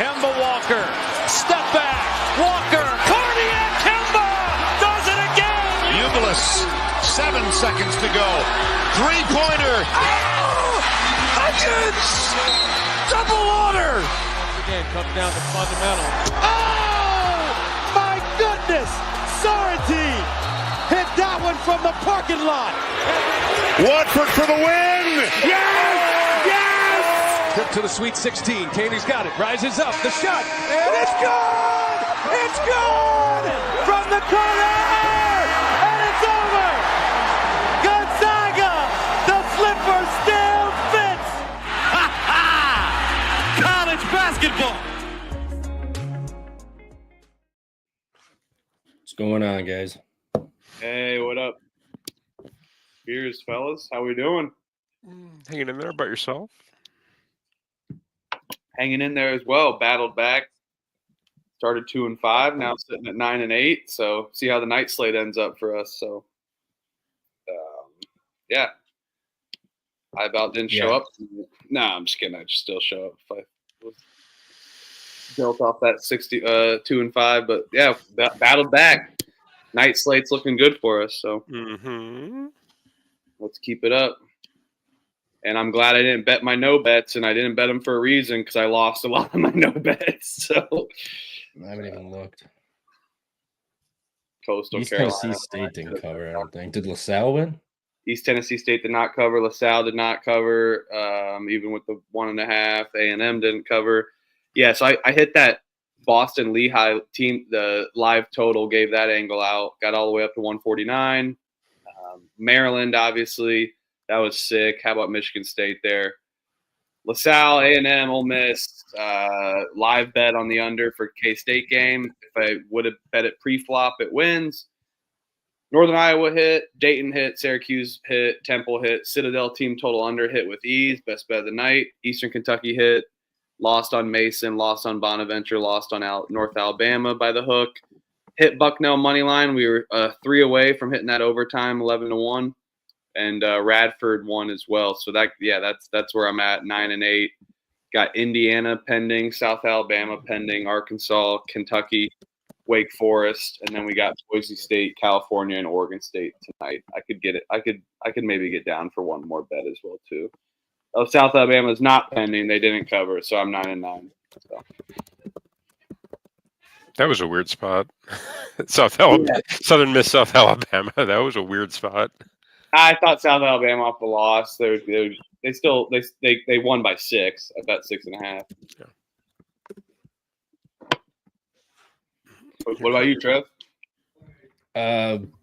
Kemba Walker, step back, Walker, cardiac Kemba does it again. Ubilis, 7 seconds to go. Three-pointer. Oh, Hutchins, double order. Again, comes down to fundamentals. Oh, my goodness, Sorrentine hit that one from the parking lot. Watford for the win. Yes, yes. Trip to the Sweet 16. Caney's got it. Rises up. The shot. And it's good! It's good! From the corner! And it's over! Gonzaga! The slipper still fits! Ha ha! College basketball! What's going on, guys? Hey, what up? Cheers, fellas. How we doing? Hanging in there about yourself? Hanging in there as well. Battled back. Started 2-5. Now sitting at 9-8. So see how the night slate ends up for us. So, yeah. I about didn't show up. Nah, I'm just kidding. I'd still show up if I was built off that 2-5. But yeah, battled back. Night slate's looking good for us. So let's keep it up. And I'm glad I didn't bet my no bets, and I didn't bet them for a reason because I lost a lot of my no bets. So I haven't even looked. Coastal East Carolina. Tennessee State didn't cover, I don't think. Did LaSalle win? East Tennessee State did not cover. LaSalle did not cover. Even with the 1.5, A&M didn't cover. Yeah, so I hit that Boston Lehigh team. The live total gave that angle out. Got all the way up to 149. Maryland, obviously. That was sick. How about Michigan State there? LaSalle, A&M, Ole Miss, live bet on the under for K-State game. If I would have bet it pre-flop, it wins. Northern Iowa hit, Dayton hit, Syracuse hit, Temple hit, Citadel team total under hit with ease, best bet of the night. Eastern Kentucky hit, lost on Mason, lost on Bonaventure, lost on North Alabama by the hook. Hit Bucknell money line. We were 3 away from hitting that overtime, 11-1. And Radford won as well. So that's where I'm at, 9-8. Got Indiana pending, South Alabama pending, Arkansas, Kentucky, Wake Forest, and then we got Boise State, California, and Oregon State tonight. I could get it. I could maybe get down for one more bet as well too. South Alabama is not pending; they didn't cover, so I'm 9-9. So. That was a weird spot. Southern Miss, South Alabama. That was a weird spot. I thought South Alabama off the loss. They won by 6. I bet 6.5. Yeah. What about you, Trev?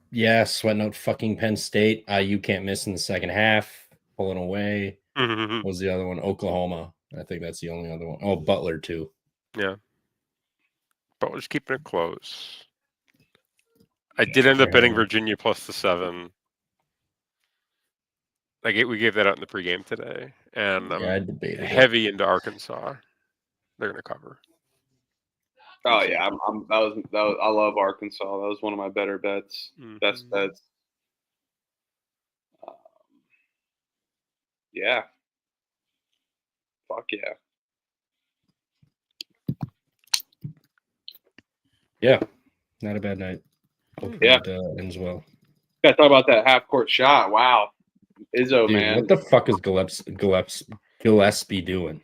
Yeah, sweating out fucking Penn State. You can't miss in the second half. Pulling away. What was the other one? Oklahoma. I think that's the only other one. Oh, Butler too. Yeah. Butler's keeping it close. I did end up betting Virginia plus the 7. We gave that out in the pregame today, and I'm heavy into Arkansas. They're going to cover. Oh yeah, I love Arkansas. That was one of my better bets, best bets. Yeah. Fuck yeah. Yeah, not a bad night. Hopefully it ends well. Gotta talk about that half-court shot. Wow. Izzo, Dude, man. what the fuck is Gillespie doing?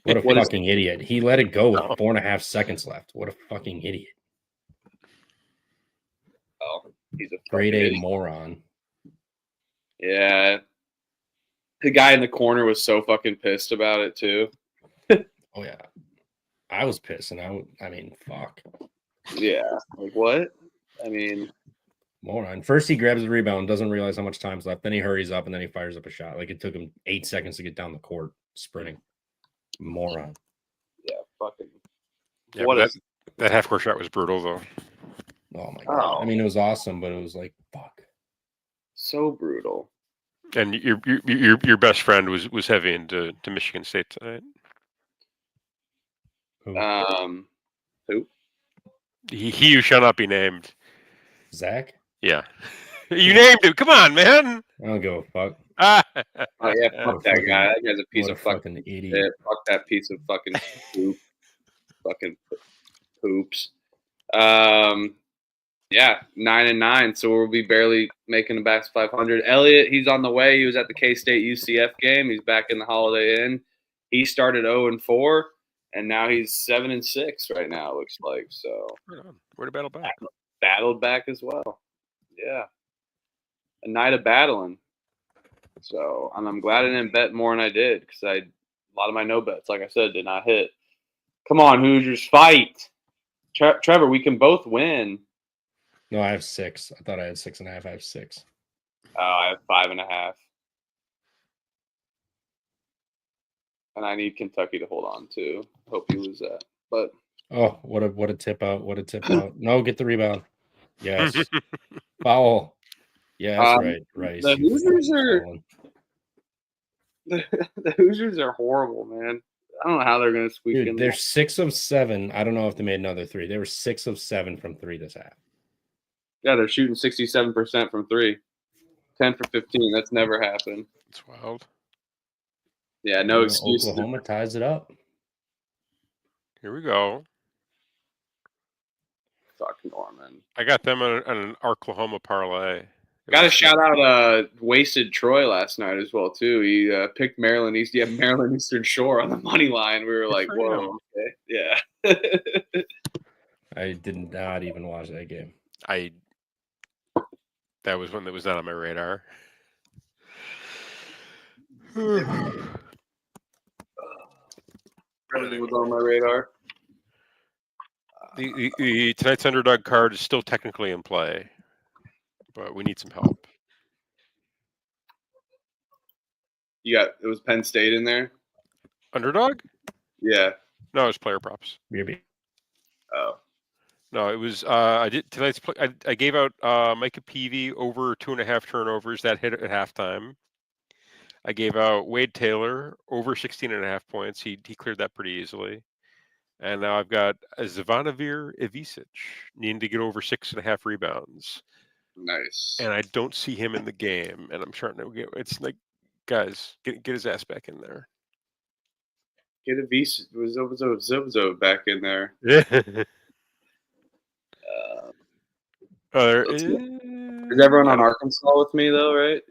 What a fucking idiot. He let it go with 4.5 seconds left. What a fucking idiot. Oh, he's a grade A moron. Yeah. The guy in the corner was so fucking pissed about it, too. Oh, yeah. I was pissed, and I mean, fuck. Yeah. Like, what? I mean... Moron. First, he grabs the rebound, doesn't realize how much time's left. Then he hurries up, and then he fires up a shot. Like, it took him 8 seconds to get down the court sprinting. Moron. Yeah, fucking. Yeah, what that half-court shot was brutal, though. Oh, my God. I mean, it was awesome, but it was like, fuck. So brutal. And your best friend was heavy into Michigan State tonight. Who? He who shall not be named. Zach? Yeah. You named him. Come on, man. I don't give a fuck. Oh, yeah, fuck that guy. That guy's a piece of fucking idiot. idiot. Fuck that piece of fucking poop. fucking poops. Yeah, 9-9, so we'll be barely making the back to 500. Elliott, he's on the way. He was at the K-State UCF game. He's back in the Holiday Inn. He started 0-4, and now he's 7-6 right now. It looks like so. Where to battle back? Battled back as well. Yeah, a night of battling. So I'm glad I didn't bet more than I did because a lot of my no bets, like I said, did not hit. Come on, Hoosiers, fight! Trevor, we can both win. No, I have 6. I thought I had 6.5. I have 6. Oh, I have 5.5. And I need Kentucky to hold on too. Hope you lose that. But oh, what a tip out. What a tip out. No, get the rebound. Yes. Foul. Yeah, that's right. Rice. The Hoosiers the Hoosiers are horrible, man. I don't know how they're gonna squeak in. They're 6 of 7. I don't know if they made another 3. They were 6 of 7 from 3 this half. Yeah, they're shooting 67% from 3. 10 for 15. That's never happened. It's wild. Yeah, no excuses. Oklahoma ties it up. Here we go. Fuck Norman. I got them on an Oklahoma parlay. Got to shout out Wasted Troy last night as well too. He picked Maryland East. Yeah, Maryland Eastern Shore on the money line. We were like, whoa, okay. Yeah. I did not even watch that game. That was one that was not on my radar. Everything was on my radar. The tonight's underdog card is still technically in play, but we need some help. It was Penn State in there? Underdog? Yeah. No, it was player props. Maybe. Oh. No, it was I did tonight's play. I gave out Micah Peavy over 2.5 turnovers that hit at halftime. I gave out Wade Taylor over 16.5 points. He cleared that pretty easily. And now I've got Zvonimir Ivicic needing to get over 6.5 rebounds. Nice. And I don't see him in the game. And I'm trying to get. It's like, guys, get his ass back in there. Get Ivicic. Was Zozo back in there? Yeah. Is everyone on Arkansas with me though? Right?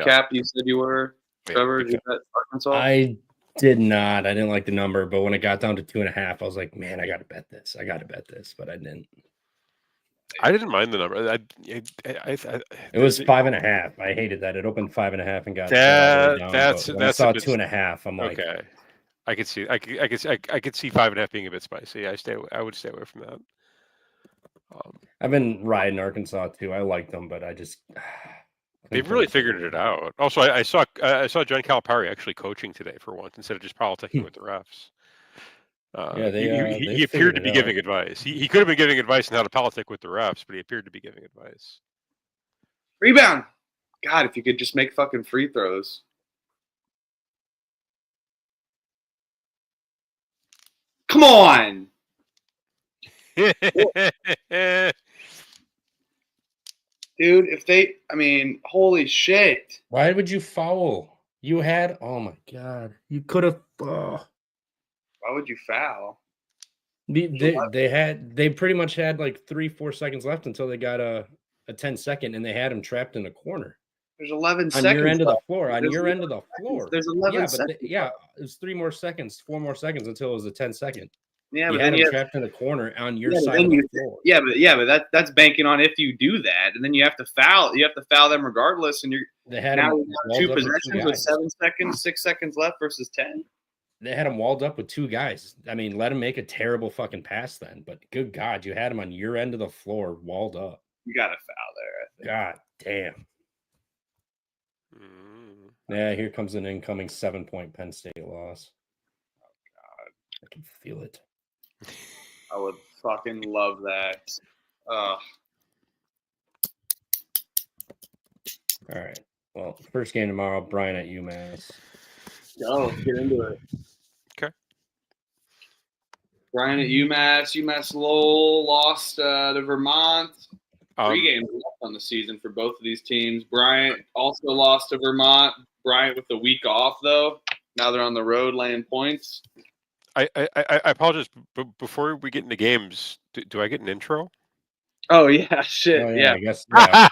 Cap, you said you were. Trevor, did you bet Arkansas? I did not. I didn't like the number, but when it got down to 2.5, I was like, man, I got to bet this. But I didn't. I didn't mind the number. It was 5.5. I hated that. It opened 5.5 and got down. That's I saw 2.5. I'm like, okay. I could see 5.5 being a bit spicy. I would stay away from that. I've been riding Arkansas too. I like them, but I just they've really figured it out. Also, I saw John Calipari actually coaching today for once instead of just politicking with the refs. He appeared to be giving advice. He could have been giving advice on how to politic with the refs, but he appeared to be giving advice. Rebound. God, if you could just make fucking free throws. Come on. Dude, holy shit. Why would you foul? You had, oh my God. You could have. Why would you foul? They pretty much had like 3-4 seconds left until they got a 10-second, and they had him trapped in a corner. There's 11 seconds. On your end of the floor. On your end of the floor. There's 11 seconds. It was 4 more seconds until it was a 10-second. Yeah, but then you had him trapped in the corner on your side of the floor. Yeah, but that's banking on if you do that, and then you have to foul. You have to foul them regardless, and they had now 2 possessions with 7 seconds, 6 seconds left versus 10. They had him walled up with 2 guys. I mean, let him make a terrible fucking pass then. But good God, you had him on your end of the floor, walled up. You got to foul there. God damn. Yeah, here comes an incoming 7-point Penn State loss. Oh God, I can feel it. I would fucking love that. All right. Well, first game tomorrow, Bryant at UMass. Go, get into it. Okay. Bryant at UMass. Lowell lost to Vermont. 3 games left on the season for both of these teams. Bryant also lost to Vermont. Bryant with the week off, though. Now they're on the road laying points. I apologize, but before we get into games, do I get an intro? Oh yeah, shit. Oh, yeah. I guess. Yeah.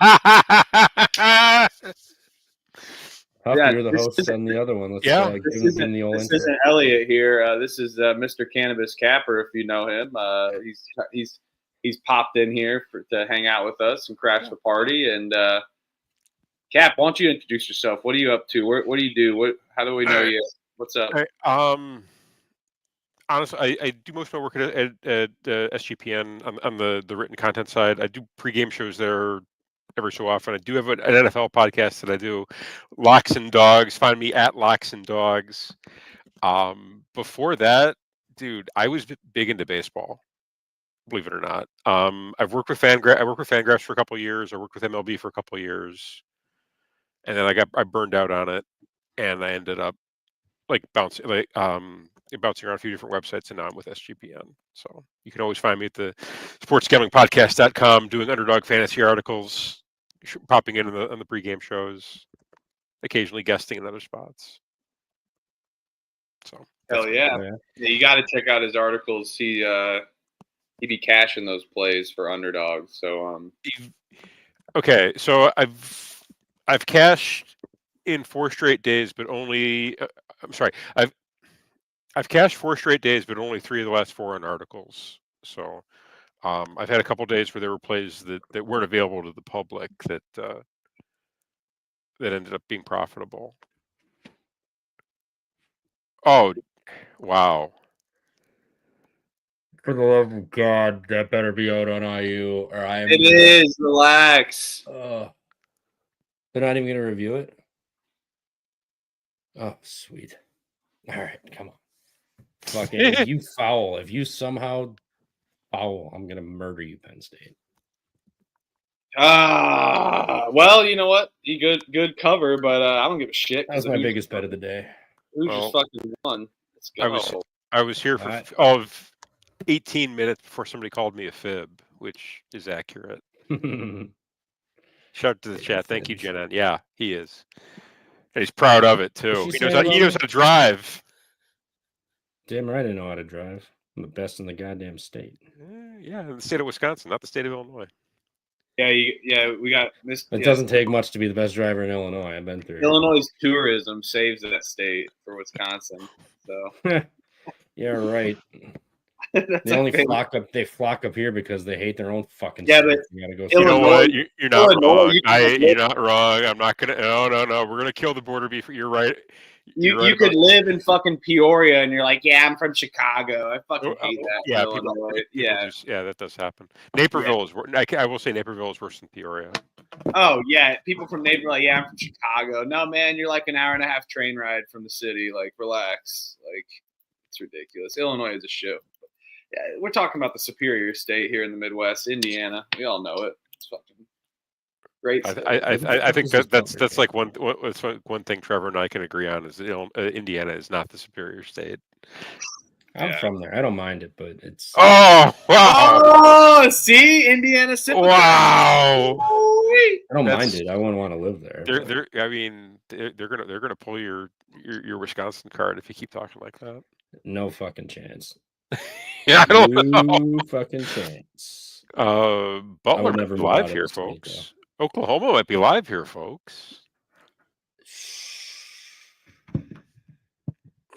Huff, Yeah, you're the this host isn't- on the other one. Let's Yeah. This give him the old intro. isn't Elliot here. This is Mr. Cannabis Capper, if you know him. He's popped in here to hang out with us and crash the party. And Cap, why don't you introduce yourself? What are you up to? What do you do? How do we know you? What's up? Honestly, I do most of my work at SGPN on the written content side. I do pregame shows there every so often. I do have an NFL podcast that I do, Locks and Dogs. Find me at Locks and Dogs. Before that, dude, I was big into baseball. Believe it or not. I've worked with Fangraphs for a couple of years. I worked with MLB for a couple of years, and then I burned out on it, and I ended up bouncing around a few different websites, and now I'm with SGPN. So you can always find me at the sportsgamblingpodcast.com doing Underdog fantasy articles, popping in on the pregame shows, occasionally guesting in other spots. So hell yeah. You got to check out his articles. He'd be cashing those plays for Underdog. So okay, so I've cashed in 4 straight days, but only I've cashed 4 straight days, but only 3 of the last 4 on articles. So I've had a couple days where there were plays that weren't available to the public that ended up being profitable. Oh, wow. For the love of God, that better be out on IU, or I am. it is. Relax. They're not even going to review it? Oh, sweet. All right, come on. Fucking, if you somehow foul, I'm going to murder you, Penn State. Well, you know what? You good cover, but I don't give a shit. That was my biggest bet of the day. Who just fucking won? Let's go. I was here for 18 minutes before somebody called me a fib, which is accurate. Shout out to the chat. Thank you, Jenna. Yeah, he is. And he's proud of it, too. He knows how to drive. Damn right I know how to drive. I'm the best in the goddamn state. Yeah, in the state of Wisconsin, not the state of Illinois. Yeah, we got this. It doesn't take much to be the best driver in Illinois. I've been through it. Illinois' tourism saves that state for Wisconsin. So yeah, right. They only flock up here because they hate their own fucking state. But you gotta go. You know what? You're not wrong. You're not wrong. I'm not gonna. No. We're gonna kill the border beef. You're right. You could live in fucking Peoria and you're like, yeah, I'm from Chicago. I fucking hate that. Yeah, that does happen. Naperville is. I will say Naperville is worse than Peoria. Oh yeah, people from Naperville, like, yeah, I'm from Chicago. No, man, you're like an hour and a half train ride from the city. Like, relax. Like, it's ridiculous. Illinois is a shit. Yeah, we're talking about the superior state here in the Midwest, Indiana. We all know it. It's fucking great. I think that's like one thing Trevor and I can agree on is Indiana is not the superior state. I'm from there. I don't mind it, but it's. Oh wow! Oh, see, Indiana sympathy. Wow! I don't mind it. I wouldn't want to live there. They're gonna pull your Wisconsin card if you keep talking like that. No fucking chance. Yeah, I don't know. Fucking chance. Butler might be live here, folks. Oklahoma might be live here, folks.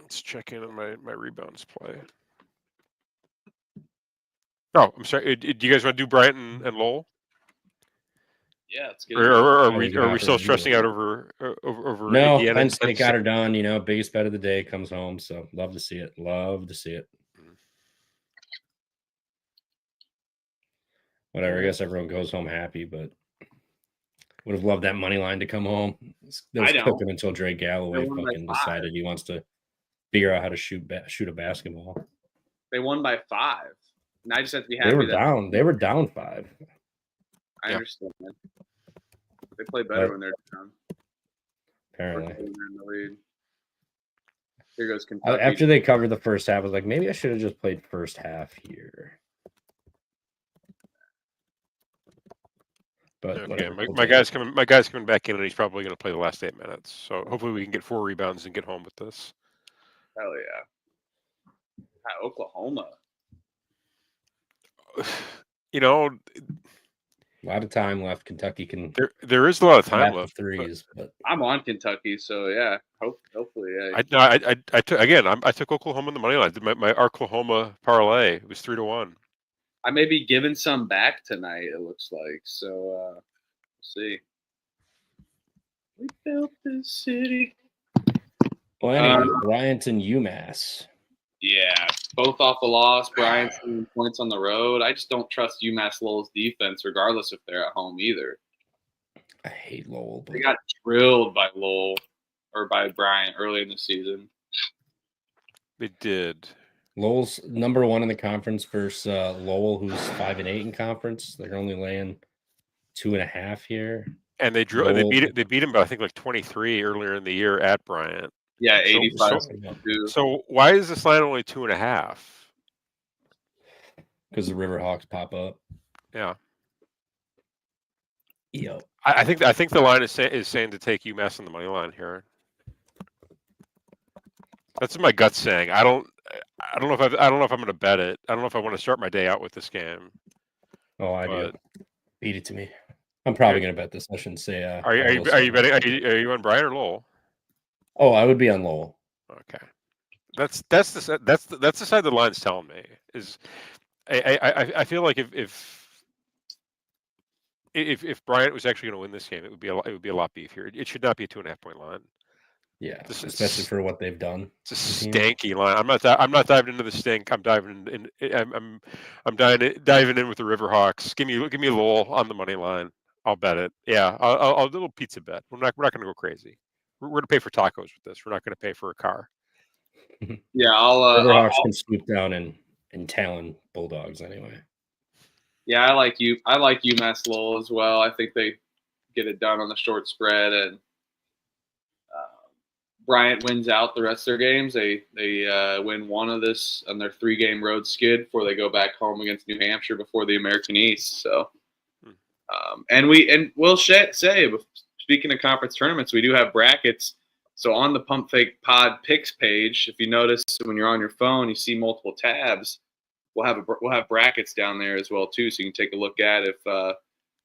Let's check in on my rebounds play. Oh, I'm sorry. Do you guys want to do Bryant and Lowell? Yeah, it's good. Or are we still stressing out over No, Indiana? Penn State got her done. Biggest bet of the day comes home. So love to see it. Love to see it. Whatever. I guess everyone goes home happy, but would have loved that money line to come home. It was cooking until Dre Galloway fucking decided he wants to figure out how to shoot a basketball. They won by 5. And I just have to be happy. They were down 5. I understand, man. They play better when they're down. Apparently. In the lead. Here goes Kentucky. After they covered the first half, I was like, maybe I should have just played first half here. But okay, my guy's coming back in, and he's probably going to play the last 8 minutes. So hopefully we can get 4 rebounds and get home with this. Hell yeah! Oklahoma. You know, a lot of time left. Kentucky can. There is a lot of time left. Threes, but I'm on Kentucky, so yeah. Hopefully, yeah. I took Oklahoma in the money line. I did my Oklahoma parlay. It was 3-1. I may be giving some back tonight. It looks like so. We'll see. We built this city. Well, anyway, Bryant and UMass. Yeah, both off the loss. Bryant's points on the road. I just don't trust UMass Lowell's defense, regardless if they're at home either. I hate Lowell. But they got drilled by Lowell or by Bryant early in the season. They did. Lowell's number 1 in the conference versus Lowell, who's 5-8 in conference. They're only laying 2.5 here. And they beat him by I think like 23 earlier in the year at Bryant. Yeah, 85. So why is this line only 2.5? Because the Riverhawks pop up. Yeah. Yep. I think the line is saying to take UMass on the money line here. That's what my gut's saying. I don't know if I'm going to bet it. I don't know if I want to start my day out with this game. Oh, I do. Beat it to me. I'm probably going to bet this. I shouldn't say. Are you betting? Are you on Bryant or Lowell? Oh, I would be on Lowell. Okay, that's the side the line's telling me is. I feel like if Bryant was actually going to win this game, it would be a lot beefier. It should not be a 2.5 point line. Yeah, especially for what they've done. It's a stanky line. I'm not diving into the stink. I'm diving in. I'm diving in with the Riverhawks. Give me Lowell on the money line. I'll bet it. Yeah, I'll do a little pizza bet. We're not going to go crazy. We're going to pay for tacos with this. We're not going to pay for a car. Yeah, Riverhawks can swoop down and talon Bulldogs anyway. Yeah, I like UMass Lowell as well. I think they get it done on the short spread, and Bryant wins out the rest of their games. They win one of this on their 3-game road skid before they go back home against New Hampshire before the American East. So, and we'll say, speaking of conference tournaments, we do have brackets. So on the Pump Fake Pod picks page, if you notice when you're on your phone, you see multiple tabs. We'll have brackets down there as well too, so you can take a look at if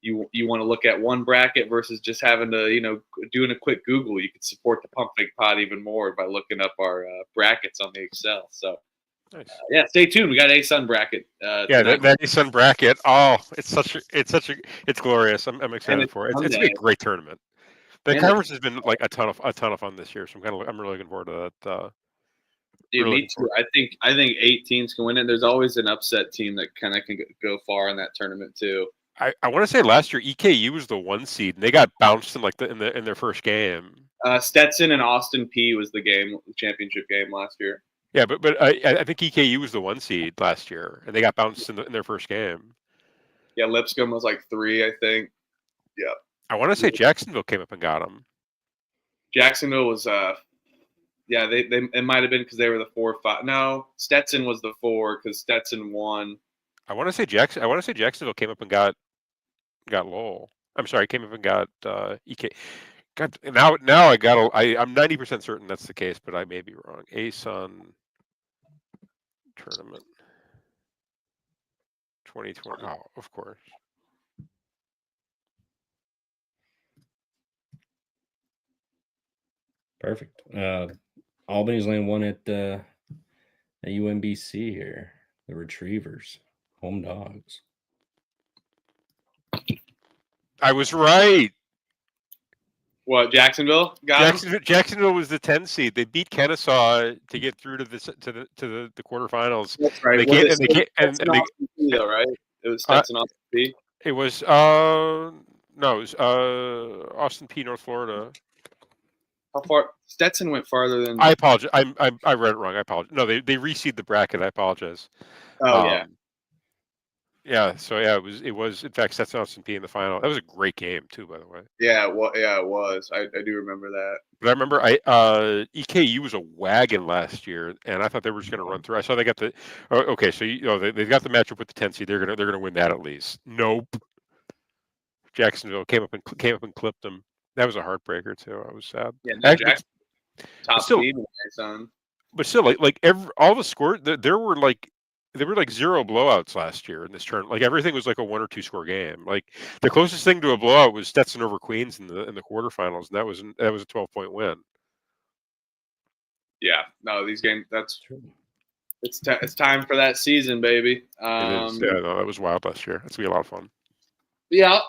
you want to look at one bracket versus just having to doing a quick Google. You can support the Pump Fake Pod even more by looking up our brackets on the Excel. So. Nice. Yeah, stay tuned. We got A-Sun bracket. That A-Sun bracket. Oh, it's glorious. I'm excited for it. It's gonna be a great tournament. The conference has been like a ton of fun this year, so I'm really looking forward to that. Dude, me too. I think 8 teams can win it. There's always an upset team that kind of can go far in that tournament too. I want to say last year EKU was the 1 seed, and they got bounced in in their first game. Stetson and Austin P was the championship game last year. Yeah, but I think EKU was the 1 seed last year, and they got bounced in their first game. Yeah, Lipscomb was like 3, I think. Yeah. I want to say Jacksonville came up and got them. Jacksonville was yeah, it might have been because they were the 4 or 5. No, Stetson was the 4 because Stetson won. I want to say Jacksonville came up and got Lowell. I'm sorry, came up and got EK. God, now I'm 90% certain that's the case, but I may be wrong. A-Sun tournament 2020. Oh, of course. Perfect. Albany's laying 1 at UMBC here. The Retrievers, home dogs. I was right. What, Jacksonville? Jacksonville was the 10 seed. They beat Kennesaw to get through to the quarterfinals. That's right. Right? It was Stetson Austin P. It was Austin P, North Florida. How far? Stetson went farther than. I apologize. I read it wrong. I apologize. No, they reseed the bracket. I apologize. Oh yeah. Yeah. So yeah, it was in fact Stetson Austin P in the final. That was a great game too, by the way. Yeah. It was. I do remember that. But I remember EKU was a wagon last year, and I thought they were just going to run through. I saw they got the. Okay, so they've got the matchup with the 10 seed. They're gonna win that at least. Nope. Jacksonville came up and clipped them. That was a heartbreaker too. I was sad. Yeah, Jackson, top team, son. but still, all the scores, there were like 0 blowouts last year in this tournament. Like everything was like a 1 or 2 score game. Like the closest thing to a blowout was Stetson over Queens in the quarterfinals, and that was a 12-point win. Yeah, no, these games. That's true. It's time for that season, baby. It is. Yeah, no, that was wild last year. It's gonna be a lot of fun. Yeah,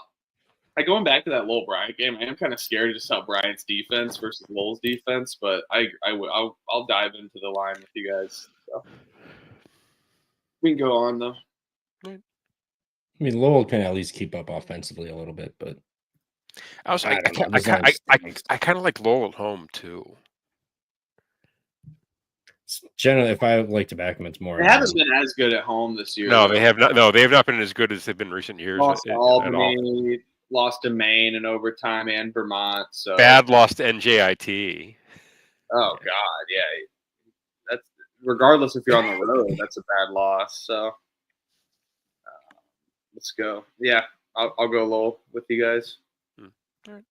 going back to that Lowell Bryant game, I am kind of scared of just how Bryant's defense versus Lowell's defense, but I'll dive into the line with you guys. So. We can go on though. I mean, Lowell can at least keep up offensively a little bit, but I kind of like Lowell at home too. Generally, if I like to back them, it's more. They haven't been as good at home this year. No, they have not. No, they have not been as good as they've been in recent years. Lost to Albany, lost to Maine in overtime, and Vermont. So bad loss to NJIT. Oh God, yeah. That's regardless if you're on the road, that's a bad loss. So let's go. Yeah, I'll go Lowell with you guys. All right.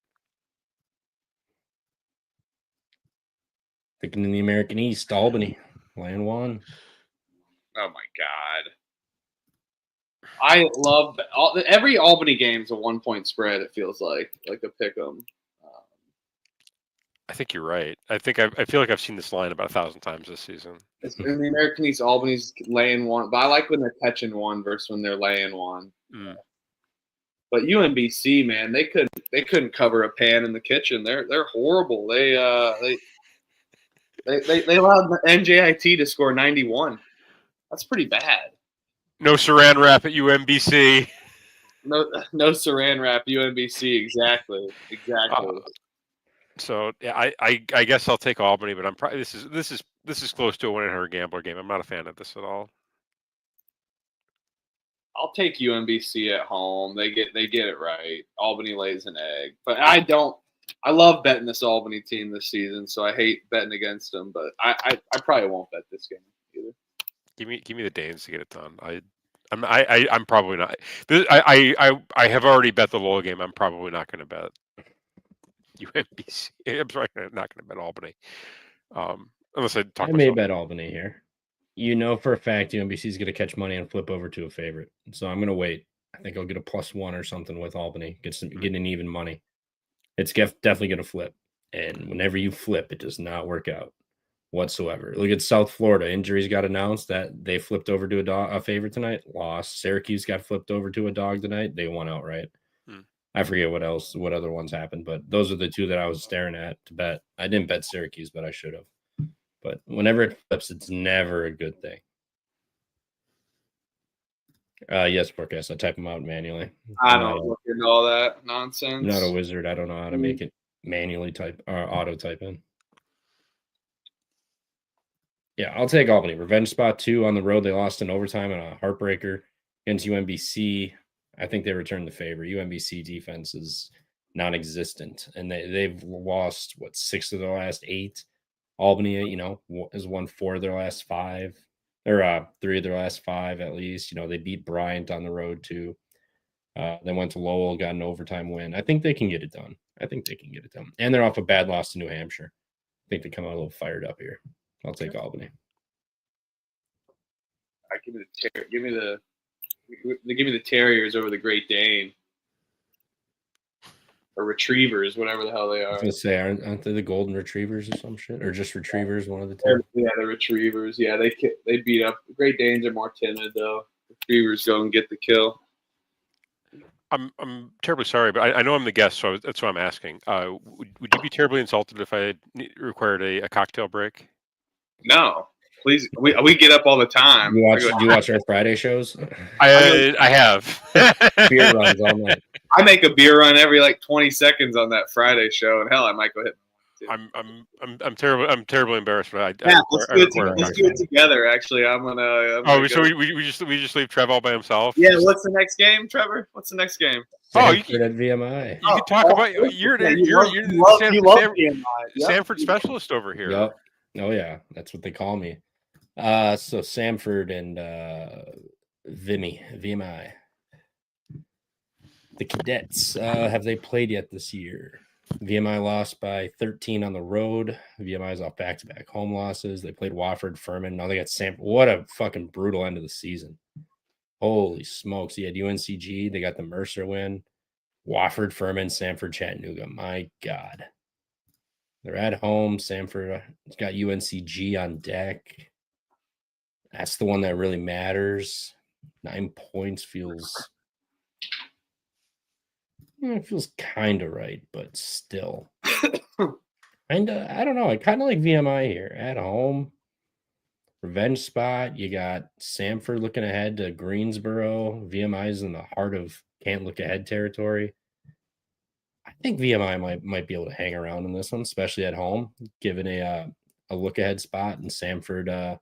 Thinking in the American East, Albany, laying 1. Oh my God. I love every Albany game's a 1-point spread. It feels like a pick 'em. I think you're right. I feel like I've seen this line about 1,000 times this season. In the American East, Albany's laying 1, but I like when they're catching 1 versus when they're laying 1. Mm. But UMBC, man, they couldn't cover a pan in the kitchen. They're horrible. They allowed the NJIT to score 91. That's pretty bad. No saran wrap at UMBC. No saran wrap UMBC. Exactly. So yeah, I guess I'll take Albany, but I'm probably this is close to a 1-800 gambler game. I'm not a fan of this at all. I'll take UMBC at home. They get it right. Albany lays an egg, but I love betting this Albany team this season, so I hate betting against them. But I probably won't bet this game either. Give me the Danes to get it done. I'm probably not. I have already bet the Lowell game. I'm probably not going to bet UMBC. I'm sorry, not going to bet Albany. Unless I may bet Albany here. You know for a fact UMBC is going to catch money and flip over to a favorite. So I'm going to wait. I think I'll get a +1 or something with Albany. Getting an even money. It's definitely going to flip. And whenever you flip, it does not work out whatsoever. Look at South Florida. Injuries got announced that they flipped over to a favorite tonight. Lost. Syracuse got flipped over to a dog tonight. They won outright. I forget what other ones happened, but those are the 2 that I was staring at to bet. I didn't bet Syracuse, but I should have. But whenever it flips, it's never a good thing. Yes, forecast. I type them out manually. I don't look into all that nonsense. I'm not a wizard. I don't know how to make it manually type or auto type in. Yeah, I'll take Albany. Revenge spot 2 on the road. They lost in overtime and a heartbreaker against UMBC. I think they returned the favor. UMBC defense is non-existent, and they've lost 6 of their last 8. Albany, has won 4 of their last 5, or 3 of their last 5 at least. They beat Bryant on the road too. They went to Lowell, got an overtime win. I think they can get it done. And they're off a bad loss to New Hampshire. I think they come out a little fired up here. I'll take Albany. Give me the Terriers over the Great Dane. Or Retrievers, whatever the hell they are. I was going to say, aren't they the Golden Retrievers or some shit? Or just Retrievers, one of the 2? Yeah, the Retrievers. Yeah, they beat up. The Great Danes are more timid, though. Retrievers go and get the kill. I'm terribly sorry, but I know I'm the guest, so that's why I'm asking. Would you be terribly insulted if I required a cocktail break? No. Please, we get up all the time. Do you watch our Friday shows? I have. Beer runs all night. I make a beer run every 20 seconds on that Friday show, and hell, I might go hit. I'm terribly embarrassed, but let's do it together. Actually, so we just leave Trev all by himself. Yeah. What's the next game, Trevor? What's the next game? You can at VMI. You can talk about you're VMI. Samford specialist over here. Yep. Oh yeah, that's what they call me. So Samford and VMI. The Cadets, have they played yet this year? VMI lost by 13 on the road. VMI's off back-to-back home losses. They played Wofford, Furman. Now they got Samford. What a fucking brutal end of the season. Holy smokes. He had UNCG. They got the Mercer win. Wofford, Furman, Samford, Chattanooga. My God. They're at home. Samford has got UNCG on deck. That's the one that really matters. 9 points feels kind of right, but still. And I don't know. I kind of like VMI here at home. Revenge spot. You got Samford looking ahead to Greensboro. VMI's in the heart of can't look ahead territory. I think VMI might be able to hang around in this one, especially at home, given a look ahead spot, and Samford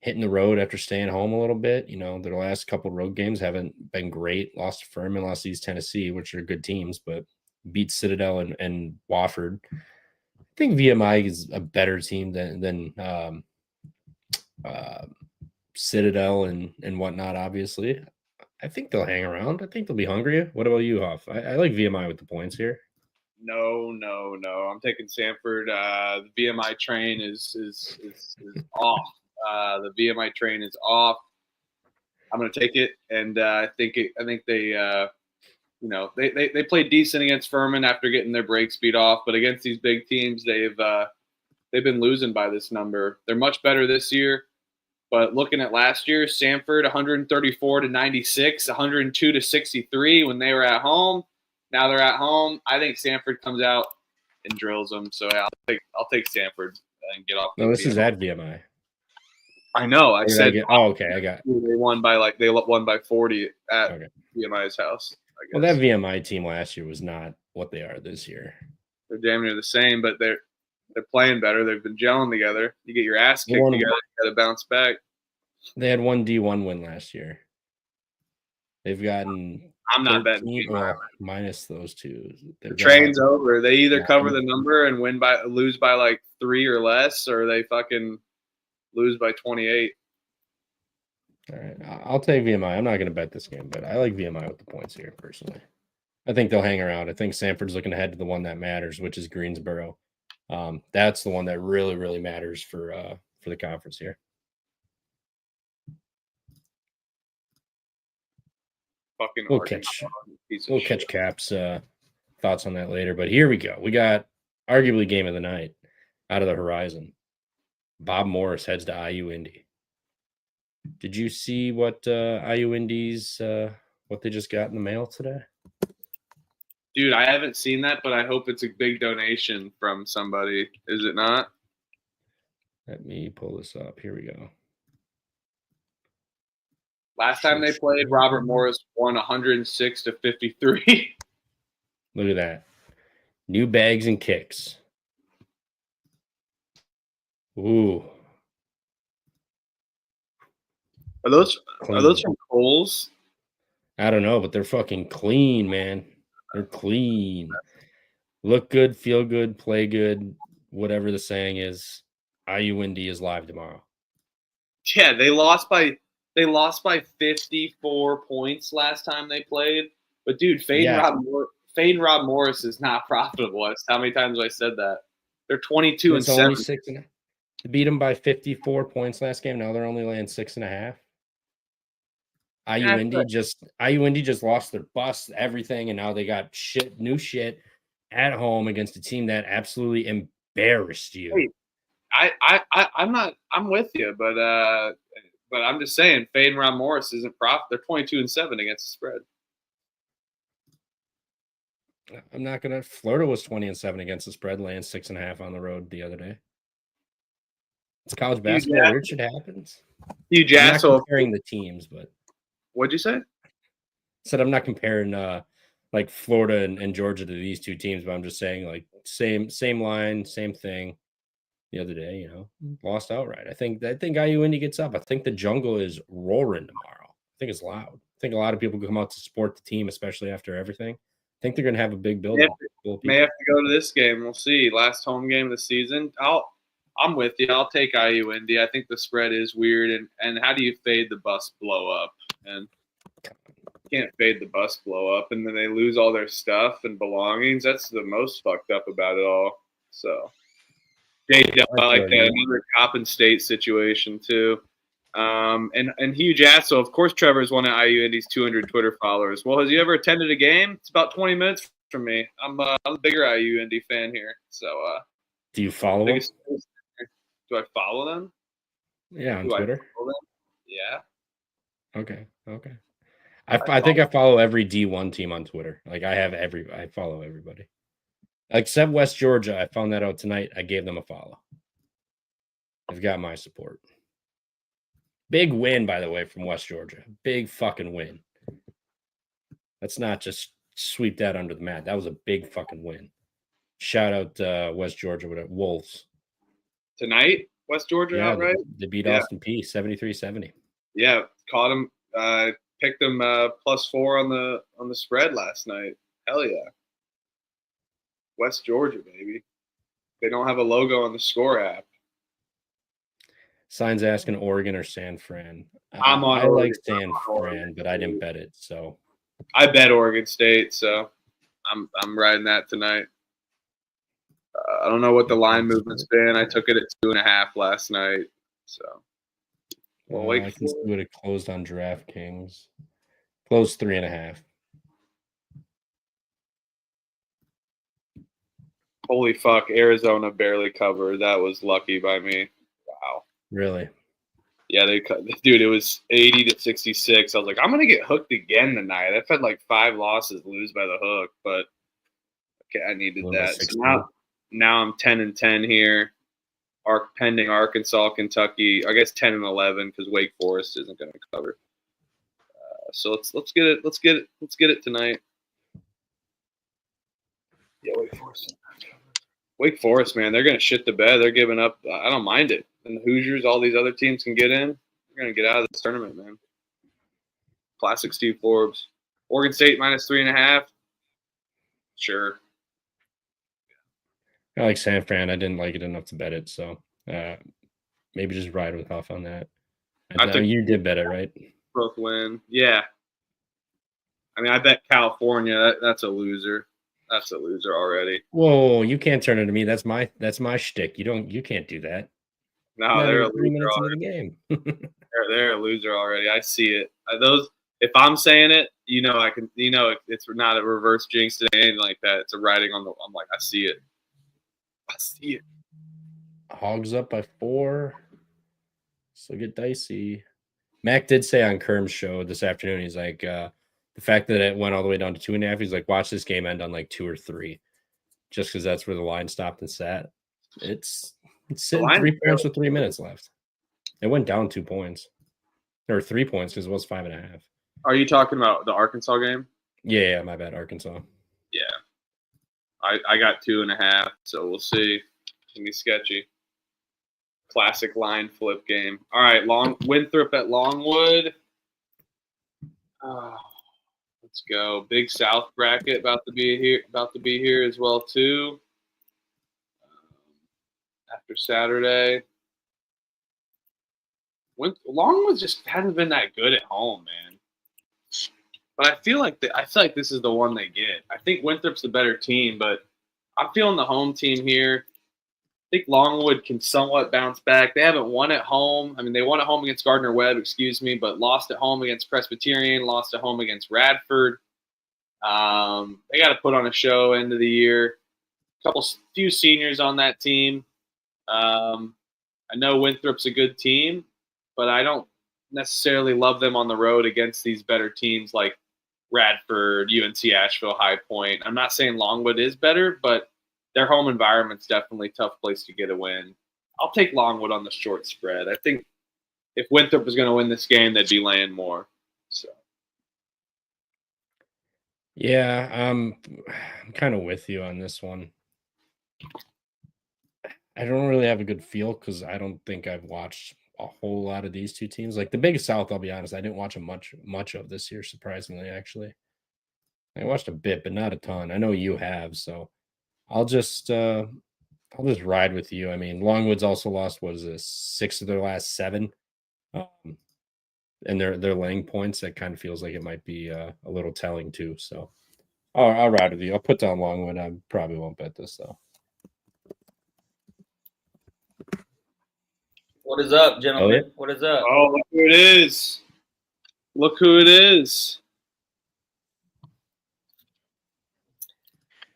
hitting the road after staying home a little bit. You know, their last couple road games haven't been great. Lost to Furman, lost to East Tennessee, which are good teams, but beat Citadel and Wofford. I think VMI is a better team than Citadel and whatnot, obviously. I think they'll hang around. I think they'll be hungry. What about you, Hoff? I like VMI with the points here. No. I'm taking Samford. The VMI train is off. The VMI train is off. I'm going to take it, and I think they they played decent against Furman after getting their break speed off, but against these big teams, they've been losing by this number. They're much better this year, but looking at last year, Samford 134-96, 102-63 when they were at home. Now they're at home. I think Samford comes out and drills them. So yeah, I'll take Samford and get off. No, this is at VMI. I know. I said. Okay. I got. They won by 40 at VMI's house. I guess. Well, that VMI team last year was not what they are this year. They're damn near the same, but they're playing better. They've been gelling together. You get your ass kicked together, you got to bounce back. They had one D1 win last year. They've gotten. I'm not betting minus those two. The train's over. They either cover the number and lose by like 3 or less, or they fucking lose by 28. All right, I'll take VMI. I'm not going to bet this game, but I like VMI with the points here personally. I think they'll hang around. I think Samford's looking ahead to the one that matters, which is Greensboro. That's the one that really, really matters for the conference here. We'll catch Cap's thoughts on that later. But here we go. We got arguably game of the night out of the horizon. Bob Morris heads to IU Indy. Did you see what IU Indy's what they just got in the mail today? Dude, I haven't seen that, but I hope it's a big donation from somebody. Is it not? Let me pull this up. Here we go. Last time they played, Robert Morris won 106-53. Look at that. New bags and kicks. Ooh. Are those from Kohl's? I don't know, but they're fucking clean, man. They're clean. Look good, feel good, play good, whatever the saying is. IU Indy is live tomorrow. Yeah, they lost by 54 points last time they played. But dude, Fade Rob Morris is not profitable. How many times have I said that? They're 22-7. They beat them by 54 points last game. Now they're only laying 6.5. IU Indy just lost their bus, everything, and now they got new shit at home against a team that absolutely embarrassed you. Hey, I'm with you, but I'm just saying, Fade and Rob Morris isn't profit. They're 22-7 against the spread. I'm not gonna. Florida was 20-7 against the spread, laying 6.5 on the road the other day. It's college basketball. Weird shit happens. Huge I'm asshole. not comparing the teams, but what'd you say? Said I'm not comparing like Florida and Georgia to these two teams, but I'm just saying like same line, same thing. The other day, lost outright. I think IU Indy gets up. I think the jungle is roaring tomorrow. I think it's loud. I think a lot of people come out to support the team, especially after everything. I think they're going to have a big build. May have to go to this game. We'll see. Last home game of the season. I'm with you. I'll take IU Indy. I think the spread is weird. And how do you fade the bus blow up? And can't fade the bus blow up, and then they lose all their stuff and belongings. That's the most fucked up about it all. So, I like that. Another Coppin State situation too. And huge ass. So of course Trevor's one of IU Indy's 200 Twitter followers. Well, has he ever attended a game? It's about 20 minutes from me. I'm a bigger IU Indy fan here. So do you follow them? Do I follow them? Yeah, on Twitter. Yeah. Okay. I think I follow every D1 team on Twitter. Like I follow everybody. Except West Georgia. I found that out tonight. I gave them a follow. They've got my support. Big win, by the way, from West Georgia. Big fucking win. Let's not just sweep that under the mat. That was a big fucking win. Shout out West Georgia with it. Wolves. Tonight, West Georgia outright? They beat Austin P 73-70. Yeah, caught them. Picked them +4 on the spread last night. Hell yeah. West Georgia, baby. They don't have a logo on the score app. Sign's asking Oregon or San Fran. I like San Fran, but I didn't bet it. So I bet Oregon State, so I'm riding that tonight. I don't know what the line movement's been. I took it at 2.5 last night. So I can see what it closed on DraftKings. Closed 3.5. Holy fuck! Arizona barely covered. That was lucky by me. Wow. Really? Yeah, dude, it was 80-66. I was like, I'm gonna get hooked again tonight. I've had like 5 losses, lose by the hook, but okay, I needed that. So now I'm 10-10 here. Pending Arkansas, Kentucky. I guess 10-11 because Wake Forest isn't going to cover. So let's get it. Let's get it tonight. Yeah, Wake Forest. Wake Forest, man, they're going to shit the bed. They're giving up. I don't mind it. And the Hoosiers, all these other teams can get in. They're going to get out of this tournament, man. Classic Steve Forbes. Oregon State -3.5. Sure. I like San Fran. I didn't like it enough to bet it, so maybe just ride with off on that. I think you did bet it, right? Both win. Yeah. I mean, I bet California. That's a loser. That's a loser already. Whoa, you can't turn it to me. That's my shtick. You can't do that. No, they're a 3 loser minutes already. Into the game. they're a loser already. I see it. If I'm saying it, I can. It's not a reverse jinx today, anything like that. It's a writing on the. I'm like, I see it. I see it. Hogs up by 4. So get dicey. Mac did say on Kerm's show this afternoon, he's like, the fact that it went all the way down to 2.5, he's like, watch this game end on like 2 or 3, just because that's where the line stopped and sat. It's sitting 3 points with 3 minutes left. It went down 2 points or 3 points because it was 5.5. Are you talking about the Arkansas game? Yeah, my bad, Arkansas. Yeah, I got 2.5, so we'll see. It's gonna be sketchy. Classic line flip game. All right, Winthrop at Longwood. Let's go. Big South bracket about to be here as well too. After Saturday, Longwood just hasn't been that good at home, man. But I feel like this is the one they get. I think Winthrop's the better team, but I'm feeling the home team here. I think Longwood can somewhat bounce back. They haven't won at home. I mean, they won at home against Gardner-Webb, but lost at home against Presbyterian, lost at home against Radford. They got to put on a show end of the year. Few seniors on that team. I know Winthrop's a good team, but I don't necessarily love them on the road against these better teams like Radford, UNC Asheville, High Point. I'm not saying Longwood is better, but their home environment's definitely a tough place to get a win. I'll take Longwood on the short spread. I think if Winthrop was going to win this game, they'd be laying more. So, yeah, I'm kind of with you on this one. I don't really have a good feel because I don't think I've watched a whole lot of these two teams. Like the Big South, I'll be honest, I didn't watch much of this year, surprisingly, actually. I watched a bit, but not a ton. I know you have, so I'll just ride with you. I mean, Longwood's also lost, 6 of their last 7. and they're laying points. That kind of feels like it might be a little telling too. So I'll ride with you. I'll put down Longwood. I probably won't bet this though. What is up, gentlemen? Elliot? What is up? Oh, look who it is. Look who it is.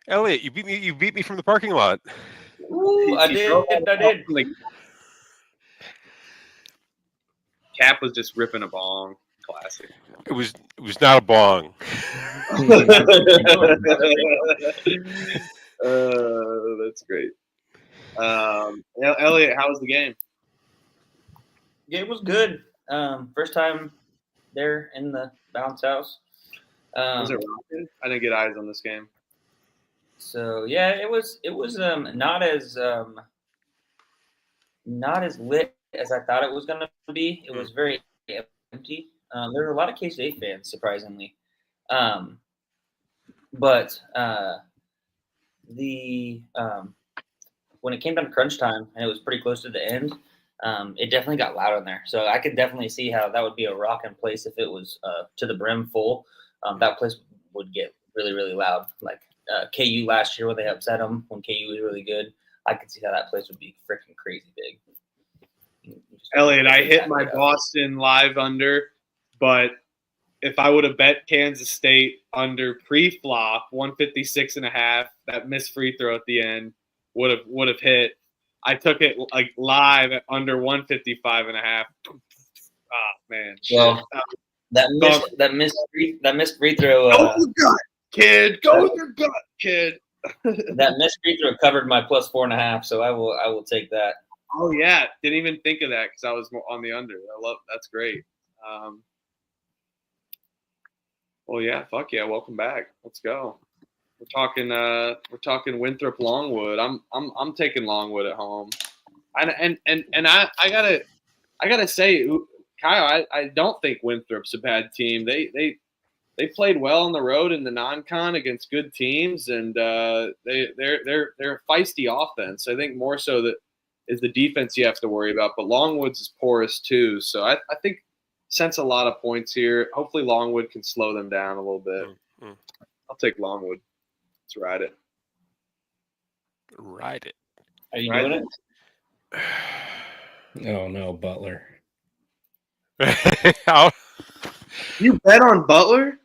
Elliot, you beat me from the parking lot. Ooh, I did. Cap was just ripping a bong. Classic. It was not a bong. That's great. Elliot, how was the game? Game was good. First time there in the bounce house. Was it rocking? I didn't get eyes on this game. So yeah, it was not as lit as I thought it was gonna be. It was very empty. There were a lot of K-State fans, surprisingly. But when it came down to crunch time and it was pretty close to the end, it definitely got loud in there. So I could definitely see how that would be a rocking place if it was to the brim full. That place would get really, really loud. Like KU last year when they upset them when KU was really good. I could see how that place would be freaking crazy big. Elliot, I hit my Boston live under, but if I would have bet Kansas State under pre-flop 156.5, that missed free throw at the end would have hit. I took it like live at under 155.5. Oh man! Well, that missed free throw. Go with your gut, kid. Go with your gut, kid. That missed free throw covered my plus 4.5, so I will take that. Oh yeah, didn't even think of that because I was on the under. That's great. Well, yeah, fuck yeah, welcome back. Let's go. We're talking Winthrop Longwood. I'm taking Longwood at home. I gotta say, Kyle, I don't think Winthrop's a bad team. They played well on the road in the non-con against good teams, and they're a feisty offense. I think more so that is the defense you have to worry about. But Longwood's is porous too, so I think sense a lot of points here. Hopefully Longwood can slow them down a little bit. I'll take Longwood. Let's ride it. Ride it. Are you doing it? Oh no, Butler. You bet on Butler?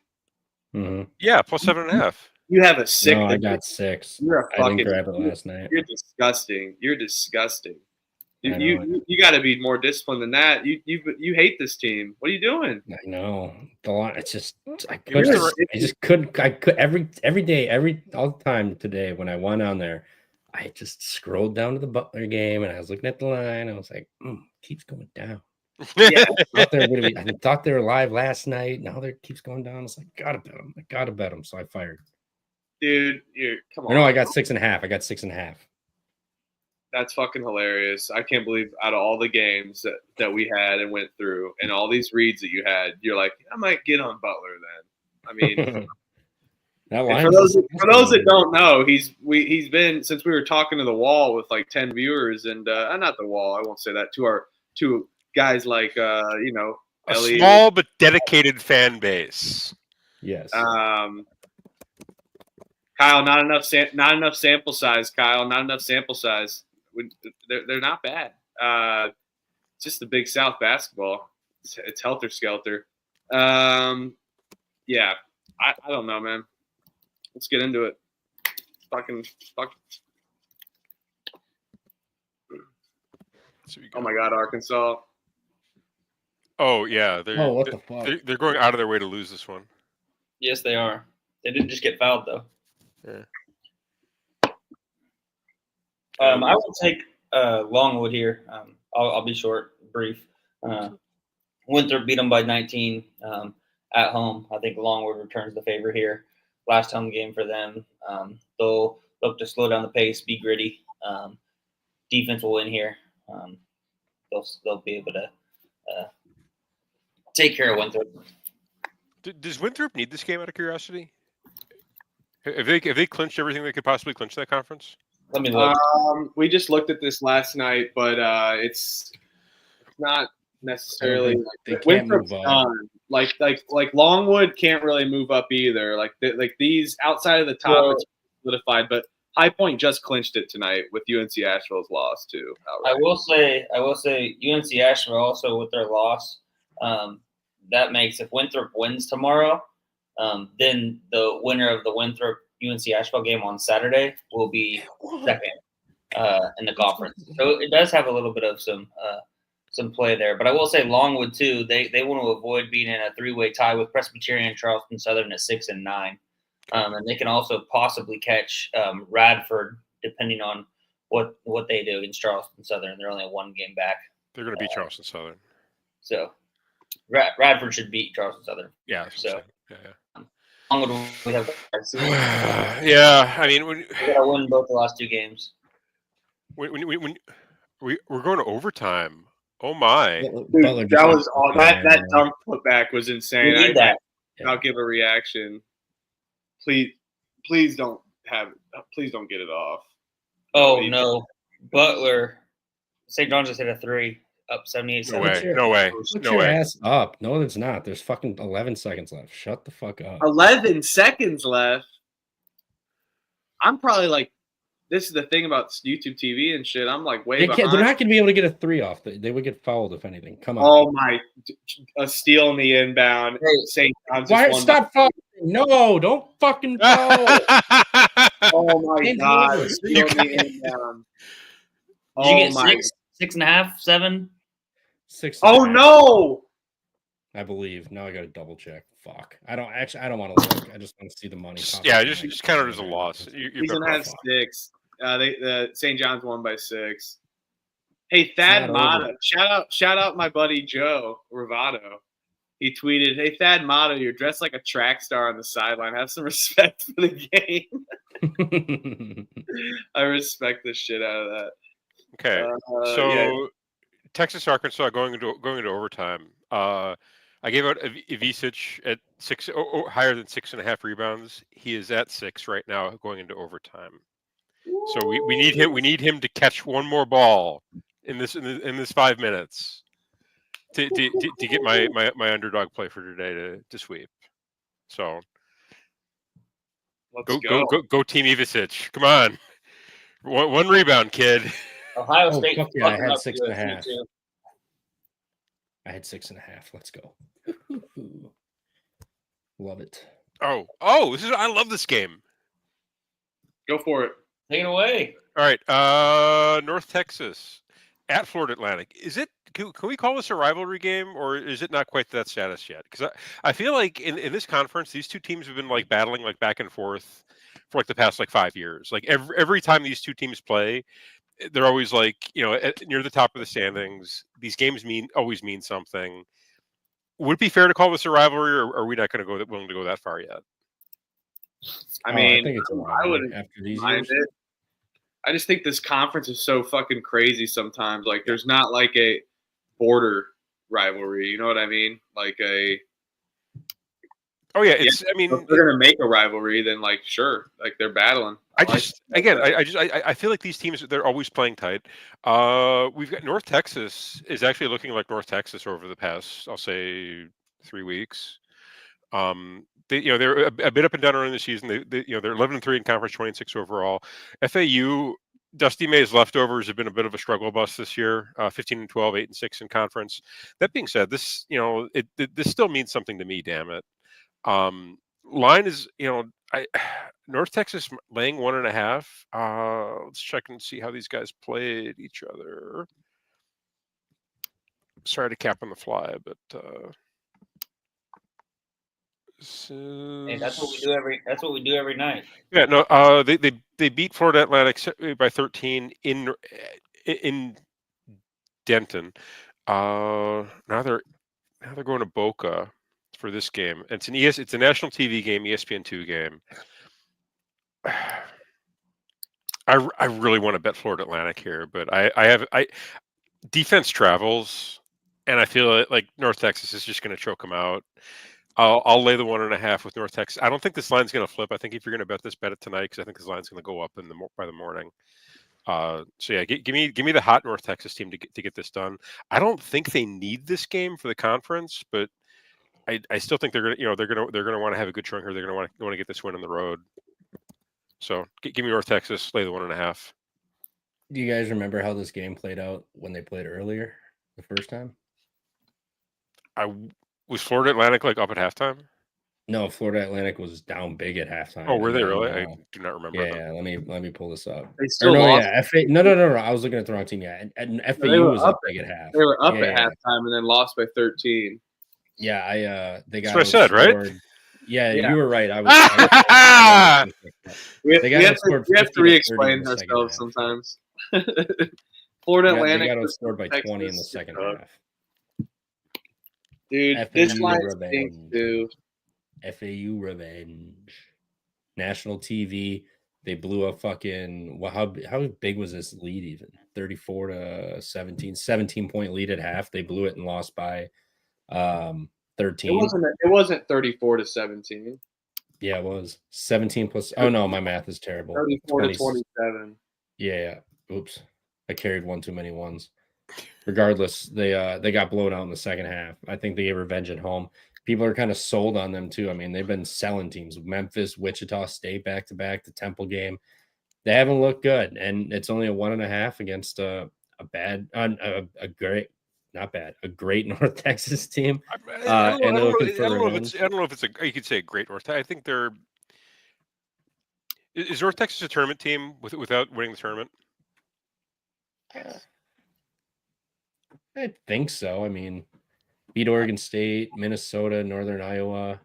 Mm-hmm. Yeah, plus 7.5. You have a sick. No, I got 6. You're a I fucking. didn't grab it last night. You're disgusting. You're disgusting. You got to be more disciplined than that. You hate this team. What are you doing? I know the line. It's just I just couldn't. I could every day, all the time today when I went on there, I just scrolled down to the Butler game and I was looking at the line. I was like, keeps going down. Yeah. I thought they were live last night. Now they keeps going down. It's like gotta bet them. So I fired. Dude, come on. No, I got 6.5. I got 6.5. That's fucking hilarious. I can't believe out of all the games that we had and went through and all these reads that you had, you're like, I might get on Butler then. I mean, for those that don't know, he's been, since we were talking to the wall with like 10 viewers and not the wall, I won't say that, to guys like a Elliot. small but dedicated fan base. Kyle, Yes. not enough sample size. Kyle, not enough sample size. They're not bad. It's just the Big South basketball. It's helter skelter. Yeah, I don't know, man. Let's get into it. Fucking. Oh my God, Arkansas. Oh yeah, what the fuck? They're going out of their way to lose this one. Yes, they are. They didn't just get fouled though. Yeah. I will take Longwood here. I'll be short, brief. Winthrop beat them by 19 at home. I think Longwood returns the favor here. Last home game for them. They'll look to slow down the pace, be gritty. Defense will win here. They'll be able to take care of Winthrop. Does Winthrop need this game out of curiosity? Have they clinched everything they could possibly clinch that conference? Let me look. We just looked at this last night, but it's not necessarily. They can't Winthrop's move up. done. Like Longwood can't really move up either. Like these outside of the top, Well, it's solidified. But High Point just clinched it tonight with UNC Asheville's loss too. I will say UNC Asheville also with their loss. That makes if Winthrop wins tomorrow, then the winner of the Winthrop UNC Asheville game on Saturday will be second in the conference. So it does have a little bit of some play there. But I will say Longwood too. They want to avoid being in a 3-way tie with Presbyterian, Charleston Southern at 6 and 9, and they can also possibly catch Radford depending on what they do against Charleston Southern. They're only 1 game back. They're going to beat Charleston Southern. So Radford should beat Charleston Southern. Yeah. So yeah. Longwood we have. Yeah, I mean, We gotta win both the last 2 games. when we're going to overtime. Oh my! Dude, that was all that dunk putback was insane. We need that. I'll give a reaction. Please don't get it off. Oh no, Butler. St. John's just hit a 3, up 78-7. No way. Put your ass up. No, it's not. There's fucking 11 seconds left. Shut the fuck up. 11 seconds left. I'm probably like, this is the thing about YouTube TV and shit. I'm like way behind. They're not going to be able to get a 3 off. They would get fouled if anything. Come on. Oh my! A steal in the inbound. St. John's. Stop fouling? No, don't fucking foul. Oh my god! Steal in the inbound. Did you get 6, 6.5, 7? 6. Oh no! I believe. Now I got to double check. Fuck. I don't want to look. I just want to see the money. Yeah, just count it as a loss. He's gonna have 6. St. John's won by 6. Hey, Thad Mata. Shout out my buddy Joe Ravato. He tweeted, "Hey Thad Mata, you're dressed like a track star on the sideline. Have some respect for the game." I respect the shit out of that. Okay, Texas Arkansas going into overtime. I gave out Ivisic at 6, higher than 6.5 rebounds. He is at 6 right now, going into overtime. So we need him. We need him to catch one more ball in this 5 minutes to get my underdog play for today to sweep. So go Team Ivisic. Come on, one rebound, kid. Ohio State. Yeah, I had 6.5. I had 6.5. Let's go. Love it. Oh! I love this game. Go for it. Take it away. All right. North Texas at Florida Atlantic. Is it? Can we call this a rivalry game, or is it not quite that status yet? Because I feel like in this conference, these two teams have been like battling like back and forth for like the past like 5 years. Like every time these two teams play, they're always like, near the top of the standings. These games always mean something. Would it be fair to call this a rivalry, or are we not going to go willing to go that far yet? I mean, I think it's a rivalry. I wouldn't after these mind years. it. I just think this conference is so fucking crazy sometimes. Like, there's not like a border rivalry. You know what I mean? Like a. Oh yeah, I mean, if they're gonna make a rivalry, then like sure, like they're battling. I feel like these teams, they're always playing tight. We've got North Texas is actually looking like North Texas over the past, I'll say, 3 weeks. They're a bit up and down during the season. They're 11-3 in conference, 26 overall. FAU, Dusty May's leftovers have been a bit of a struggle bus this year. 15-12, 8-6 in conference. That being said, this this still means something to me. Damn it. Line is North Texas laying 1.5. Let's check and see how these guys played each other. Sorry to cap on the fly, but hey, that's what we do every night. Yeah, no. They beat Florida Atlantic by 13 in Denton. Now they're going to Boca for this game. It's a national TV game, ESPN2 game. I really want to bet Florida Atlantic here, but I defense travels, and I feel like North Texas is just going to choke them out. I'll lay the 1.5 with North Texas. I don't think this line's going to flip. I think if you're going to bet this, bet it tonight, because I think this line's going to go up by the morning. So yeah, give me the hot North Texas team to get this done. I don't think they need this game for the conference, but I still think they're gonna want to have a good showing here. They're gonna want to get this win on the road. So give me North Texas, lay the 1.5. Do you guys remember how this game played out when they played earlier the first time? Was Florida Atlantic like up at halftime? No, Florida Atlantic was down big at halftime. Oh, were they really? I do not remember. Yeah, let me pull this up. They still lost. Yeah, no. I was looking at the wrong team. Yeah, and FAU was up big at half. They were up at halftime and then lost by 13. Yeah, they got. That's what I said, right? Yeah, you were right. I was. We have to re-explain ourselves sometimes. Florida Atlantic got outscored by 20 in the second half. Dude, FAU this line revenge. stinks, dude. FAU revenge. National TV. They blew a fucking. Well, how big was this lead even? 34-17, 17-point lead at half. They blew it and lost by 13. It wasn't 34-17. Yeah, it was 17 plus. Oh no, my math is terrible. 34-27. Yeah. Oops, I carried one too many ones. Regardless, they got blown out in the second half. I think they get revenge at home. People are kind of sold on them too. I mean, they've been selling teams. Memphis, Wichita State back to back. The Temple game, they haven't looked good, and it's only a 1.5 against a great North Texas team. I don't know if it's you could say a great North. I think is North Texas a tournament team without winning the tournament? I think so. I mean, beat Oregon State, Minnesota, Northern Iowa.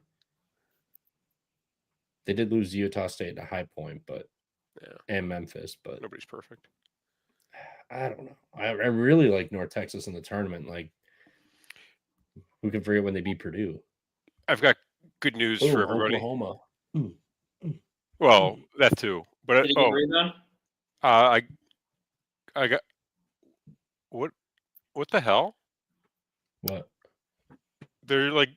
They did lose Utah State at a high point, and Memphis, but nobody's perfect. I don't know. I really like North Texas in the tournament. Like, who can forget when they beat Purdue? I've got good news for everybody. Oklahoma. Well, that too. But I got what the hell? What? They're like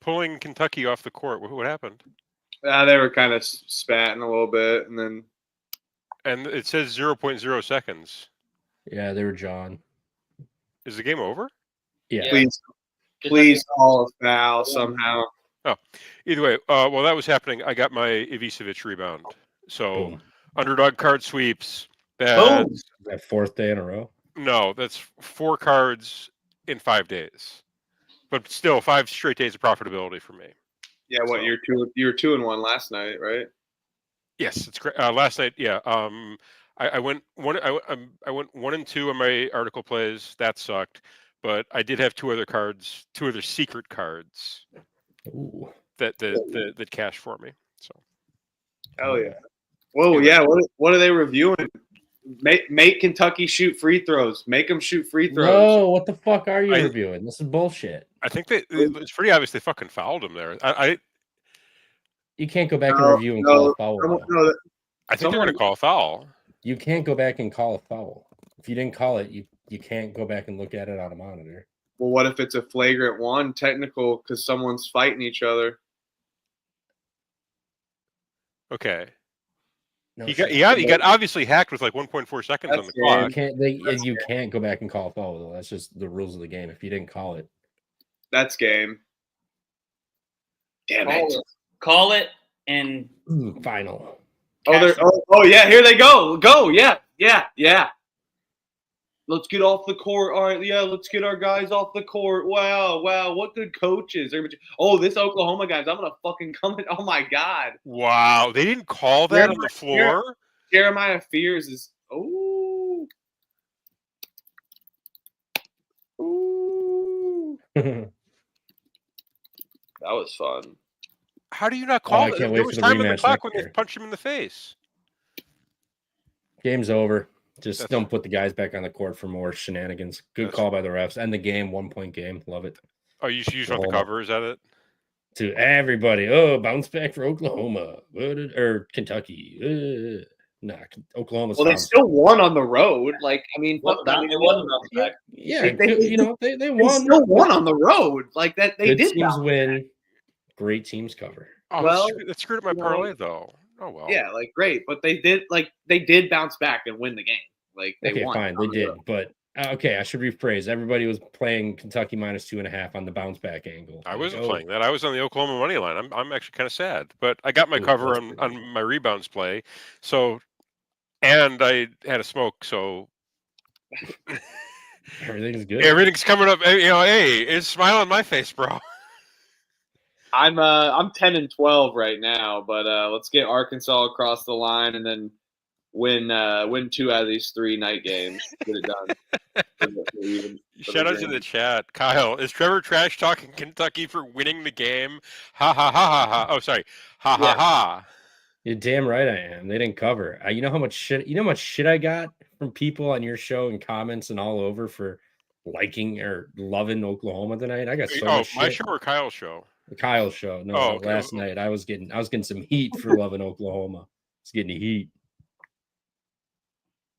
pulling Kentucky off the court. What happened? They were kind of spatting a little bit, and it says 0.0 seconds. Yeah, they were John. Is the game over? Yeah. Please call a foul somehow. Oh, either way. While that was happening, I got my Ivicevic rebound. So Boom. Underdog card sweeps. Boom. That fourth day in a row. No, that's 4 cards in 5 days, but still 5 straight days of profitability for me. Yeah, what you were 2-1 last night, right? Yes, it's great. Last night, yeah. I went 1 and 2 on my article plays. That sucked, but I did have 2 other secret cards. Ooh. that cashed for me. So. Hell yeah! Whoa, yeah. What are they reviewing? Make Kentucky shoot free throws. Make them shoot free throws. No, what the fuck are you reviewing? This is bullshit. I think it's pretty obvious they fucking fouled him there. You can't go back and review and call a foul. I think they're going to call a foul. You can't go back and call a foul. If you didn't call it, you can't go back and look at it on a monitor. Well, what if it's a flagrant 1 technical because someone's fighting each other? Okay. No, he got obviously hacked with like 1.4 seconds on the clock. You can't go back and call a foul, though. That's just the rules of the game. If you didn't call it, that's game. Damn it! Call it and final. Oh yeah, here they go. Yeah. Let's get off the court. All right, yeah, let's get our guys off the court. Wow, what good coaches. Oh, this Oklahoma guys, I'm going to fucking come in. Oh, my God. Wow, they didn't call that on the floor? Jeremiah Fears is – ooh. That was fun. How do you not call it? There was time on the clock when they punched him in the face. Game's over. Just don't put the guys back on the court for more shenanigans. Good call by the refs. End the game, 1-point game. Love it. Oh, you want the cover? Is that it? To everybody. Oh, bounce back for Oklahoma. Or Kentucky. Oklahoma's well, they still won on the road. Like, I mean, it wasn't bounce back. Yeah, they won. They still won on the road. Like that, they Good did. Teams win. Great teams cover. Oh, well, that screwed up my parlay, though. Oh well. Yeah, like great, but they did bounce back and win the game. Like they won. Fine, they did, but okay, I should rephrase. Everybody was playing Kentucky -2.5 on the bounce back angle. I wasn't playing that. I was on the Oklahoma money line. I'm actually kind of sad, but I got my cover on my rebounds play. So, and I had a smoke, so everything's good. Everything's coming up. You know, hey, it's a smile on my face, bro. I'm 10-12 right now, but let's get Arkansas across the line and then win 2 out of these 3 night games. Get it done. Shout out to the chat. Kyle, is Trevor trash talking Kentucky for winning the game? Ha ha ha ha ha. Oh, sorry. Ha ha ha. You're damn right I am. They didn't cover. You know how much shit I got from people on your show and comments and all over for liking or loving Oklahoma tonight. I got so much shit. My show or Kyle's show? Kyle's show. No, okay. Last night I was getting some heat for loving Oklahoma. It's getting heat.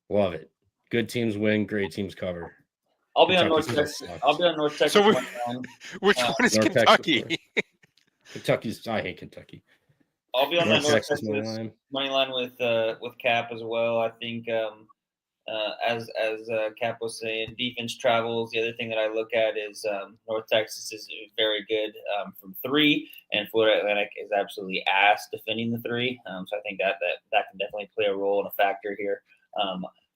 Love it. Good teams win, great teams cover. I'll be on North Texas. I'll be on North Texas. So which one is North Kentucky? Kentucky's. I hate Kentucky. I'll be on North Texas money line with Cap as well. I think as Cap was saying, defense travels. The other thing that I look at is North Texas is very good from 3, and Florida Atlantic is absolutely ass defending the 3. So I think that can definitely play a role and a factor here.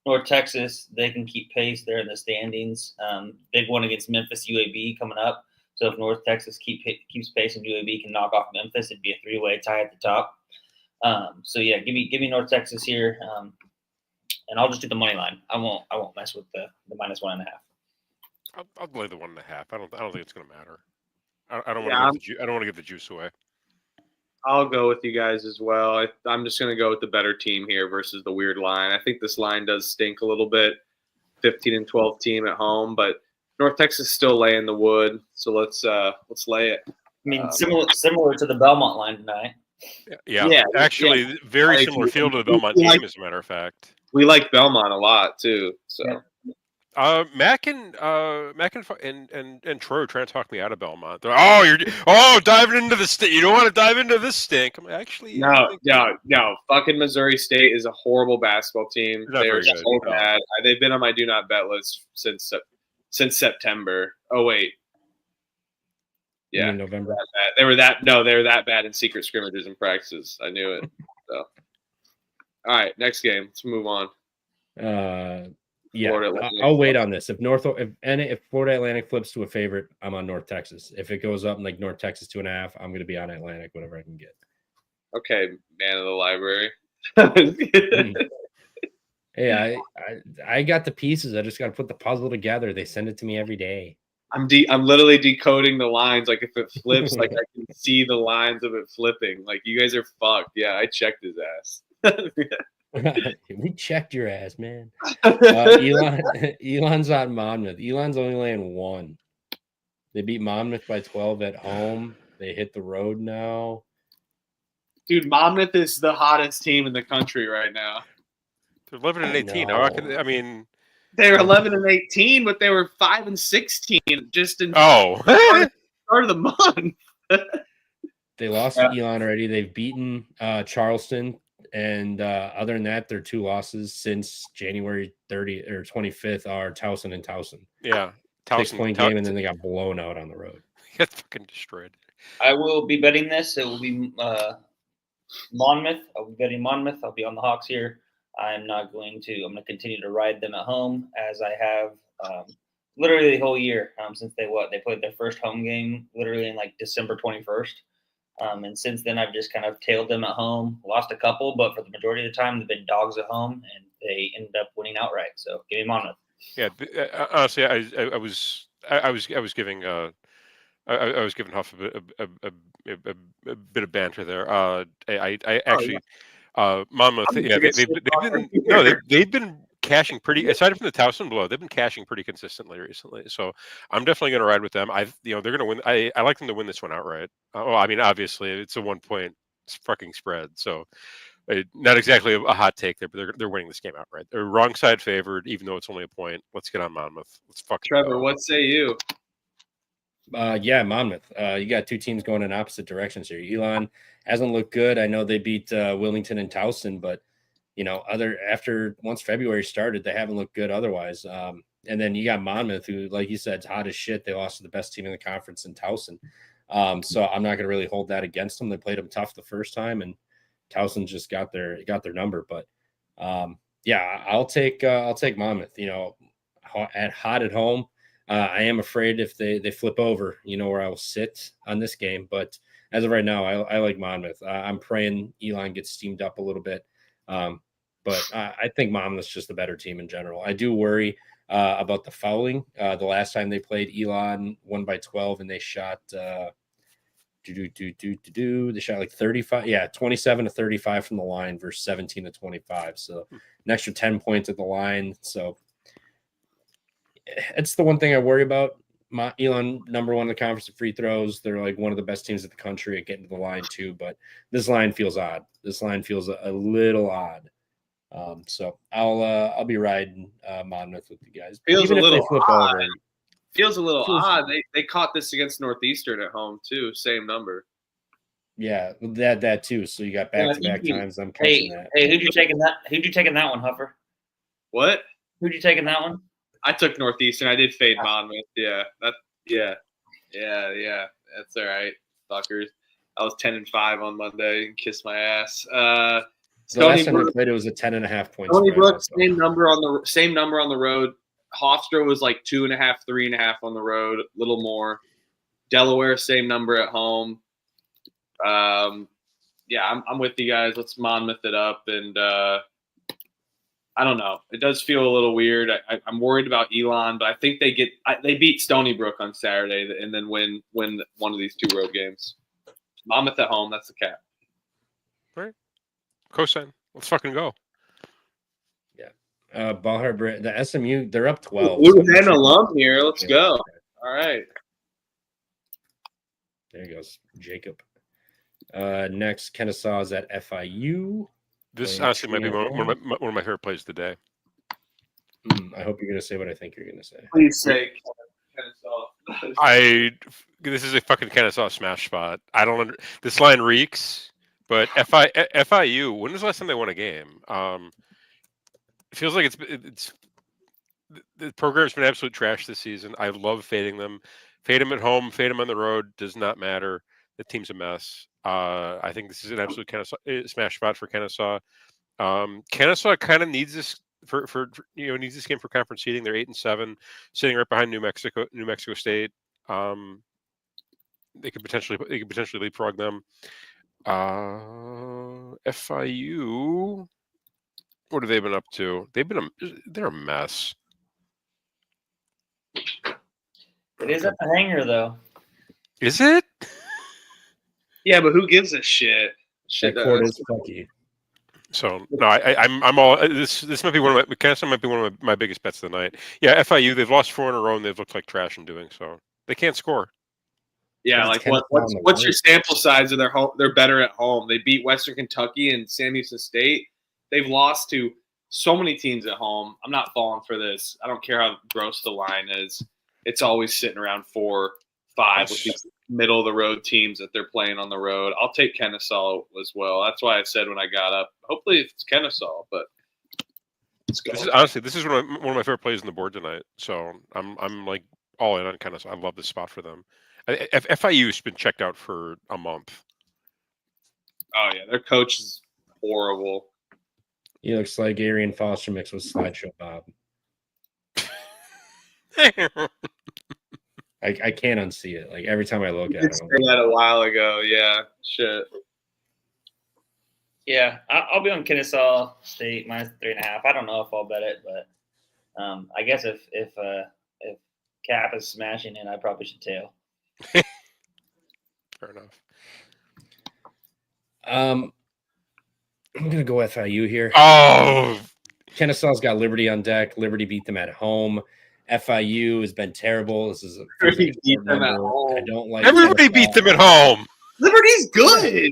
North Texas, they can keep pace there in the standings. Big one against Memphis UAB coming up. So if North Texas keeps pace and UAB can knock off Memphis, it'd be a 3-way tie at the top. So yeah, give me North Texas here, and I'll just do the money line. I won't mess with the -1.5. I'll play the 1.5. I don't think it's going to matter. I don't want to give the juice away. I'll go with you guys as well. I'm just going to go with the better team here versus the weird line. I think this line does stink a little bit. 15-12 team at home, but North Texas still laying the wood. So let's lay it. I mean, similar to the Belmont line tonight. Yeah. Actually, very similar feel to the Belmont game, as a matter of fact. We like Belmont a lot too. So. Yeah. Mac and Troy are trying to talk me out of Belmont. They're like, diving into the stink. You don't want to dive into this stink. I'm like, actually, no. Fucking Missouri State is a horrible basketball team. They're so bad. They've been on my do not bet list since September. Oh wait, yeah, November. They were that bad in secret scrimmages and practices. I knew it. So, all right, next game. Let's move on. Yeah, I'll wait on this. If Florida Atlantic flips to a favorite, I'm on North Texas. If it goes up like North Texas 2.5, I'm going to be on Atlantic, whatever I can get. Okay, man of the library. Hey, I got the pieces. I just got to put the puzzle together. They send it to me every day. I'm literally decoding the lines. Like if it flips, like I can see the lines of it flipping. Like you guys are fucked. Yeah, I checked his ass. We checked your ass, man. Elon's on Monmouth. Elon's only laying 1. They beat Monmouth by 12 at home. They hit the road now. Dude, Monmouth is the hottest team in the country right now. They're 11-18. I mean, they're 11-18, but they were 5-16 just in start of the month. They lost to Elon already. They've beaten Charleston. And other than that, their 2 losses since January 30th or 25th are Towson and Towson. Yeah, Towson 6-point game, and then they got blown out on the road. Got fucking destroyed. I will be betting this. It will be Monmouth. I'll be betting Monmouth. I'll be on the Hawks here. I'm going to continue to ride them at home as I have literally the whole year since they played their first home game literally in like December 21st. And since then, I've just kind of tailed them at home, lost a couple, but for the majority of the time, they've been dogs at home, and they ended up winning outright. So give me Monmouth. Yeah, honestly, I was giving Huff a bit of banter there. I actually Monmouth. Yeah, they've been cashing pretty. Aside from the Towson blow, they've been cashing pretty consistently recently. So I'm definitely going to ride with them. They're going to win. I like them to win this one outright. I mean, obviously, it's a 1-point fucking spread. So not exactly a hot take there, but they're winning this game outright. They're wrong side favored, even though it's only a point. Let's get on Monmouth. Let's fucking Trevor, go. what say you? Yeah, Monmouth. You got two teams going in opposite directions here. Elon hasn't looked good. I know they beat Wilmington and Towson, but once February started, they haven't looked good otherwise. And then you got Monmouth, who, like you said, is hot as shit. They lost to the best team in the conference in Towson. So I'm not going to really hold that against them. They played them tough the first time, and Towson just got their number. But yeah, I'll take Monmouth. Hot at home. I am afraid if they flip over, where I will sit on this game. But as of right now, I like Monmouth. I'm praying Elon gets steamed up a little bit. But I think Monmouth's just the better team in general. I do worry about the fouling. The last time they played, Elon won by 12, and they shot they shot like 35, 27-35 from the line versus 17-25. So an extra 10 points at the line. So it's the one thing I worry about. Elon, number one in the conference of free throws. They're like one of the best teams in the country at getting to the line too. But this line feels odd. This line feels a little odd. So I'll be riding Monmouth with you guys. Feels Even a if little they flip odd. over. Feels a little odd. They caught this against Northeastern at home too. Same number. Yeah, that too. So you got back-to-back times. I'm catching that. Hey, who'd you take in that one, Huffer? What? Who'd you take in that one? I took Northeastern. I did fade Monmouth. Yeah. That's all right, fuckers. I was 10-5 on Monday and kissed my ass. The last time they played, it was a 10.5 points. Stony Brook, same number on the road. Hofstra was like 2.5, 3.5 on the road, a little more. Delaware, same number at home. Yeah, I'm with you guys. Let's Monmouth it up, and I don't know. It does feel a little weird. I'm worried about Elon, but I think they beat Stony Brook on Saturday and then win one of these two road games. Monmouth at home. That's the cap. Right. Cosign. Let's fucking go. Yeah. Ball Harbor, the SMU, they're up 12. Blue Hen alum here. Let's go. All right. There he goes, Jacob. Next, Kennesaw is at FIU. This honestly might be one of my favorite plays of the day. I hope you're going to say what I think you're going to say. Please say Kennesaw. This is a fucking Kennesaw smash spot. This line reeks, but FIU, when was the last time they won a game? It feels like it's the program's been absolute trash this season. I love fading them. Fade them at home, fade them on the road, does not matter. The team's a mess. I think this is an absolute Kennesaw smash spot for Kennesaw. Kennesaw kind of needs this needs this game for conference seeding. They're 8-7, sitting right behind New Mexico State. They could potentially leapfrog them. FIU, what have they been up to? They're a mess. It is at the hangar, though. Is it? Yeah, but who gives a shit? That court is funky. So no, I'm all. This might be one of my Kennesaw might be one of my biggest bets of the night. Yeah, FIU, they've lost 4 in a row and they've looked like trash in doing so. They can't score. Yeah, like what's your sample size of their home? They're better at home. They beat Western Kentucky and Sam Houston State. They've lost to so many teams at home. I'm not falling for this. I don't care how gross the line is. It's always sitting around 4-5 with these middle of the road teams that they're playing on the road. I'll take Kennesaw as well. That's why I said when I got up, hopefully it's Kennesaw, but let's go. This is one of my favorite plays on the board tonight. So I'm like all in on Kennesaw. I love this spot for them. FIU's been checked out for a month. Oh yeah, their coach is horrible. He looks like Arian Foster mixed with Slideshow Bob. I can't unsee it. Like every time I look at it. Say that a while ago. Yeah. Shit. Yeah, I'll be on Kennesaw State -3.5. I don't know if I'll bet it, but I guess if Cap is smashing it, I probably should tail. Fair enough. I'm gonna go FIU here. Oh, Kennesaw's got Liberty on deck. Liberty beat them at home. FIU has been terrible. This is a Liberty beat them at home. I don't like. Everybody beat them at home. Liberty's good.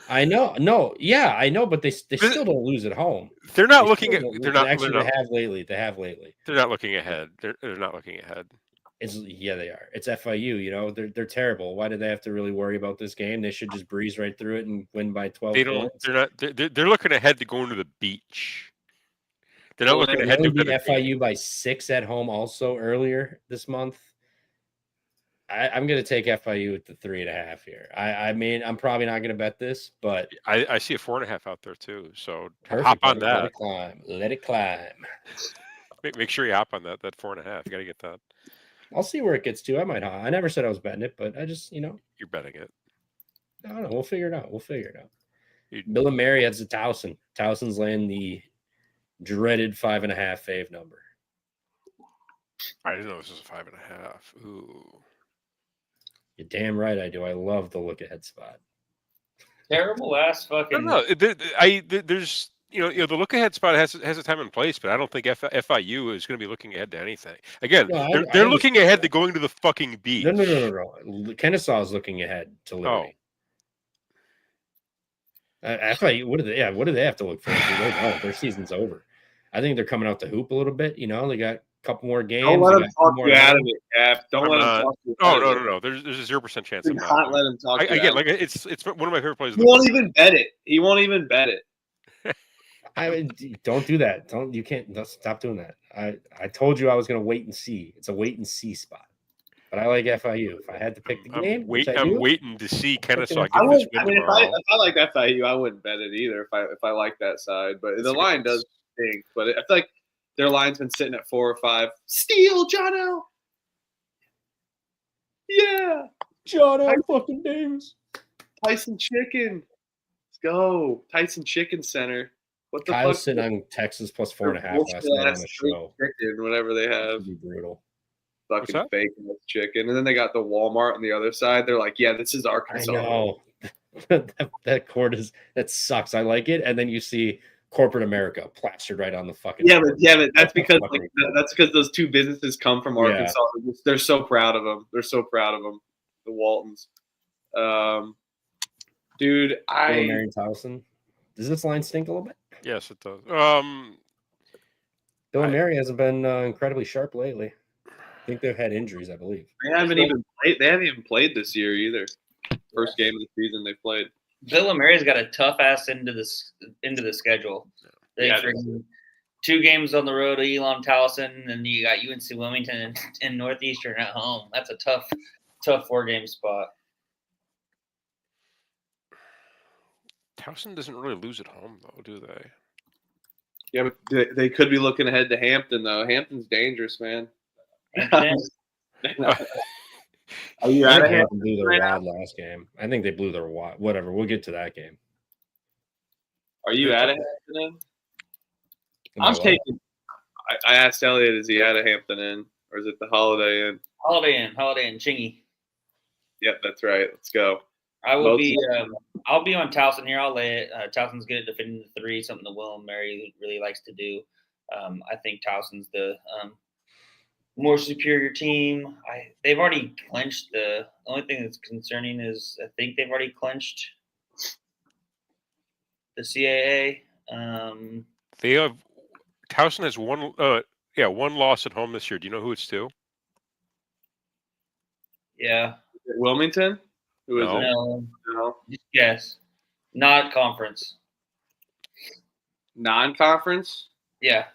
I know. No, yeah, I know, but they still don't lose at home. They're not looking at. They're not. Actually, they have lately. They're not looking ahead. They're not looking ahead. Yeah, they are. It's FIU. You know, they're terrible. Why do they have to really worry about this game? They should just breeze right through it and win by 12 They don't. points. They're not. They're looking ahead to going to the beach. They're not looking They ahead only to beat the FIU by 6 at home also earlier this month. I'm going to take FIU at the 3.5 here. I mean, I'm probably not going to bet this, but I see a 4.5 out there too. So perfect. hop on Let that. it climb. Let it climb. Make sure you hop on that 4.5. You got to get that. I'll see where it gets to. I might. I never said I was betting it, but I just, you know, You're betting it. I don't know. We'll figure it out. Bill and Mary heads to Towson. Towson's laying the dreaded 5.5 fave number. I didn't know this was a 5.5. Ooh. You're damn right I do. I love the look ahead spot. Terrible ass fucking. No. There's the look ahead spot has a time and place, but I don't think FIU is going to be looking ahead to anything. Again, No, they're looking ahead to going to the fucking beach. No. Kennesaw is looking ahead to Liberty. FIU, what do they have to look forward to? Their season's over. I think they're coming out to hoop a little bit. You know, they got a couple more games. Don't let them talk you out of it, Cap. Don't let them talk you out of it. No. There's a 0% chance. Do not let him talk you again, out. like it's one of my favorite plays. He won't even bet it. He won't even bet it. I mean, don't do that. You can't stop doing that. I told you I was going to wait and see. It's a wait and see spot. But I like FIU. If I had to pick the game, I'm waiting to see Kennesaw get this win if tomorrow. I like FIU, I wouldn't bet it either. If I like that side, but the line does stink. But I feel like their line's been sitting at 4 or 5. Steal, Jono. Yeah, Jono fucking Davis. Tyson Chicken. Let's go, Tyson Chicken Center. What the Kyle's fuck? sitting on Texas plus 4.5 last night on the show. Chicken, whatever they have. Be brutal. Fucking fake chicken. And then they got the Walmart on the other side. They're like, yeah, this is Arkansas. I know. that court that sucks. I like it. And then you see corporate America plastered right on the fucking but that's because those two businesses come from Arkansas. Yeah. They're so proud of them. The Waltons. Dude, Mary Towson. Does this line stink a little bit? Yes, it does. Bill and Mary hasn't been incredibly sharp lately. I think they've had injuries, I believe. They haven't even played this year either. First game of the season they played. Bill and Mary's got a tough ass into the schedule. They 2 games on the road to Elon, Towson, and you got UNC Wilmington and Northeastern at home. That's a tough 4-game spot. Towson doesn't really lose at home though, do they? Yeah, but they could be looking ahead to Hampton though. Hampton's dangerous, man. Are you out of Hampton? Blew their wad last game. I think they blew their wad. Whatever. We'll get to that game. Are you out of Hampton? I'm taking. I asked Elliot, is he out of Hampton Inn or is it the Holiday Inn? Holiday Inn, Chingy. Yep, that's right. Let's go. I will be. I'll be on Towson here. I'll lay it. Towson's good at defending the 3, something that Will and Mary really likes to do. I think Towson's the more superior team. They've already clinched. The only thing that's concerning is I think they've already clinched the CAA. They have. Towson has one loss at home this year. Do you know who it's to? Yeah. Wilmington? Who is it? No. Yes. Not conference. Non-conference? Yeah.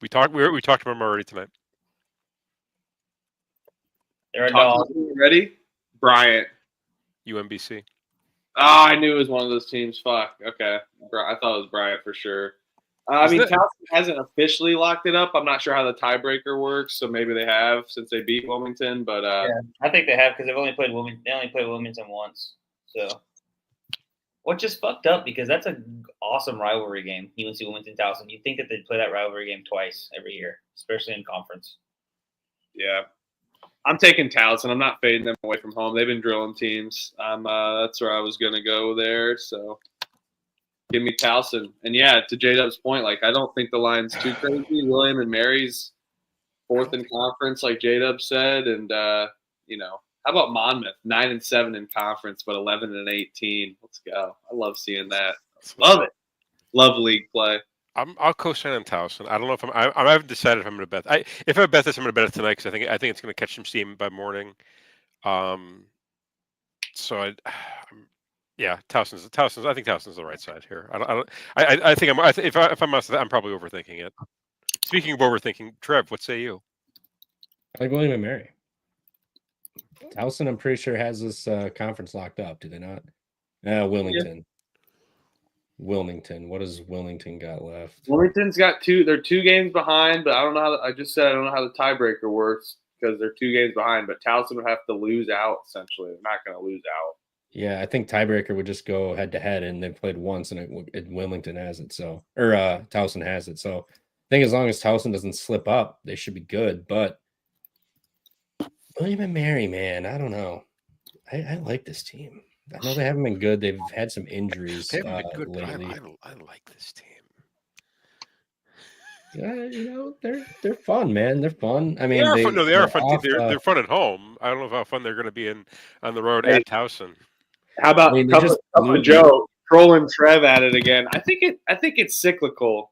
We talked about them already tonight. They're a dog. Ready? Bryant. UMBC. Oh, I knew it was one of those teams. Fuck. Okay. I thought it was Bryant for sure. Towson hasn't officially locked it up. I'm not sure how the tiebreaker works, so maybe they have since they beat Wilmington. But I think they have because they've only played Wilmington. They only played Wilmington once. So, which is fucked up because that's an awesome rivalry game. UNC Wilmington Towson. You'd think that they'd play that rivalry game twice every year, especially in conference. Yeah, I'm taking Towson. I'm not fading them away from home. They've been drilling teams. That's where I was gonna go there. So. Give me Towson. And yeah, to J-Dub's point, I don't think the line's too crazy. William and Mary's 4th in conference, like J-Dub said. And, how about Monmouth? 9-7 in conference, but 11-18. Let's go. I love seeing that. Love it. Love league play. I'll co-sign on Towson. I don't know if I haven't decided if I'm going to bet. If I bet this, I'm going to bet it tonight because I think it's going to catch some steam by morning. So yeah, Towson's. I think Towson's the right side here. I think if I'm honest, I'm probably overthinking it. Speaking of overthinking, Trev, what say you? I like William and Mary. Towson, I'm pretty sure, has this conference locked up. Do they not? Wilmington. Yeah. Wilmington. What has Wilmington got left? Wilmington's got two. They're 2 games behind, but I don't know how. I just said I don't know how the tiebreaker works because they're 2 games behind. But Towson would have to lose out essentially. They're not going to lose out. Yeah, I think tiebreaker would just go head to head, and they've played once, and Wilmington has it. So, or Towson has it. So, I think as long as Towson doesn't slip up, they should be good. But William and Mary, man, I don't know. I like this team. I know they haven't been good. They've had some injuries lately. I like this team. Yeah, they're fun, man. They're fun. I mean, they are fun. They're fun at home. I don't know how fun they're going to be on the road at Towson. How about Joe trolling Trev at it again? I think it's cyclical.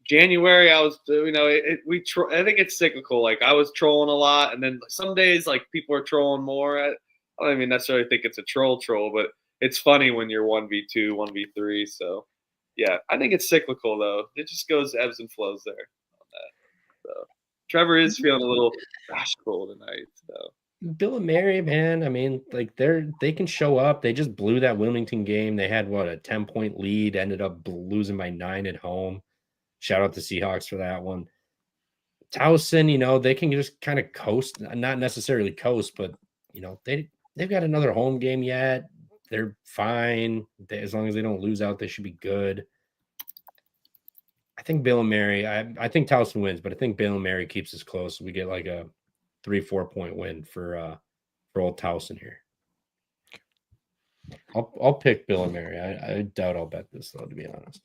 January, I was, I think it's cyclical. Like I was trolling a lot, and then some days, like people are trolling more. I don't even necessarily think it's a troll, but it's funny when you're 1v2, 1v3. So, yeah, I think it's cyclical though. It just goes ebbs and flows there on that. So, Trevor is feeling a little bashful tonight. So, Bill and Mary, man. I mean, like they can show up. They just blew that Wilmington game. They had a 10-point lead, ended up losing by 9 at home. Shout out to Seahawks for that one. Towson, they can just kind of coast, not necessarily coast, but they've got another home game yet. They're fine. As long as they don't lose out, they should be good. I think Bill and Mary, I think Towson wins, but I think Bill and Mary keeps us close. We get like a 3-4 point win for old Towson here. I'll pick Bill and Mary. I doubt I'll bet this though, to be honest.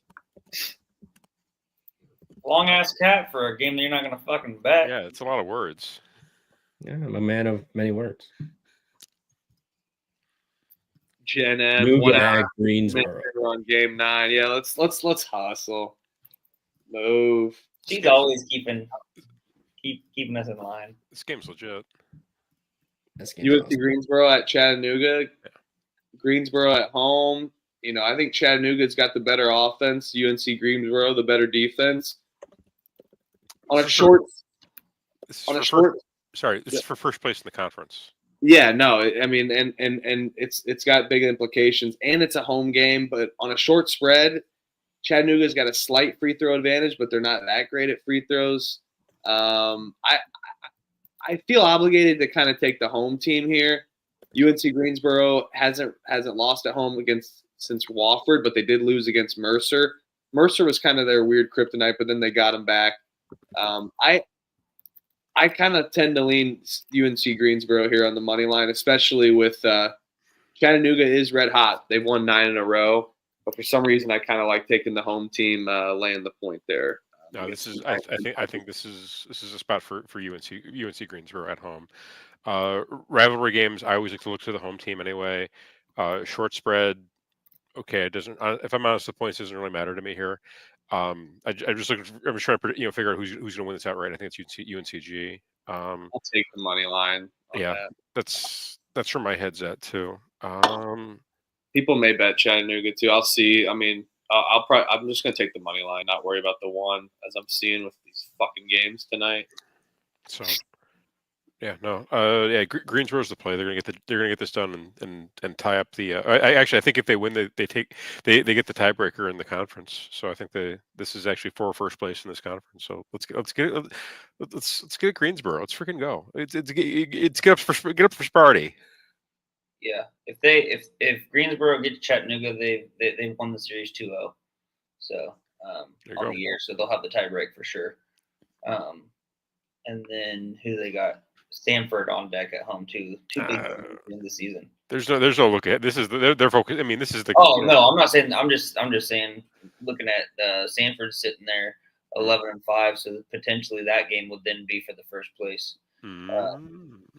Long ass cat for a game that you're not gonna fucking bet. Yeah, it's a lot of words. Yeah, I'm a man of many words. Jen M. Greensboro on game 9. Yeah, let's hustle. Move. She's always keeping us in line. This game's legit. UNC Greensboro at Chattanooga. Yeah. Greensboro at home. I think Chattanooga's got the better offense. UNC Greensboro the better defense. This is for first place in the conference. Yeah, no, I mean, and it's got big implications, and it's a home game. But on a short spread, Chattanooga's got a slight free throw advantage, but they're not that great at free throws. I feel obligated to kind of take the home team here. UNC Greensboro hasn't lost at home since Wofford, but they did lose against Mercer. Mercer was kind of their weird kryptonite, but then they got him back. I kind of tend to lean UNC Greensboro here on the money line, especially with Chattanooga is red hot. They've won 9 in a row, but for some reason I kind of like taking the home team laying the point there. No, this is. I think this is a spot for UNC Greensboro at home. Rivalry games, I always like to look to the home team anyway. Short spread, okay. It doesn't. If I'm honest, the points doesn't really matter to me here. I'm just trying to figure out who's going to win this outright. I think it's UNCG. I'll take the money line. Yeah, that's where my head's at too. People may bet Chattanooga too. I'll see. I mean, I'm just going to take the money line, not worry about the one as I'm seeing with these fucking games tonight. So, yeah, no, Greensboro's the play. They're gonna get this done and tie up the. I think if they win, they get the tiebreaker in the conference. So I think this is actually for first place in this conference. So let's get Greensboro. Let's freaking go. It's get up for Sparty. Yeah, if Greensboro get to Chattanooga, they've won the series 2-0. So on the year, so they'll have the tiebreak for sure. And then who they got? Samford on deck at home too. 2 big in the season. There's no look at this is their focus. I mean, this is the. Oh no, I'm not saying. I'm just saying. Looking at Samford sitting there 11-5, so potentially that game would then be for the first place.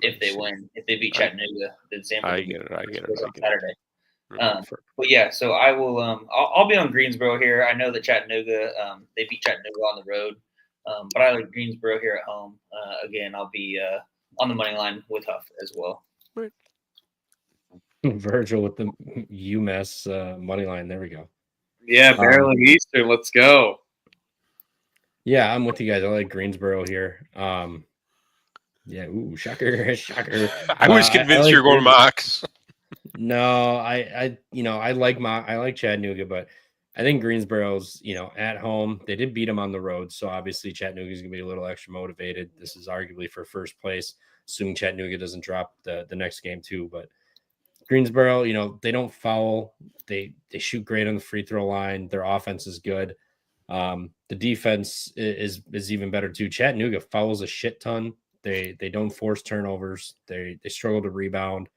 If they win, if they beat Chattanooga, then Samford. I get it. Saturday. But yeah, so I will. I'll be on Greensboro here. I know that Chattanooga. They beat Chattanooga on the road, but I like Greensboro here at home. Again, I'll be on the money line with Huff as well. Right. Virgil with the UMass money line. There we go. Yeah, Maryland Eastern. Let's go. Yeah, I'm with you guys. I like Greensboro here. Yeah, ooh, shocker. I was convinced like you're going Mox. No, I like Chattanooga, but I think Greensboro's, at home. They did beat them on the road, so obviously Chattanooga's gonna be a little extra motivated. This is arguably for first place, assuming Chattanooga doesn't drop the next game too. But Greensboro, they don't foul. They shoot great on the free throw line. Their offense is good. The defense is even better too. Chattanooga fouls a shit ton. They don't force turnovers. They struggle to rebound.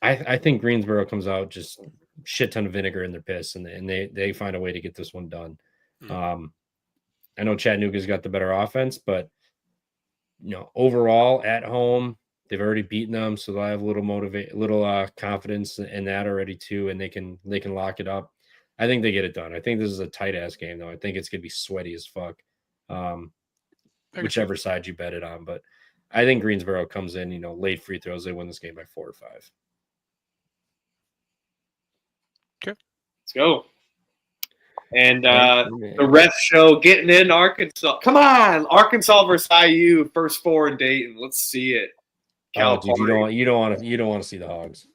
I think Greensboro comes out just shit ton of vinegar in their piss, and they find a way to get this one done. I know Chattanooga's got the better offense, but overall at home they've already beaten them, so they'll have a little confidence in that already too, and they can lock it up. I think they get it done. I think this is a tight ass game though. I think it's gonna be sweaty as fuck. Whichever side you bet it on, but I think Greensboro comes in, late free throws. They win this game by 4 or 5. Okay, let's go. And the ref show getting in Arkansas. Come on, Arkansas versus IU, first 4 in Dayton. Let's see it. Dude, you don't want to see the Hogs.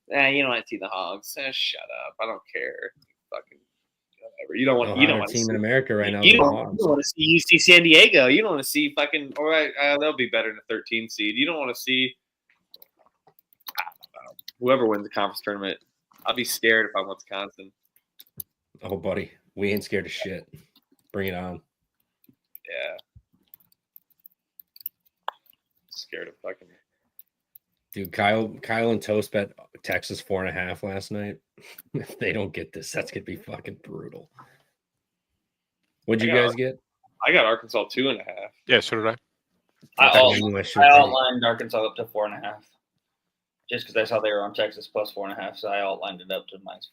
You don't want to see the Hogs. Shut up. I don't care. Fucking whatever. You don't want team in America right now. You don't want to see UC San Diego. You don't want to see fucking. All right, they'll be better than a 13 seed. You don't want to see whoever wins the conference tournament. I'll be scared if I'm Wisconsin. Oh, buddy, we ain't scared of shit. Bring it on. Yeah. Scared of fucking. Dude, Kyle and Toast bet Texas 4.5 last night. If they don't get this, that's gonna be fucking brutal. What'd you guys get? I got Arkansas 2.5. Yeah, so did I. I outlined Arkansas up to 4.5, just because I saw they were on Texas plus 4.5, so I outlined it up to minus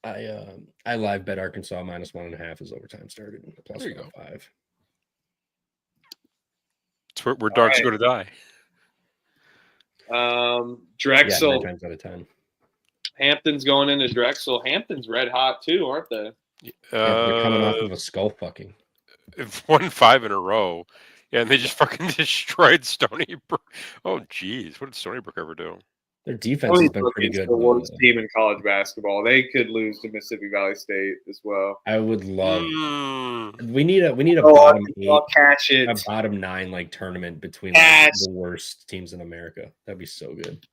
4.5. I live bet Arkansas minus 1.5 as overtime started. Plus 1.5. It's where dogs go to die. Drexel. 9 times out of 10. Hampton's going into Drexel. Hampton's red hot too, aren't they? They're coming off of a skull fucking. They've won 5 in a row. Yeah, and they just fucking destroyed Stony Brook. Oh, geez. What did Stony Brook ever do? Their defense has been pretty good. The worst team in college basketball. They could lose to Mississippi Valley State as well. I would love. We need a bottom 8, a bottom 9 like tournament between the worst teams in America. That'd be so good.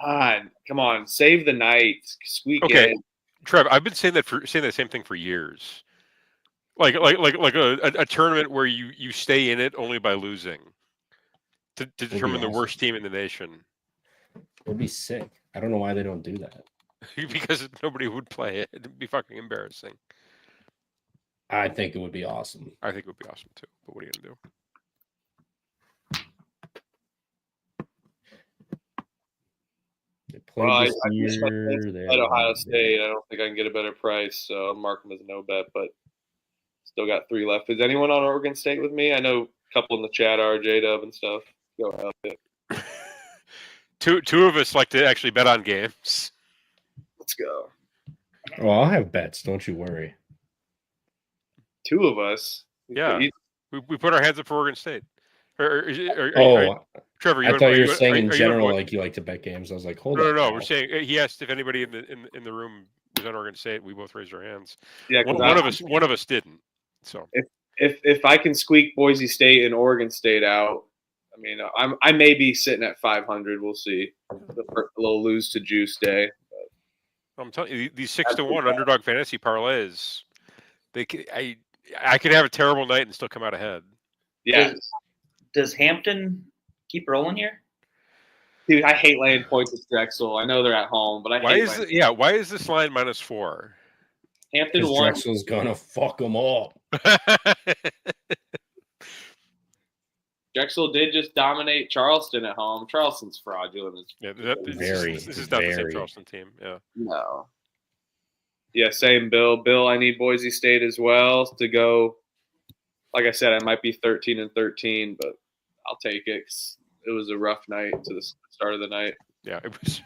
Come on, save the night, squeak in. Trev, I've been saying the same thing for years. Like a tournament where you stay in it only by losing to determine the worst team in the nation. It'd be sick. I don't know why they don't do that. Because nobody would play it. It'd be fucking embarrassing. I think it would be awesome. I think it would be awesome too. But what are you gonna do? They played this year. At Ohio State, I don't think I can get a better price, so I'll mark them as a no bet. But still got 3 left. Is anyone on Oregon State with me? I know a couple in the chat are J-Dub and stuff. Go ahead. Two of us like to actually bet on games. Let's go. Well, I'll have bets. Don't you worry. 2 of us. Yeah. We put our hands up for Oregon State. Trevor, I thought you were saying in general like you like to bet games. I was like, hold on. No. We're saying he asked if anybody in the room was on Oregon State. We both raised our hands. Yeah, one of us didn't. So if I can squeak Boise State and Oregon State out, I mean, I may be sitting at 500. We'll see. A little lose to juice day. But I'm telling you, these 6-1 underdog fantasy parlays, I could have a terrible night and still come out ahead. Yeah. Does Hampton keep rolling here? Dude, I hate laying points at Drexel. I know they're at home, but why is this line -4? Hampton won. Drexel's gonna fuck them all. Drexel did just dominate Charleston at home. Charleston's fraudulent. Yeah, This is not the same very. Charleston team. Yeah. No. Yeah, same, Bill. Bill, I need Boise State as well to go. Like I said, I might be 13-13, but I'll take it. It was a rough night to the start of the night. Yeah, it was.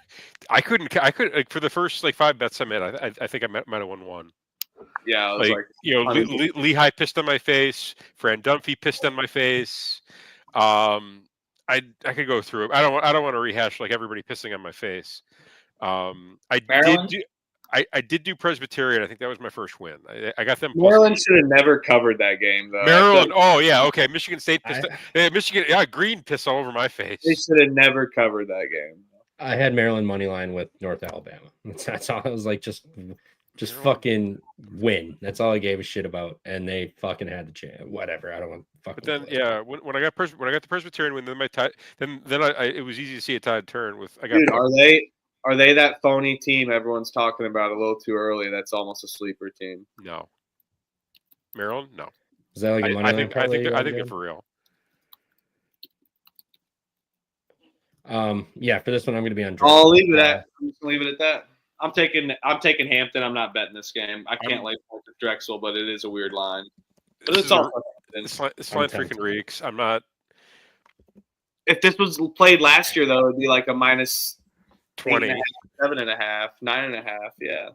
I could like for the first like 5 bets I made. I think I might have won one. Yeah, I was like Lehigh pissed on my face. Fran Dunphy pissed on my face. I could go through it. I don't want to rehash like everybody pissing on my face. I did do Presbyterian. I think that was my first win. I got them. Maryland should have never covered that game, though. Maryland. Oh yeah, okay. Michigan State pissed. Michigan. Yeah, Green pissed all over my face. They should have never covered that game. I had Maryland money line with North Alabama. That's all. I was like, just fucking win. That's all I gave a shit about, and they fucking had the chance. Whatever. I don't want to fucking. But then, yeah, when I got the Presbyterian win, then my tie, then it was easy to see a tide turn with. Dude, are they that phony team everyone's talking about a little too early? That's almost a sleeper team. No. Maryland, no. Is that like a money I line think they're for real. Yeah, for this one, I'm going to be on. I'll leave it at. I'm just gonna leave it at that. I'm taking Hampton. I'm not betting this game. I can't like Drexel, but it is a weird line. But it's all. This line freaking reeks. I'm not. If this was played last year, though, it'd be like a minus 20, 7.5, 9.5. Yeah.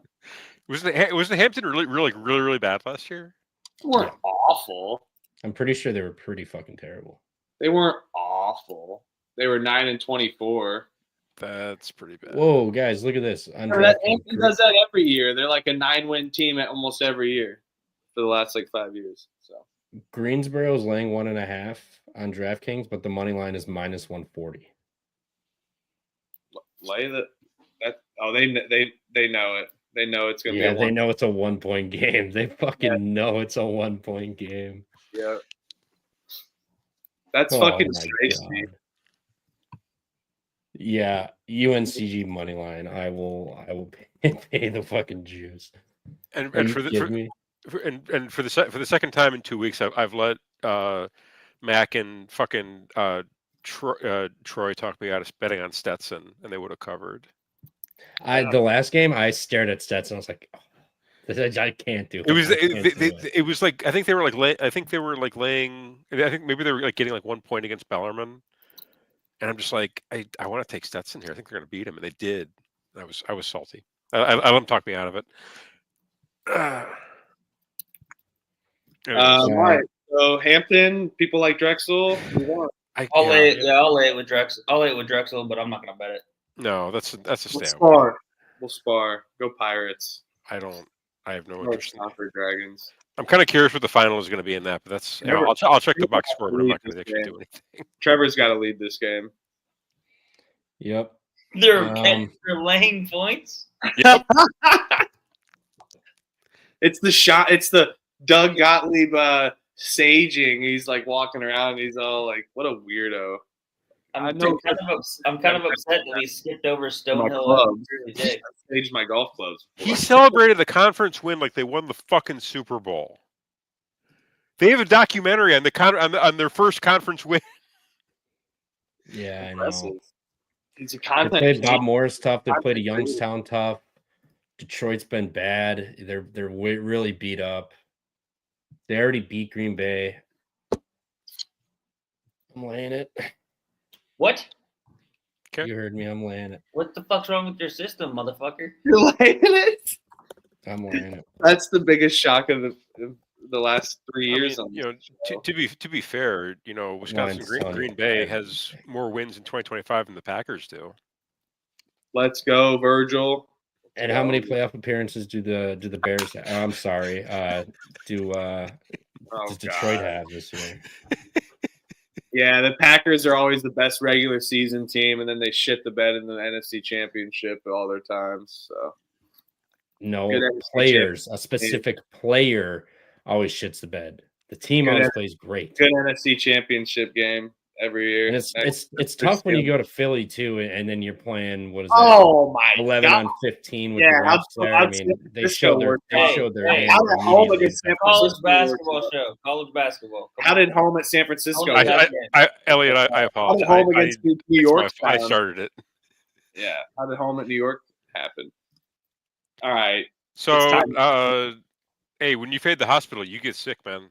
Was the Hampton really bad last year? They weren't awful. I'm pretty sure they were pretty fucking terrible. They weren't awful. They were 9-24. That's pretty bad. Whoa, guys, look at this. Hampton does that every year. They're like a 9-win team at almost every year for the last like 5 years. So Greensboro is laying 1.5 on DraftKings, but the money line is minus 140. Lay that. Oh, they know it. They know it's gonna be. They know it's a 1-point game. They fucking know it's a 1-point game. Yeah. That's fucking crazy. Yeah, UNCG money line. I will pay the fucking juice. And for the second time in 2 weeks, I've let Mac and fucking Troy talk me out of betting on Stetson, and they would have covered. The last game I stared at Stetson. I was like, oh, I can't do it. It was like I think they were laying. I think maybe they were like getting like 1 point against Bellarmine. And I'm just like, I want to take Stetson here. I think they're going to beat him, and they did. I was salty. I let them talk me out of it. All right. So Hampton, people like Drexel. I'll lay it with Drexel. I'll lay it with Drexel, but I'm not going to bet it. No, that's a stand. We'll spar. Go Pirates. I have no interest in for Dragons. I'm kind of curious what the final is going to be in that, but that's I'll check the box score, but I'm not going to actually do anything. Trevor's got to lead this game. Yep. They're laying points. Yep. It's the shot. It's the Doug Gottlieb saging. He's like walking around. And he's all like, "What a weirdo." I'm kind of upset that he skipped over Stonehill. I staged my golf clubs. He celebrated the conference win like they won the fucking Super Bowl. They have a documentary on on their first conference win. Yeah, I know. It's a They content. played Bob Morris tough. They played a Youngstown tough. Detroit's been bad. They're really beat up. They already beat Green Bay. I'm laying it. What? Okay. You heard me. I'm laying it. What the fuck's wrong with your system, motherfucker? You're laying it. I'm laying it. That's the biggest shock of the last 3 years. To be fair, Wisconsin Green Bay has more wins in 2025 than the Packers do. Let's go, Virgil. And how many playoff appearances do the Bears have? I'm sorry. Does Detroit have this year? Yeah, the Packers are always the best regular season team, and then they shit the bed in the NFC Championship all their times. So no players, a specific player always shits the bed. The team always plays great. Good NFC Championship game. every year. And it's tough when you go to Philly too, and then you're playing what is that? Oh my 11 God. on 15 with Yeah, the refs there. I mean, they showed their hand How did home immediately. against San College Francisco basketball show. College basketball. Come How on. did home at San Francisco? Home work? Elliot, I How did apologize. home against New York? I started it. Yeah. How did home at New York happen? All right. So, hey, when you fade the hospital, you get sick, man.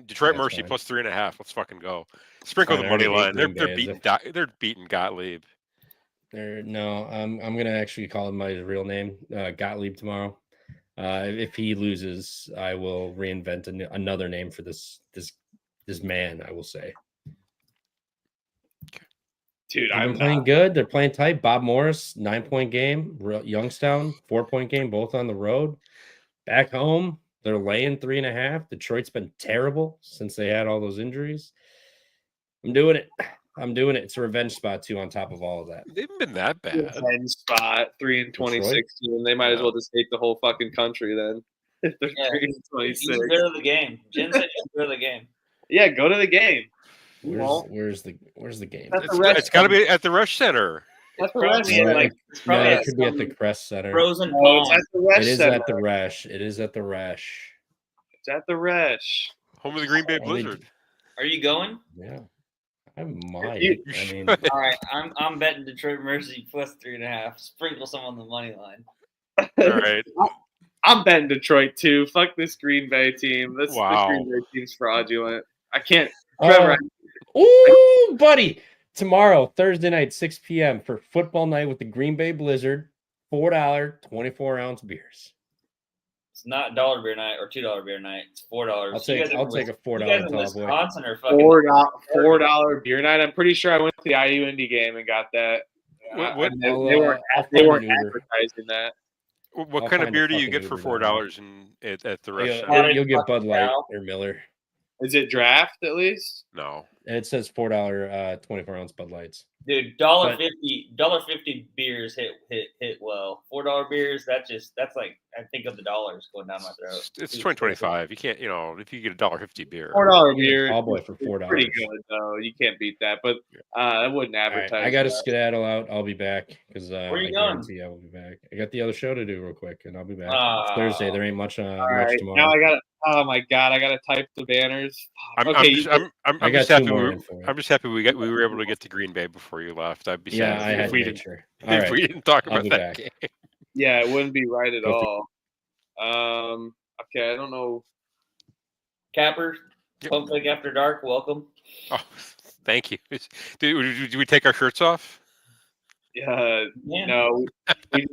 Detroit That's Mercy fine. plus 3.5. Let's fucking go. Sprinkle Fine, the I money already line. hate They're Green Bay they're beating Gottlieb. No, I'm gonna actually call him my real name, Gottlieb, tomorrow. If he loses, I will reinvent another name for this man. I will say, Dude, they've been playing good. They're playing tight. Bob Morris, 9-point game. Youngstown, 4-point game, both on the road. Back home, they're laying 3.5. Detroit's been terrible since they had all those injuries. I'm doing it. It's a revenge spot too. On top of all of that, They haven't been that bad. Revenge spot 3 in 2016. They might as well just take the whole fucking country then. If they're 3 in 26. Just go to the game. Jen said just go to the game. Yeah, go to the game. Where's the game? It's got to be at the Rush Center. That's the Probably Rush. it's probably it could be at the Crest Center. Frozen No, it's pond. at the Rush. It is Center. at the Resh. It is at the Resh. It's at the Rush. Home of the Green Bay Oh, they- Blizzard. Are you going? Yeah, I might. You I mean, All right, I'm betting Detroit Mercy plus 3.5. Sprinkle some on the money line. All right. I'm betting Detroit too. Fuck this Green Bay team. This Green Bay team's fraudulent. I can't. Trevor, ooh, buddy. Tomorrow, Thursday night, 6 p.m. for football night with the Green Bay Blizzard. $4 24-ounce beers. It's not $1 beer night or $2 beer night. It's $4. I'll take a $4 You guys in tall boy. Wisconsin are fucking $4 beer night. I'm pretty sure I went to the IU Indy game and got that. They weren't advertising that. What kind of beer do you get for $4 at the Rush Center? Center? You'll get Bud Light or Miller. Is it draft at least? No. It says $4 24-ounce Bud Lights. Dude, $1.50 beers hit well. $4 beers, that's like I think of the dollars going down my throat. It's 2025. You can't, if you get $1.50 beer. $4 beer. Tall boy for $4. Pretty good though. You can't beat that. But I wouldn't advertise. Right, I got to skedaddle out. I'll be back because Where are you going? I will be back. I got the other show to do real quick, and I'll be back. It's Oh. Thursday. There ain't much tomorrow. tomorrow. Now oh my god, I gotta type the banners. I'm just happy we were able to get to Green Bay before you left. I'd be sad if we didn't talk about that game. Yeah, it wouldn't be right at all. Okay, I don't know. Capper, Pump Lake After Dark, welcome. Oh, thank you. Do we take our shirts off? Yeah, no. We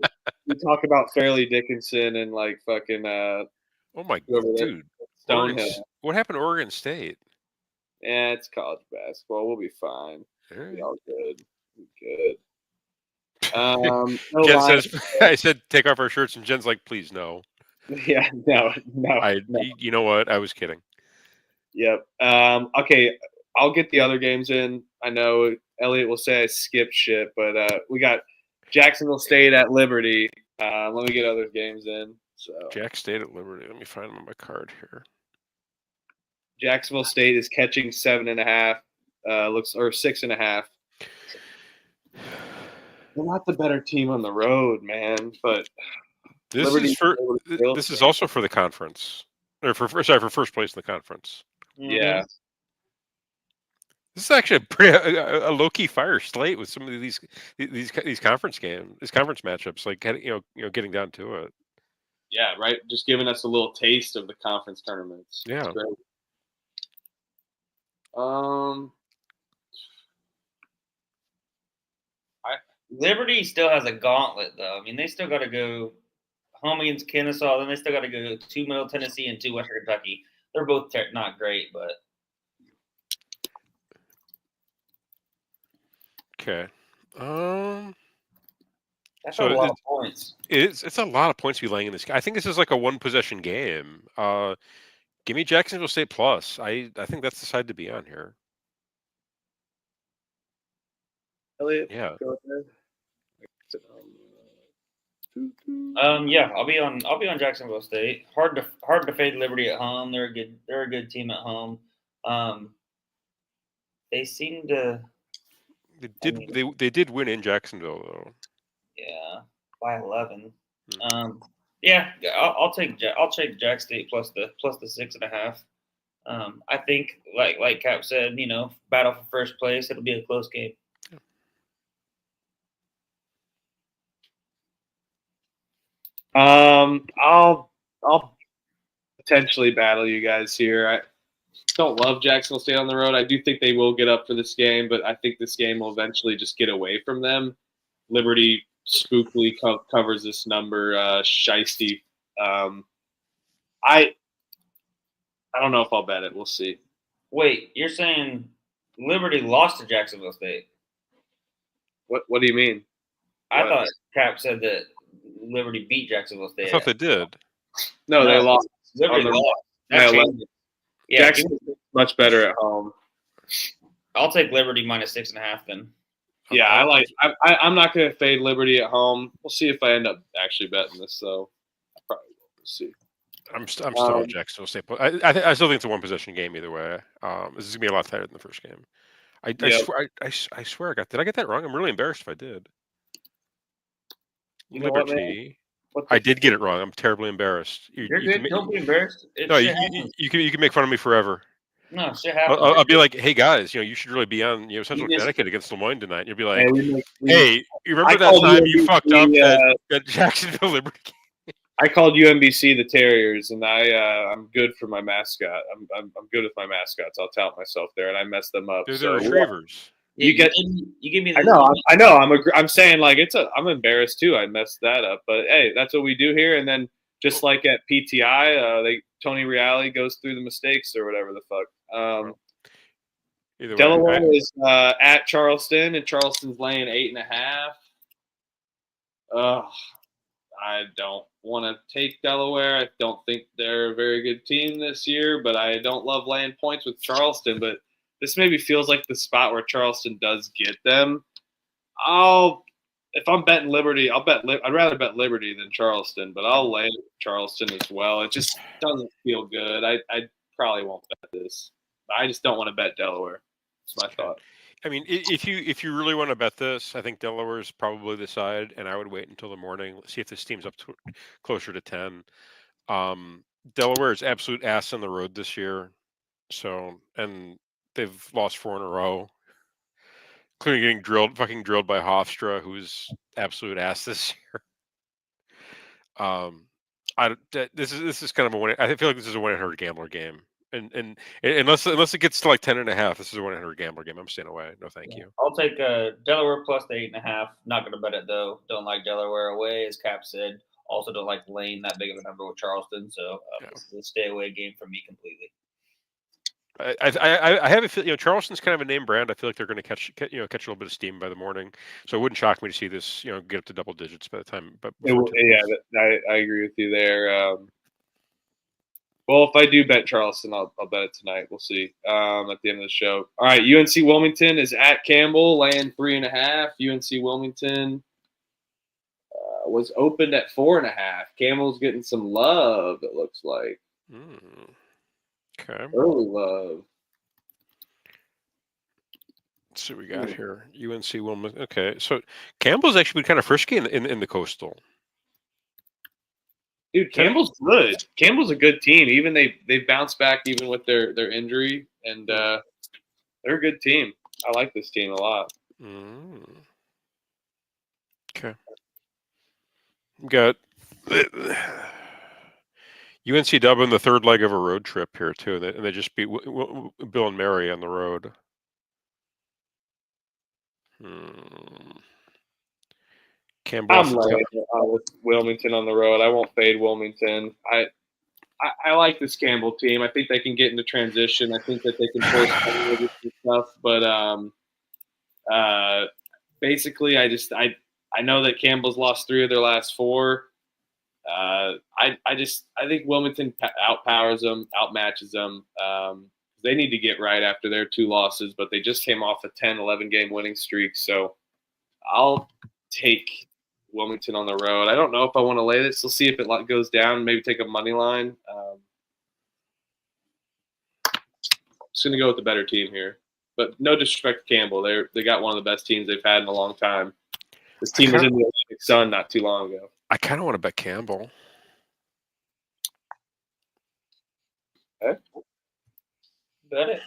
talk about Fairleigh Dickinson and like fucking. Oh my god, dude! Stonehill. What happened to Oregon State? Yeah, it's college basketball. We'll be fine. We'll be all good. Good. Jen says, "I said take off our shirts," and Jen's like, "Please no." Yeah, no. You know what? I was kidding. Yep. Okay, I'll get the other games in. I know Elliot will say I skipped shit, but we got Jacksonville State at Liberty. Let me get other games in. So Jack State at Liberty. Let me find them on my card here. Jacksonville State is catching 7.5. Or 6.5. They're not the better team on the road, man. But this is also for the conference, or for first place in the conference. Yeah. This is actually a low key fire slate with some of these conference games, these conference matchups. Like getting down to it. Yeah, right. Just giving us a little taste of the conference tournaments. Yeah. Liberty still has a gauntlet, though. I mean, they still got to go home against Kennesaw, then they still got to go to Middle Tennessee and to Western Kentucky. They're both not great, but okay. That's a lot of points. It's a lot of points to be laying in this. I think this is like a one possession game. Give me Jacksonville State plus. I think that's the side to be on here. Elliot, yeah. Go ahead. Yeah, I'll be on Jacksonville State. Hard to fade Liberty at home. They're a good team at home. they seem to. They did win in Jacksonville though. Yeah, by 11. Hmm. Yeah, I'll take Jack State plus the 6.5. I think like Cap said, battle for first place. It'll be a close game. I'll potentially battle you guys here. I don't love Jacksonville State on the road. I do think they will get up for this game, but I think this game will eventually just get away from them. Liberty spookily covers this number. Shiesty. I don't know if I'll bet it. We'll see. Wait, you're saying Liberty lost to Jacksonville State? What do you mean? I thought Cap said that Liberty beat Jacksonville State. I thought they did. No, they lost. Liberty lost. Yeah, Yeah, Jacksonville's much better at home. I'll take Liberty minus 6.5 then. Yeah, I'm not going to fade Liberty at home. We'll see if I end up actually betting this, though. I probably will. We'll see. I'm still on Jacksonville State. I still think it's a one possession game either way. This is gonna be a lot tighter than the first game. I swear I got. Did I get that wrong? I'm really embarrassed if I did. You know what, Liberty. I did get it wrong. I'm terribly embarrassed. You're good. Don't be embarrassed. No, you can make fun of me forever. No, shit happens. I'll be like, hey guys, you should really be on Central Connecticut against Le Moyne tonight. And you'll be like, hey, you remember that time you fucked up that Jacksonville Liberty game? I called UMBC the Terriers, and I'm good for my mascot. I'm good with my mascots. I'll tout myself there, and I messed them up. They're the Retrievers. You give me. I know. I'm saying like I'm embarrassed too. I messed that up, but hey, that's what we do here. And then just like at PTI, Tony Reale goes through the mistakes or whatever the fuck. Delaware is at Charleston, and Charleston's laying 8.5. I don't want to take Delaware. I don't think they're a very good team this year, but I don't love laying points with Charleston. But this maybe feels like the spot where Charleston does get them. If I'm betting Liberty, I'd rather bet Liberty than Charleston, but I'll lay Charleston as well. It just doesn't feel good. I probably won't bet this. I just don't want to bet Delaware. That's my thought. I mean, if you really want to bet this, I think Delaware is probably the side, and I would wait until the morning, see if this team's up to closer to 10. Delaware is absolute ass on the road this year, and they've lost 4 in a row, including getting fucking drilled by Hofstra, who's absolute ass this year. This is kind of a win. I feel like this is a 1-800 gambler game. And unless it gets to like 10.5, this is a 1-800 gambler game. I'm staying away. No, thank you. I'll take Delaware plus the 8.5. Not going to bet it though. Don't like Delaware away, as Cap said. Also don't like laying that big of a number with Charleston. So this is a stay away game for me completely. I have a feel. Charleston's kind of a name brand. I feel like they're going to catch a little bit of steam by the morning. So it wouldn't shock me to see this get up to double digits by the time. But I agree with you there. Well, if I do bet Charleston, I'll bet it tonight. We'll see at the end of the show. All right, UNC Wilmington is at Campbell, laying 3.5. UNC Wilmington was opened at 4.5. Campbell's getting some love, it looks like. Okay. Early love. Let's see what we got here. UNC Wilmington. Okay, so Campbell's actually been kind of frisky in the Coastal. Dude, Campbell's good. Campbell's a good team. Even they bounced back even with their injury, and they're a good team. I like this team a lot. Okay. Got UNCW in the third leg of a road trip here too, and they just beat Bill and Mary on the road. Campbell. I'm with Wilmington on the road. I won't fade Wilmington. I like this Campbell team. I think they can get into transition. I think that they can force some stuff. But basically, I know that Campbell's lost 3 of their last 4. I think Wilmington outpowers them, outmatches them. They need to get right after their 2 losses, but they just came off a 10-11 game winning streak. So I'll take Wilmington on the road. I don't know if I want to lay this. We'll see if it goes down. Maybe take a money line. Just going to go with the better team here. But no disrespect to Campbell, they got one of the best teams they've had in a long time. This team was in the Atlantic Sun not too long ago. I kind of want to bet Campbell. Okay. Bet it.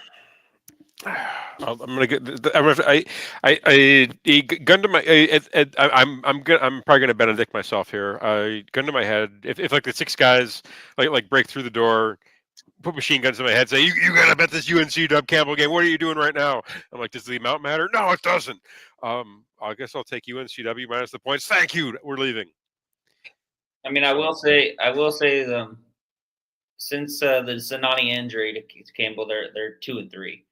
I'm gonna get. Gun to my. I'm probably gonna Benedict myself here. Gun to my head. If like the 6 guys like break through the door, put machine guns to my head, say you gotta bet this UNCW Campbell game. What are you doing right now? I'm like, does the amount matter? No, it doesn't. I guess I'll take UNCW minus the points. Thank you. We're leaving. I mean, I will say since the Zanani injury to Campbell, they're 2-3,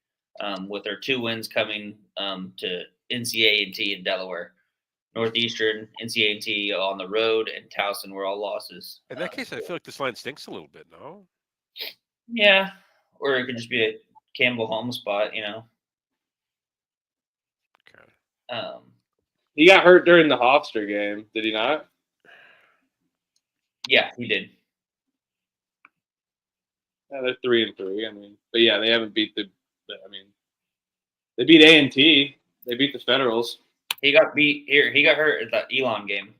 with their 2 wins coming to NCA&T in Delaware. Northeastern, NCA&T on the road, and Towson were all losses. In that case, I feel like this line stinks a little bit. No. Yeah, or it could just be a Campbell home spot, Okay. He got hurt during the Hofstra game, did he not? Yeah, he did. Yeah, they're 3-3. I mean, but yeah, they haven't beat they beat A&T. They beat the Federals. He got beat here. He got hurt at the Elon game.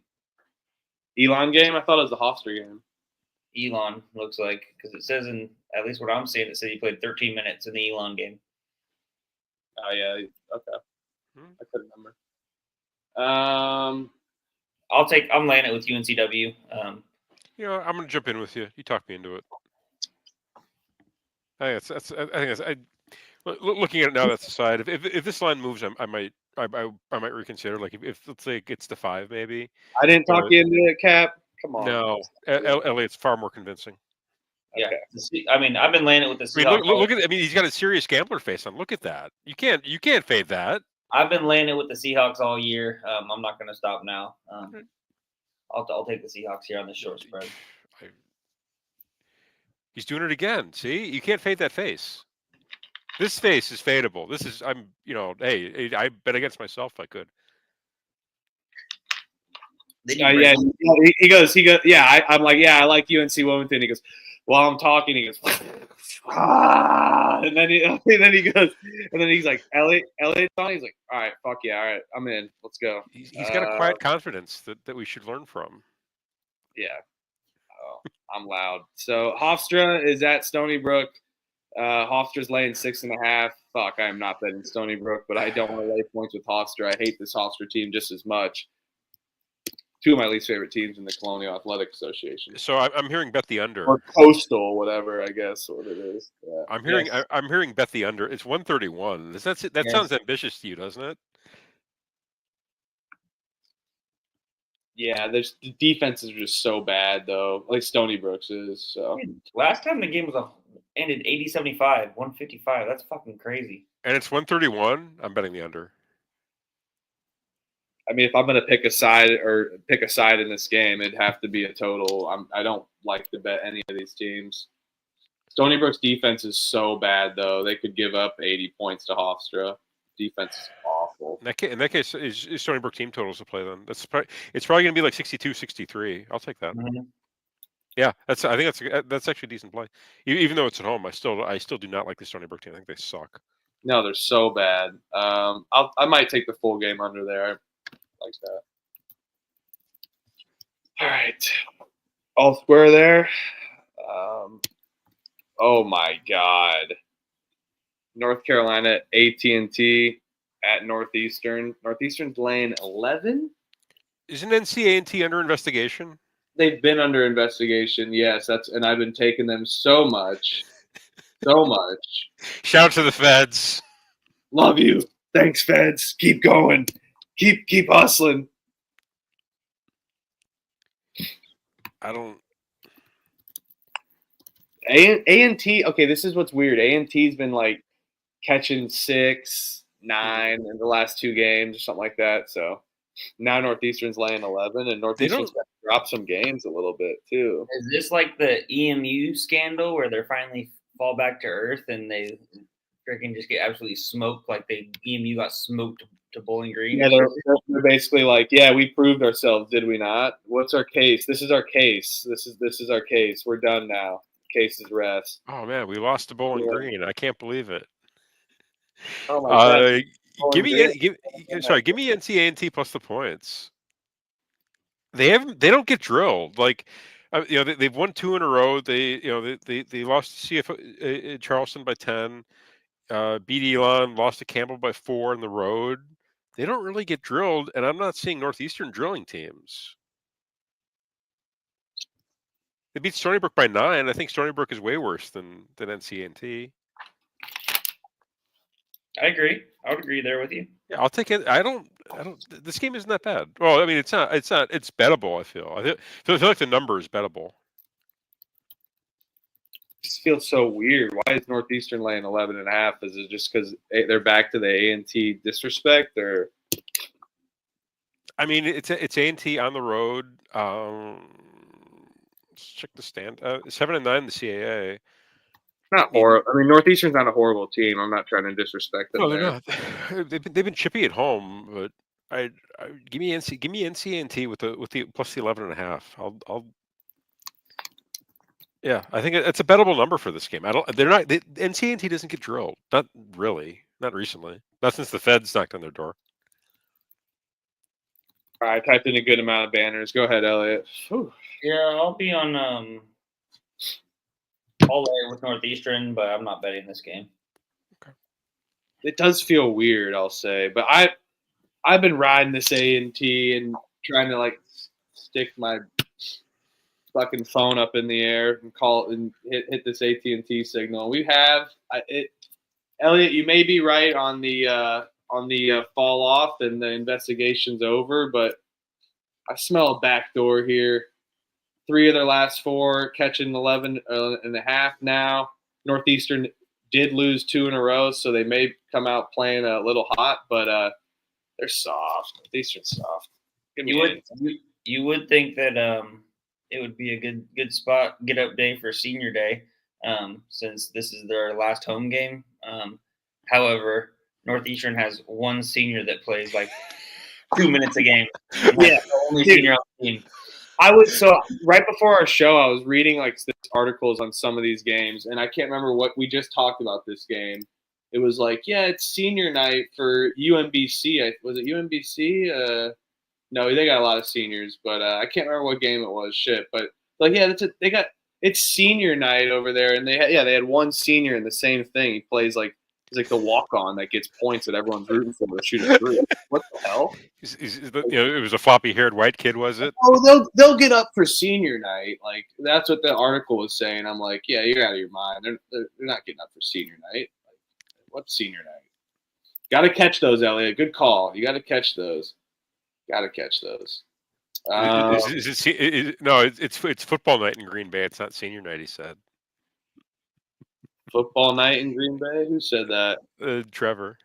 Elon game? I thought it was the Hofstra game. Elon looks like, because it says in at least what I'm seeing, it said he played 13 minutes in the Elon game. Oh yeah, okay. I couldn't remember. I'm laying it with UNCW. I'm gonna jump in with you. You talked me into it. Looking at it now, that's aside. If this line moves, I might reconsider. Like if let's say it gets to 5, maybe. I didn't talk you into it, Cap. Come on. No, Elliot's far more convincing. Yeah, Okay. I mean, I've been laying it with the Seahawks. Look at. I mean, he's got a serious gambler face on. Look at that. You can't fade that. I've been laying it with the Seahawks all year. I'm not going to stop now. I'll take the Seahawks here on the short spread. He's doing it again. See, you can't fade that face. This face is fadeable. This is hey, I bet against myself if I could. Yeah, he goes. Yeah, I'm like, yeah, I like UNC Wilmington. He goes, while I'm talking, he goes, and then he goes, and then he's like, Elliot's on. He's like, all right, fuck yeah, all right, I'm in. Let's go. He's got a quiet confidence that we should learn from. Yeah. Oh, I'm loud. So Hofstra is at Stony Brook. Hofstra's laying 6.5. Fuck, I am not betting Stony Brook, but I don't want to lay points with Hofstra. I hate this Hofstra team just as much. 2 of my least favorite teams in the Colonial Athletic Association. So I'm hearing bet the under. Or Coastal, whatever, I guess, what it is. Yeah. I'm hearing bet the under. It's 131. That sounds ambitious to you, doesn't it? Yeah, the defenses are just so bad, though. Like Stony Brook's is. So last time the game was ended 80-75, 155. That's fucking crazy. And it's 131. I'm betting the under. I mean, if I'm going to pick a side in this game, it'd have to be a total. I don't like to bet any of these teams. Stony Brook's defense is so bad, though. They could give up 80 points to Hofstra. Defense is awful. In that case, is Stony Brook team totals to play then? It's probably going to be like 62-63. I'll take that. Mm-hmm. Yeah, I think that's actually a decent play. Even though it's at home, I still do not like the Stony Brook team. I think they suck. No, they're so bad. I might take the full game under there. Like that. All right, all square there. Oh my God, North Carolina AT&T at Northeastern. Northeastern's laying 11. Isn't NCA&T under investigation? They've been under investigation. Yes, and I've been taking them so much. Shout to the feds. Love you. Thanks, feds. Keep going. Keep hustling. I don't. A&T. Okay, this is what's weird. A&T's been like catching 6, 9 in the last 2 games or something like that. So now Northeastern's laying 11, and Northeastern's got to drop some games a little bit too. Is this like the EMU scandal where they're finally fall back to earth and they freaking just get absolutely smoked? Like EMU got smoked to Bowling Green. Yeah, they're basically like, yeah, we proved ourselves, did we not? What's our case? This is our case. This is our case. We're done now. Case is rest. Oh man, we lost to Bowling Green. I can't believe it. Oh my God. Give me NCAA plus the points. They don't get drilled. Like, they've won 2 in a row. They lost to CF Charleston by 10. Beat Elon, lost to Campbell by 4 on the road. They don't really get drilled, and I'm not seeing Northeastern drilling teams. They beat Stony Brook by 9. I think Stony Brook is way worse than NCAA. I agree. I would agree there with you. Yeah, I'll take it. I don't. This game isn't that bad. Well, I mean, it's not. It's bettable. I feel like the number is bettable. Just feels so weird. Why is Northeastern laying 11.5? Is it just because they're back to the A&T disrespect, or? I mean, it's A&T on the road. Let's check the stand. 7-9 the CAA. Not horrible. I mean, Northeastern's not a horrible team. I'm not trying to disrespect them. No, they're not. They've been chippy at home, but give me NCAA with the plus the 11.5. I'll. Yeah, I think it's a bettable number for this game. NCAA doesn't get drilled. Not really. Not recently. Not since the Feds knocked on their door. All right, I typed in a good amount of banners. Go ahead, Elliot. Whew. Yeah, I'll be on all day with Northeastern, but I'm not betting this game. Okay. It does feel weird, I'll say, but I've been riding this A&T and trying to like stick my fucking phone up in the air and call and hit this AT&T signal. We have Elliot, you may be right on the fall off and the investigation's over, but I smell a backdoor here. 3 of their last 4 catching 11.5 now. Northeastern did lose 2 in a row, so they may come out playing a little hot, but they're soft. Northeastern's soft. You would think that it would be a good spot, get up day for senior day, since this is their last home game. However, Northeastern has one senior that plays like 2 minutes a game. Yeah, only senior on the team. Right before our show, I was reading like articles on some of these games, and I can't remember what we just talked about this game. It was like, yeah, it's senior night for UMBC. Was it UMBC? No, they got a lot of seniors, but I can't remember what game it was. Shit, but like, yeah, it's senior night over there, and they had one senior in the same thing. He plays like. He's like the walk-on that gets points that everyone's rooting for to shoot a three. What the hell? It was a floppy-haired white kid, was it? Oh, they'll get up for senior night. Like that's what the article was saying. I'm like, yeah, you're out of your mind. They're not getting up for senior night. Like, what's senior night? Got to catch those, Elliot. Good call. You got to catch those. Got to catch those. No, it's football night in Green Bay. It's not senior night. He said. Football night in Green Bay? Who said that? Trevor.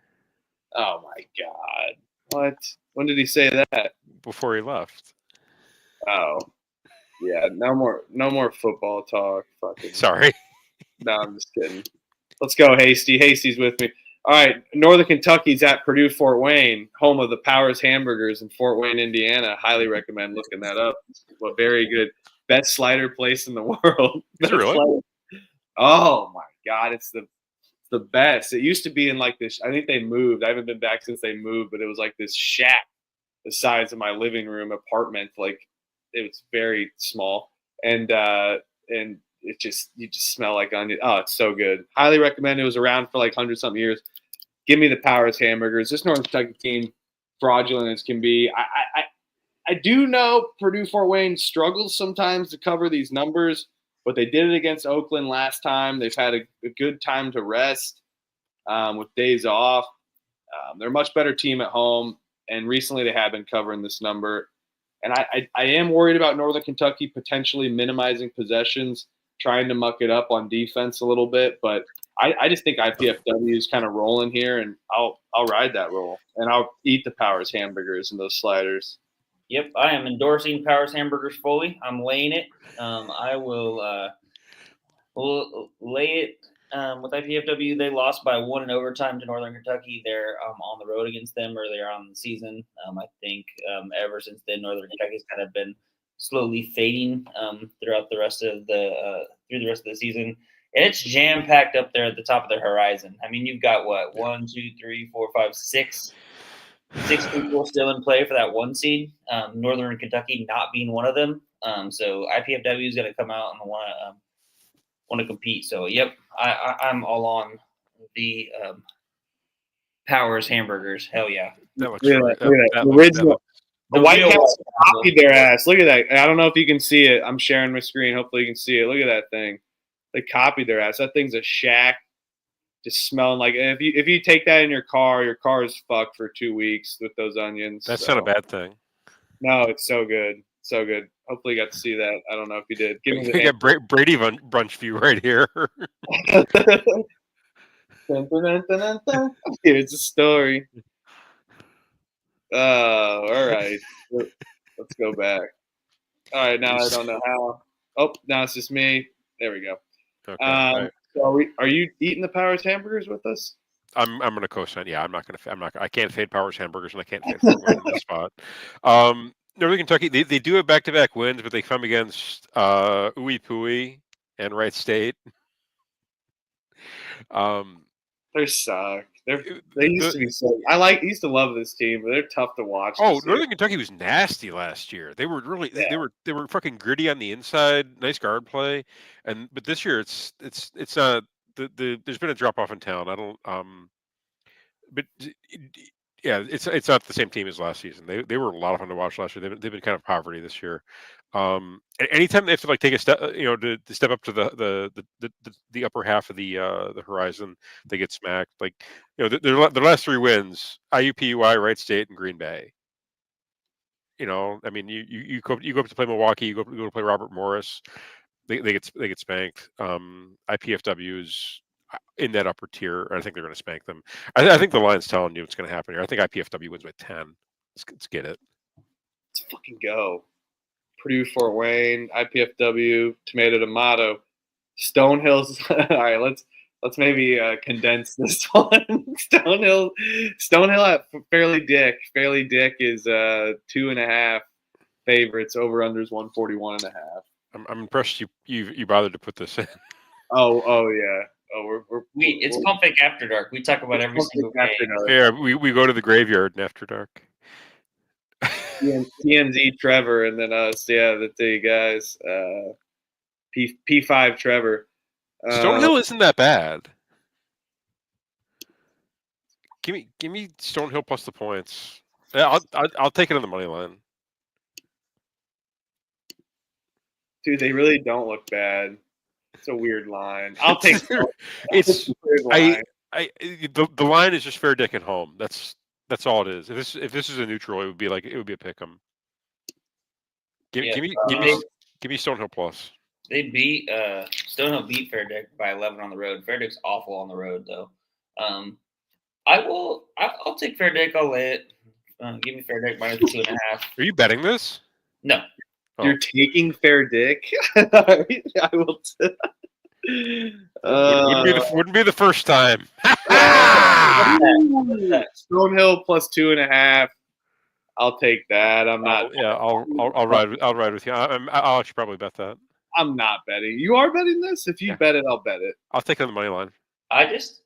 Oh my God! What? When did he say that? Before he left. Oh, yeah. No more football talk. Fucking. Sorry. No, I'm just kidding. Let's go, Hasty. Hasty's with me. All right, Northern Kentucky's at Purdue Fort Wayne, home of the Powers Hamburgers in Fort Wayne, Indiana. Highly recommend looking that up. A very good, best slider place in the world. Is it really? Oh my God, it's the best. It used to be in like this. I think they moved. I haven't been back since they moved, but it was like this shack the size of my living room apartment. Like it was very small, and it just you just smell like onion. Oh, it's so good. Highly recommend. It was around for like 100-something years. Give me the Powers Hamburgers. This Northern Kentucky team, fraudulent as can be. I do know Purdue Fort Wayne struggles sometimes to cover these numbers. But they did it against Oakland last time. They've had a good time to rest with days off. They're a much better team at home, and recently they have been covering this number. And I am worried about Northern Kentucky potentially minimizing possessions, trying to muck it up on defense a little bit. But I just think IPFW is kind of rolling here, and I'll ride that roll, and I'll eat the Powers Hamburgers and those sliders. Yep, I am endorsing Powers Hamburgers fully. I'm laying it. I will lay it with IPFW. They lost by 1 in overtime to Northern Kentucky. They're on the road against them earlier on in the season. I think ever since then, Northern Kentucky's kind of been slowly fading throughout the rest of the season. And it's jam packed up there at the top of the horizon. I mean, you've got what 1, 2, 3, 4, 5, 6 people still in play for that 1 seed. Northern Kentucky not being one of them. So IPFW is going to come out and want to compete. So yep, I'm all on the Powers hamburgers. Hell yeah. That looks Look at right. that. The original. The The White real Caps White copied their ass. Look at that. I don't know if you can see it. I'm sharing my screen. Hopefully you can see it. Look at that thing. They copied their ass. That thing's a shack. Just smelling like if you take that in your car is fucked for 2 weeks with those onions. That's not a bad thing. No, it's so good. So good. Hopefully you got to see that. I don't know if you did. Give me We the got Brady brunch view right here. Dun, dun, dun, dun, dun. Here's the story. Oh, all right. Let's go back. All right, now I don't know how. Oh, now it's just me. There we go. Okay. Right. So are you eating the Powers hamburgers with us? I'm going to co-sign. Yeah, I can't fade Powers hamburgers and I can't fade Fort Wayne in this spot. Northern Kentucky, they do have back-to-back wins, but they come against Ooey Pooey and Wright State. They suck. They used to be so. I used to love this team, but they're tough to watch. Northern Kentucky was nasty last year. They were really they were fucking gritty on the inside, nice guard play, but this year it's not there's been a drop off in talent. I don't but yeah, it's not the same team as last season. They were a lot of fun to watch last year. They've been kind of poverty this year. Anytime they have to like take a step, to step up to the upper half of the horizon, they get smacked. Like their last 3 wins: IUPUI, Wright State, and Green Bay. I mean, you go up to play Milwaukee, you go to play Robert Morris, they get spanked. IPFW is in that upper tier, and I think they're going to spank them. I think the line's telling you what's going to happen here. I think IPFW wins by 10. Let's get it. Let's fucking go. Purdue, Fort Wayne, IPFW, Tomato, Stonehill's. All right, let's maybe condense this one. Stonehill at Fairleigh Dick. Fairleigh Dick is 2.5 favorites. Over unders 141.5. I'm impressed you bothered to put this in. Oh yeah. Oh, it's Pump Fake After Dark. We talk about every single game. Yeah, we go to the graveyard after dark. TNZ Trevor, and then us. Yeah, the 2 guys. P5 Trevor. Stonehill isn't that bad. Give me Stonehill plus the points. Yeah, I'll take it on the money line. Dude, they really don't look bad. It's a weird line. I'll take it's a weird line. The line is just fair dick at home. That's all it is. If this is a neutral, it would be a pick 'em. Give me Stonehill plus. They beat Stonehill beat Fair Dick by 11 on the road. Fair Dick's awful on the road though. I'll take Fair Dick. I'll lay it. Give me Fair Dick minus 2.5. Are you betting this? No. Oh. You're taking Fair Dick. I will. Wouldn't be the first time. Stonehill plus 2.5. I'll take that. I'm not. Yeah, I'll ride with you. I'll actually probably bet that. I'm not betting. You are betting this? If you bet it, I'll bet it. I'll take it on the money line. I just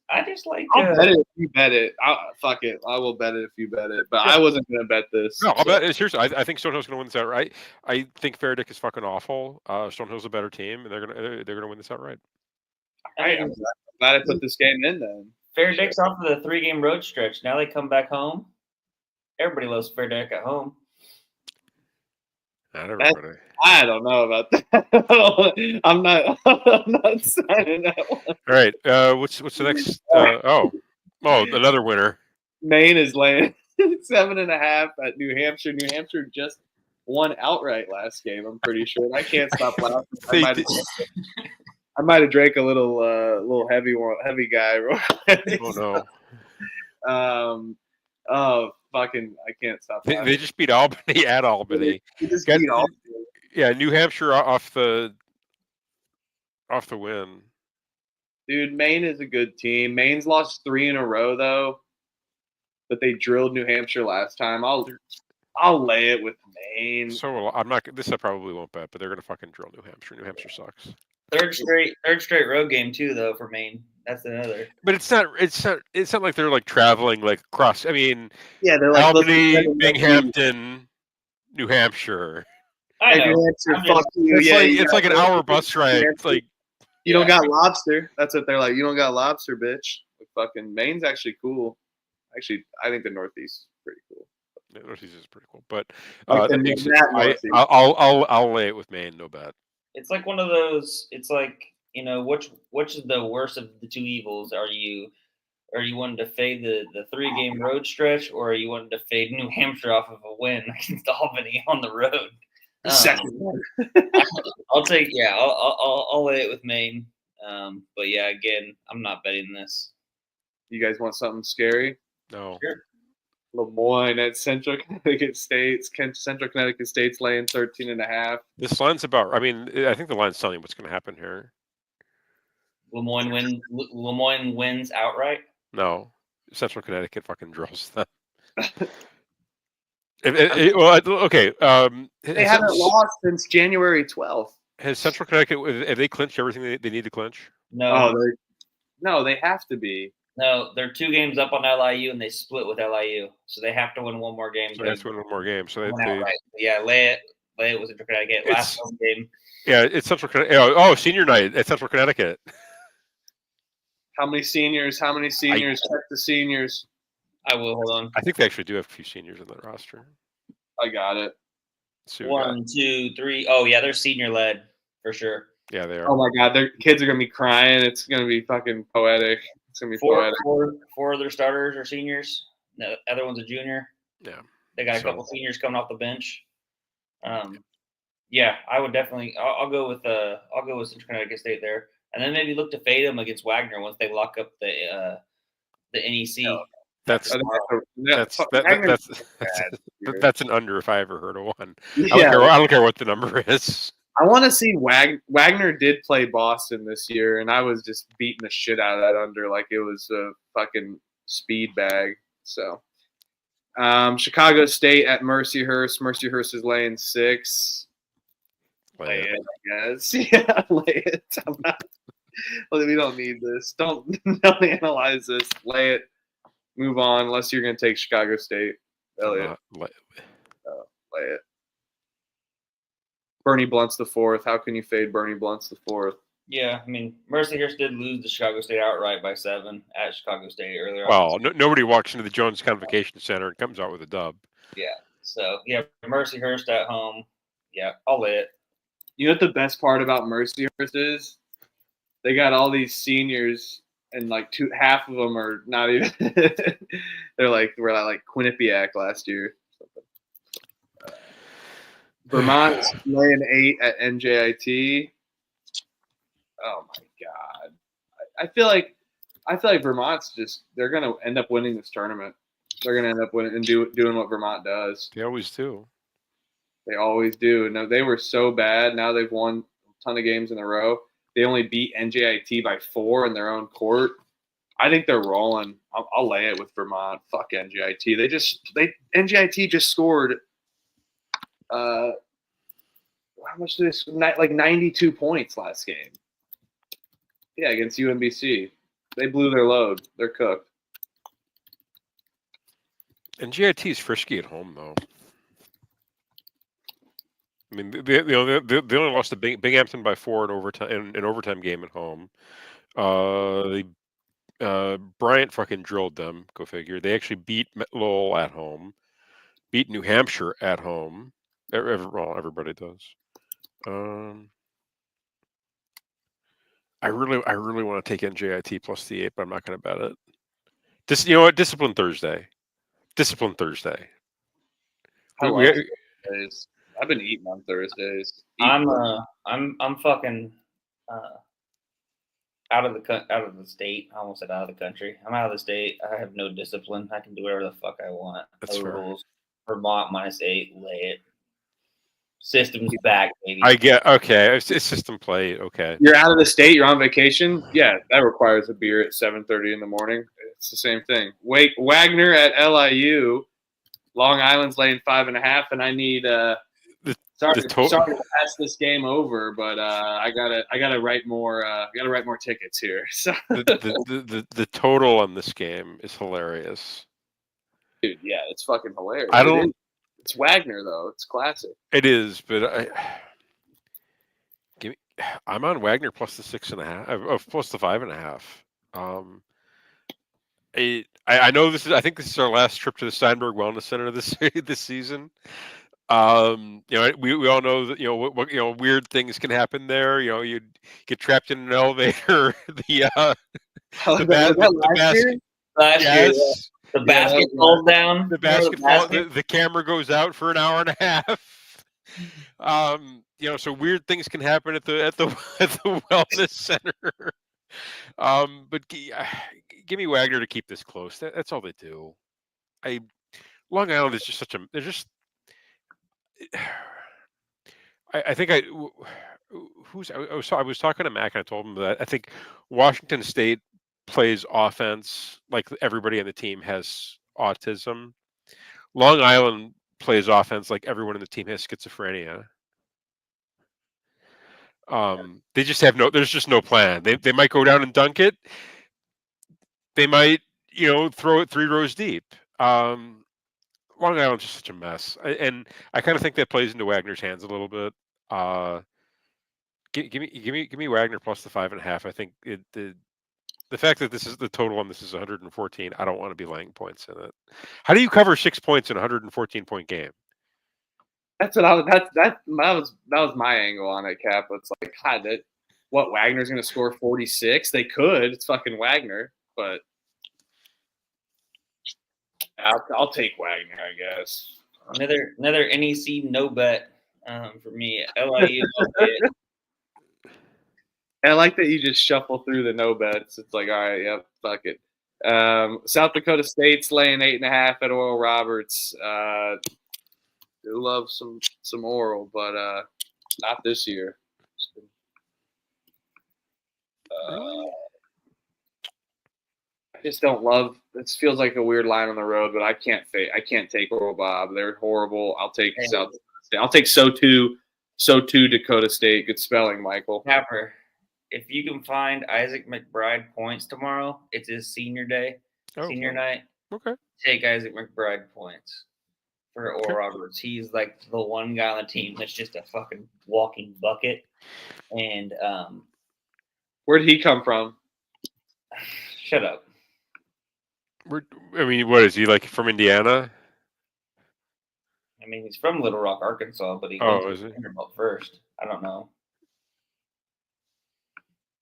like. I'll bet it if you bet it. Fuck it. I will bet it if you bet it. But yeah. I wasn't going to bet this. No, I'll bet it. Seriously, I think Stonehill's going to win this outright. I think Fair Dick is fucking awful. Stonehill's a better team, and they're gonna win this outright. All right, I'm glad I put this game in then. Fair Dick's off of the 3-game road stretch. Now they come back home. Everybody loves Fair Dick at home. Not everybody. I don't know about that. I'm not signing that one. All right. What's the next? Another winner. Maine is laying 7.5 at New Hampshire. New Hampshire just won outright last game. I'm pretty sure. I can't stop laughing. I might have drank a little heavy guy. Oh no. Oh fucking! I can't stop. They just beat Albany at Albany. They just beat Albany. Yeah, New Hampshire off the win. Dude, Maine is a good team. Maine's lost 3 in a row though, but they drilled New Hampshire last time. I'll lay it with Maine. So I'm not. This I probably won't bet, but they're gonna fucking drill New Hampshire. New Hampshire sucks. Third straight road game too, though, for Maine. That's another. But it's not like they're like traveling like across. I mean, Yeah, they're like Albany, Binghamton, New Hampshire. I know. Fuck you. It's like an hour bus ride. It's like you don't got lobster. That's what they're like. You don't got lobster, bitch. Fucking Maine's actually cool. Actually, I think the Northeast is pretty cool. The Northeast is pretty cool, but I'll lay it with Maine, no bet. It's like one of those. It's like, which is the worst of the two evils? Are you wanting to fade the 3-game road stretch, or are you wanting to fade New Hampshire off of a win against Albany on the road? Second one. I'll lay it with Maine. But yeah, again, I'm not betting this. You guys want something scary? No. Sure. Lemoyne at Central Connecticut State's laying 13.5. This line's about. I mean, I think the line's telling you what's going to happen here. Lemoyne wins outright. No, Central Connecticut fucking drills them. Okay. They haven't lost since January 12th. Has Central Connecticut? Have they clinched everything they need to clinch? No. No, they have to be. No, they're 2 games up on LIU, and they split with LIU, so they have to win one more game. So they have to win one more game. So they yeah, lay it with Central Connecticut last home game. Yeah, it's Central Connecticut. Oh, senior night at Central Connecticut. How many seniors? Check the seniors. I will. Hold on. I think they actually do have a few seniors in that roster. I got it. 1, 2, 3. Oh yeah, they're senior led for sure. Yeah, they are. Oh my God, their kids are gonna be crying. It's gonna be fucking poetic. It's gonna be poetic. Four of their starters are seniors. The other one's a junior. Yeah, they got a couple seniors coming off the bench. Yeah, I would definitely. I'll go with Central Connecticut State there, and then maybe look to fade them against Wagner once they lock up the NEC. That's an under if I ever heard of one. Yeah. I don't care what the number is. I want to see Wagner did play Boston this year, and I was just beating the shit out of that under like it was a fucking speed bag. So, Chicago State at Mercyhurst. Mercyhurst is laying 6. Lay it, I guess. Yeah, lay it. We don't need this. Don't analyze this. Lay it. Move on, unless you're going to take Chicago State. Elliot. Lay it. Bernie Blunt's the 4th. How can you fade Bernie Blunt's the 4th? Yeah, I mean, Mercyhurst did lose to Chicago State outright by 7 at Chicago State earlier. Well, nobody walks into the Jones Convocation Center and comes out with a dub. Yeah, so, yeah, Mercyhurst at home. Yeah, I'll lay it. You know what the best part about Mercyhurst is? They got all these seniors, and like half of them are not even – we're like Quinnipiac last year. Vermont's laying 8 at NJIT. Oh my God! I feel like Vermont's they're gonna end up winning this tournament. They're gonna end up winning and doing what Vermont does. They always do. They always do. No, they were so bad. Now they've won a ton of games in a row. They only beat NJIT by 4 in their own court. I think they're rolling. I'll lay it with Vermont. Fuck NJIT. NJIT just scored. How much did they score? Like 92 points last game. Yeah, against UMBC. They blew their load. They're cooked. And NJIT is frisky at home, though. I mean, they only lost to Binghamton by 4 in overtime game at home. Bryant fucking drilled them. Go figure. They actually beat Lowell at home. Beat New Hampshire at home. Everybody does. I really want to take NJIT plus the 8, but I'm not going to bet it. You know what? Discipline Thursday. I've been eating on Thursdays. I'm fucking out of the state. I almost said out of the country. I'm out of the state. I have no discipline. I can do whatever the fuck I want. That's fair. Rules. Vermont -8. Lay it. System's back, baby. I get okay. It's system play. Okay. You're out of the state. You're on vacation. Yeah, that requires a beer at 7:30 in the morning. It's the same thing. Wagner at LIU. Long Island's laying 5.5, and I need Sorry to pass this game over, but I gotta write more. Gotta write more tickets here. So the total on this game is hilarious. Dude, yeah, it's fucking hilarious. It's Wagner though. It's classic. It is, but I'm on Wagner plus the 6.5, plus the 5.5. I know I think this is our last trip to the Steinberg Wellness Center this season. We all know that what weird things can happen there. You get trapped in an elevator. The basket falls down. The basket falls. The camera goes out for an hour and a half. So weird things can happen at the wellness center. But give me Wagner to keep this close. That's all they do. Long Island is just they're just. I think I was talking to Mac and I told him that I think Washington State plays offense like everybody on the team has autism. Long Island plays offense like everyone on the team has schizophrenia. They just have there's just no plan. They might go down and dunk it. They might, throw it 3 rows deep. Long Island's just such a mess, and I kind of think that plays into Wagner's hands a little bit. Give me Wagner plus the 5.5. I think the fact that this is the total on this is 114. I don't want to be laying points in it. How do you cover 6 points in a 114-point game? That's what that was my angle on it, Cap. It's like, God, Wagner's going to score 46? They could. It's fucking Wagner, but. I'll take Wagner, I guess. Another NEC no bet for me. LIU. I like that you just shuffle through the no bets. It's like, all right, yep, fuck it. South Dakota State's laying 8.5 at Oral Roberts. Do love some Oral, but not this year. I just don't love. This feels like a weird line on the road, but I can't take Oral Bob. They're horrible. I'll take South Dakota State. I'll take So2 Dakota State. Good spelling, Michael. Capper, if you can find Isaac McBride points tomorrow, it's his senior day, senior night. Okay. Take Isaac McBride points for Oral Roberts. He's like the one guy on the team that's just a fucking walking bucket. And where did he come from? Shut up. What is he, like, from Indiana? I mean, he's from Little Rock, Arkansas, but he went to Vanderbilt first. I don't know.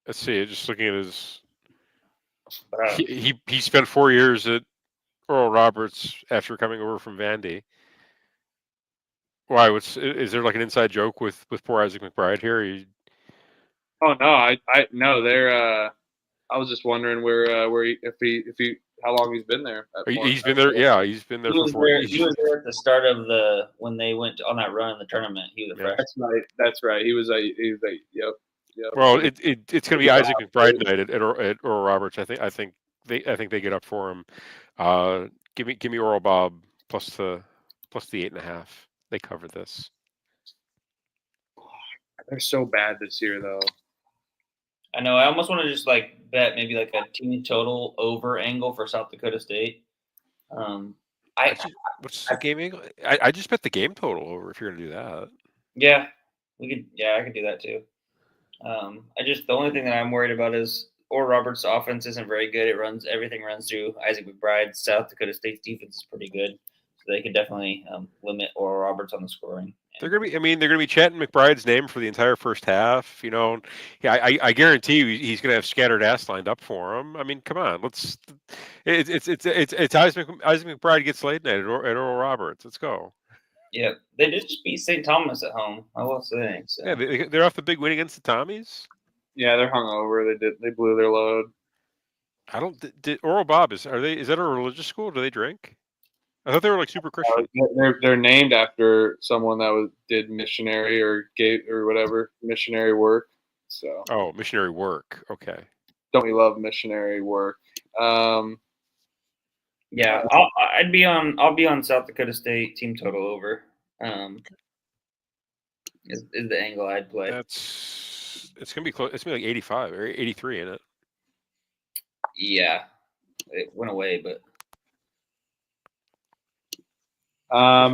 Let's see. Just looking at his. He spent 4 years at Oral Roberts after coming over from Vandy. Why? Is there like an inside joke with poor Isaac McBride here? Oh no, no. They're. I was just wondering if he how long he's been there. He's been there. Yeah, he's been there for 4 years. He was there at the start of when they went on that run in the tournament. He was a freshman. That's right. He was yep. Well, it's going to be Isaac McBride night at Oral Roberts. I think they get up for him. Give me Oral Bob plus the 8.5. They cover this. They're so bad this year, though. I know. I almost want to just bet maybe like a team total over angle for South Dakota State. What's the game angle? I just bet the game total over if you're going to do that. Yeah, we could. Yeah, I could do that too. The only thing that I'm worried about is Oral Roberts' offense isn't very good. Everything runs through Isaac McBride. South Dakota State's defense is pretty good, so they could definitely limit Oral Roberts on the scoring. They're gonna be chanting McBride's name for the entire first half. I guarantee you he's gonna have scattered ass lined up for him. I mean, come on, let's. It's Isaac McBride gets late night at Oral Roberts. Let's go. Yeah, they did just beat St. Thomas at home. I will say. So. Yeah, they're off the big win against the Tommies. Yeah, they're hungover. They blew their load. Did Oral Bob is that a religious school? Do they drink? I thought they were like super Christian. They're named after someone that did missionary or whatever missionary work. So. Oh, missionary work. Okay. Don't we love missionary work? Yeah, I'll be on South Dakota State team total over. is the angle I'd play. It's gonna be close. It's gonna be like 85 or 83 in it. Yeah, it went away, but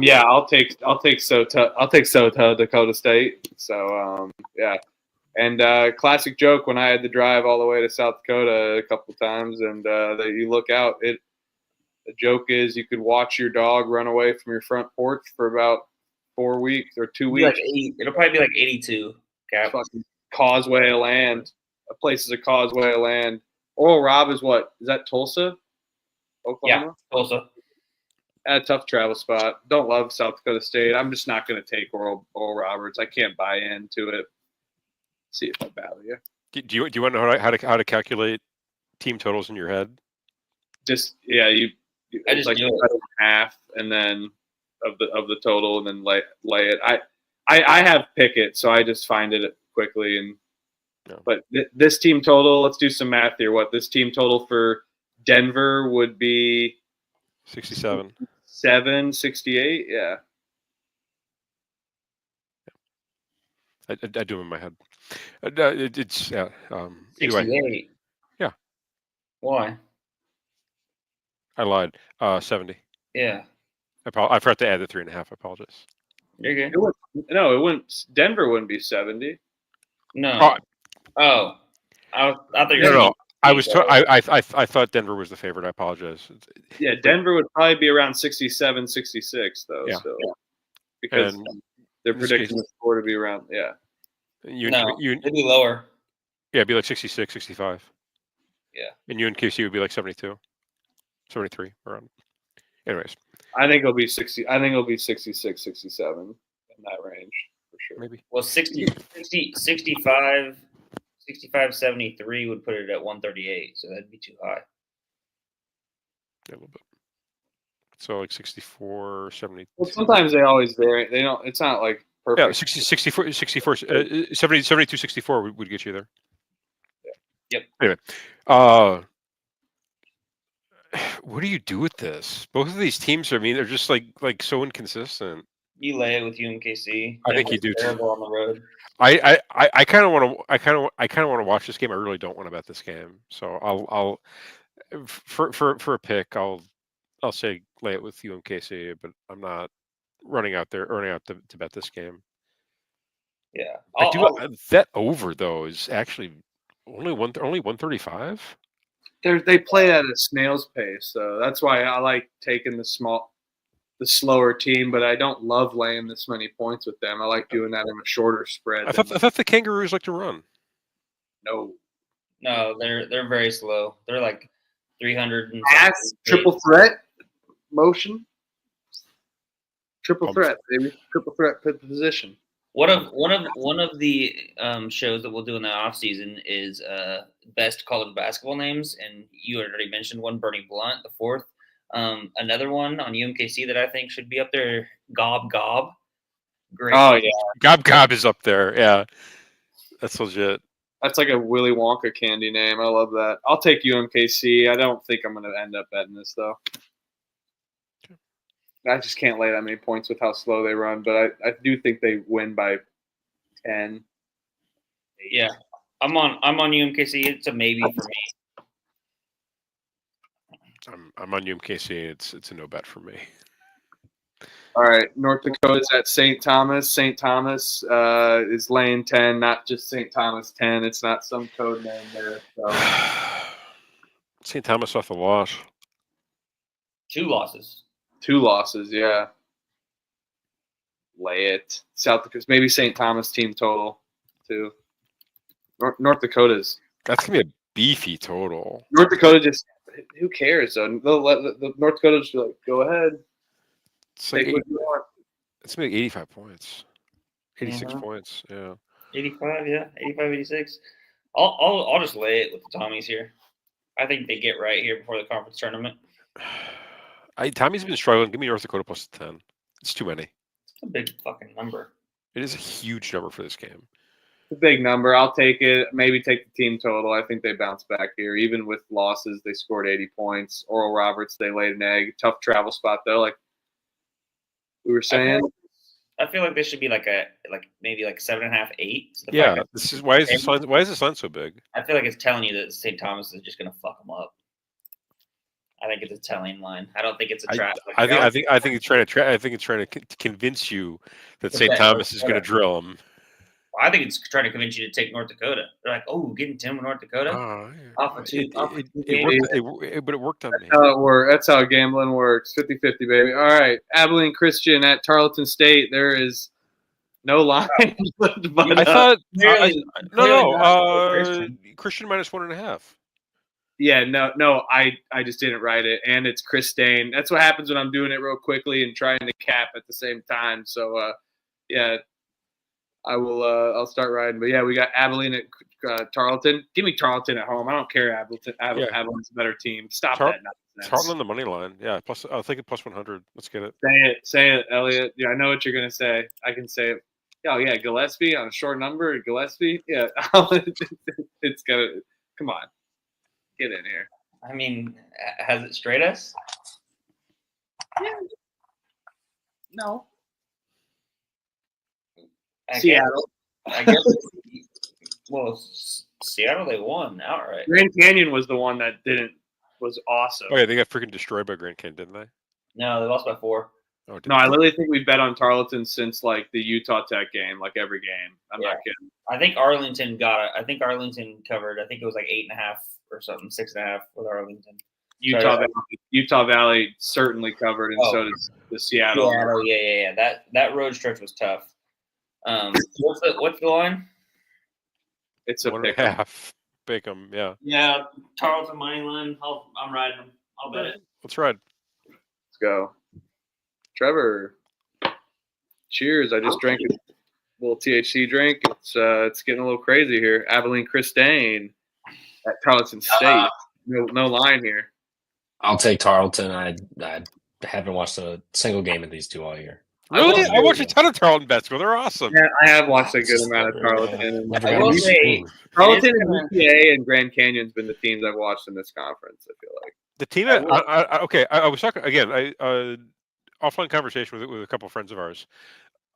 yeah, I'll take SOTA Dakota State. So yeah, and classic joke when I had to drive all the way to South Dakota a couple of times, and that you look out. The joke is you could watch your dog run away from your front porch for about 4 weeks or 2 weeks. It'll probably be like 82. Cap. Fucking causeway of land. A place is a causeway of land. Oral Rob is what? Is that Tulsa? Oklahoma? Yeah, Tulsa. A tough travel spot. Don't love South Dakota State. I'm just not going to take Oral Roberts. I can't buy into it. See if I value. Do you want to know how to calculate team totals in your head? Just you I just like do it. half and then of the total and then lay it. I have Pickett, so I just find it quickly and. No. But this team total, let's do some math here. What this team total for Denver would be 67. 68, yeah. I do them in my head. It's either way. 68. Yeah. Why? I lied. 70. Yeah. I forgot to add the 3.5. I apologize. You're good. It wouldn't. Denver wouldn't be 70. No. Oh. I thought you were No. I thought Denver was the favorite. I apologize. Yeah, Denver would probably be around 67, 66, though. Yeah. Still, because they're predicting the score to be around. Yeah. It'd be lower. Yeah, it'd be like 66, 65. Yeah. And UNCG would be like 72, 73 around. Anyways. I think it'll be 60. I think it'll be 66, 67 in that range for sure. Maybe. Well, 65, 73 would put it at 138, so that'd be too high. Yeah, a little bit. So like 64, 70. Well, sometimes they always vary. They don't. It's not like perfect. Yeah, 64 72, 64 would get you there. Yep. Anyway, what do you do with this? Both of these teams are. I mean, they're just like so inconsistent. You lay it with UMKC. I think you do too. Terrible on the road. I kind of want to. I kind of want to watch this game. I really don't want to bet this game. So I'll for a pick. I'll say lay it with UMKC, but I'm not running out to bet this game. Yeah, that over though is actually only 135. They play at a snail's pace, so that's why I like taking the slower team. But I don't love laying this many points with them. I like doing that in a shorter spread. I thought the Kangaroos like to run. No, they're very slow. They're like 300 and triple threat motion. Triple threat, baby. Triple threat position. One of the shows that we'll do in the off season is best college basketball names, and you already mentioned one, Bernie Blunt, the fourth. Another one on UMKC that I think should be up there, Gob Gob. Great. Oh yeah, Gob Gob is up there. Yeah, that's legit. That's like a Willy Wonka candy name. I love that. I'll take UMKC. I don't think I'm going to end up betting this though. I just can't lay that many points with how slow they run, but I do think they win by 10. Yeah, I'm on UMKC. It's a maybe for me. I'm on UMKC. It's a no bet for me. All right, North Dakota's at St. Thomas. St. Thomas is laying 10, not just St. Thomas 10. It's not some code name there. So. St. Thomas off the loss. 2 losses. 2 losses, yeah. Lay it. South Dakota, maybe St. Thomas team total too. North Dakota's. That's gonna be a beefy total. North Dakota just. Who cares though? They'll let the North Dakota just be like, go ahead. It's like Take what you want. It's maybe 85 points. 86 points. Yeah. 85, yeah. 85, 86. I'll just lay it with the Tommies here. I think they get right here before the conference tournament. Tommy's been struggling. Give me North Dakota plus 10. It's too many. It's a big fucking number. It is a huge number for this game. It's a big number. I'll take it. Maybe take the team total. I think they bounce back here. Even with losses, they scored 80 points. Oral Roberts, they laid an egg. Tough travel spot, though. Like we were saying. I feel like this should be maybe 7.5, 8. So Yeah, this is why is this line so big? I feel like it's telling you that St. Thomas is just going to fuck them up. I think it's a telling line. I don't think it's a trap. I think it's trying to. I think it's trying to convince you that St. Thomas is going to drill them. I think it's trying to convince you to take North Dakota. They're like, oh, getting Tim with North Dakota. Off of two. But it worked on me. That's how gambling works. 50-50, baby. All right, Abilene Christian at Tarleton State. There is no line. I thought Christian minus 1.5. Yeah, no, I just didn't write it, and it's Chris Stain. That's what happens when I'm doing it real quickly and trying to cap at the same time. So, yeah, I will. I'll start writing. But yeah, we got Abilene at Tarleton. Give me Tarleton at home. I don't care. Abilene's a better team. Stop that nonsense. Tarleton on the money line. Yeah, plus I'll take it plus 100. Let's get it. Say it, Elliot. Yeah, I know what you're gonna say. I can say it. Oh yeah, Gillespie on a short number. Gillespie. Yeah, it's gonna. Come on. Get in here. I mean, has it straight us? Yeah. No. Seattle. I guess. Well, Seattle, they won outright. Grand Canyon was the one that was awesome. Oh yeah, they got freaking destroyed by Grand Canyon, didn't they? No, they lost by 4. Oh, no, I literally think we bet on Tarleton since the Utah Tech game, every game. I'm not kidding. I think Arlington got it. I think Arlington covered. I think it was 8.5 or something, 6.5 with Arlington. Utah Valley certainly covered, and so does the Seattle. Yeah. That road stretch was tough. What's the line? It's a 1.5. Pick 'em, yeah. Yeah, Tarleton money line. I'm riding them. I'll bet it. Let's ride. Let's go. Trevor, cheers. I just drank a little THC drink. It's getting a little crazy here. Abilene Christine at Tarleton State. No line here. I'll take Tarleton. I haven't watched a single game of these two all year. Really? I watched a ton of Tarleton basketball. They're awesome. Yeah, I have watched a good amount of Tarleton. Tarleton and UTA and Grand Canyon's been the teams I've watched in this conference, I feel like. The team I was talking again, offline conversation with a couple of friends of ours.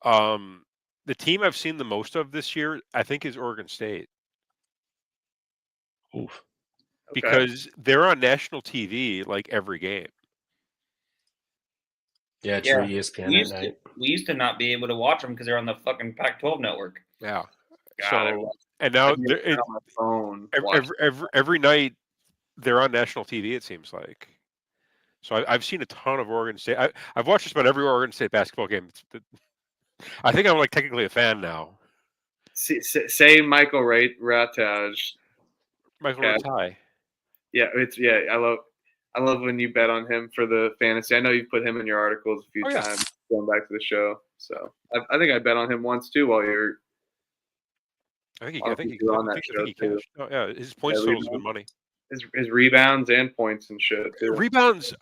The team I've seen the most of this year, I think, is Oregon State. Oof. Because they're on national TV every game. Yeah, true. ESPN at night. We used to not be able to watch them because they're on the fucking Pac-12 network. Yeah. And now every night they're on national TV. It seems like. So I've seen a ton of Oregon State. I've watched just about every Oregon State basketball game. I think I'm technically a fan now. Say Michael Rataj. Michael Rataj. Yeah, I love when you bet on him for the fantasy. I know you've put him in your articles a few times going back to the show. So I think I bet on him once too while you're. I think he on that show too. Oh, yeah, his points totals been money. His rebounds and points and shit too. Rebounds,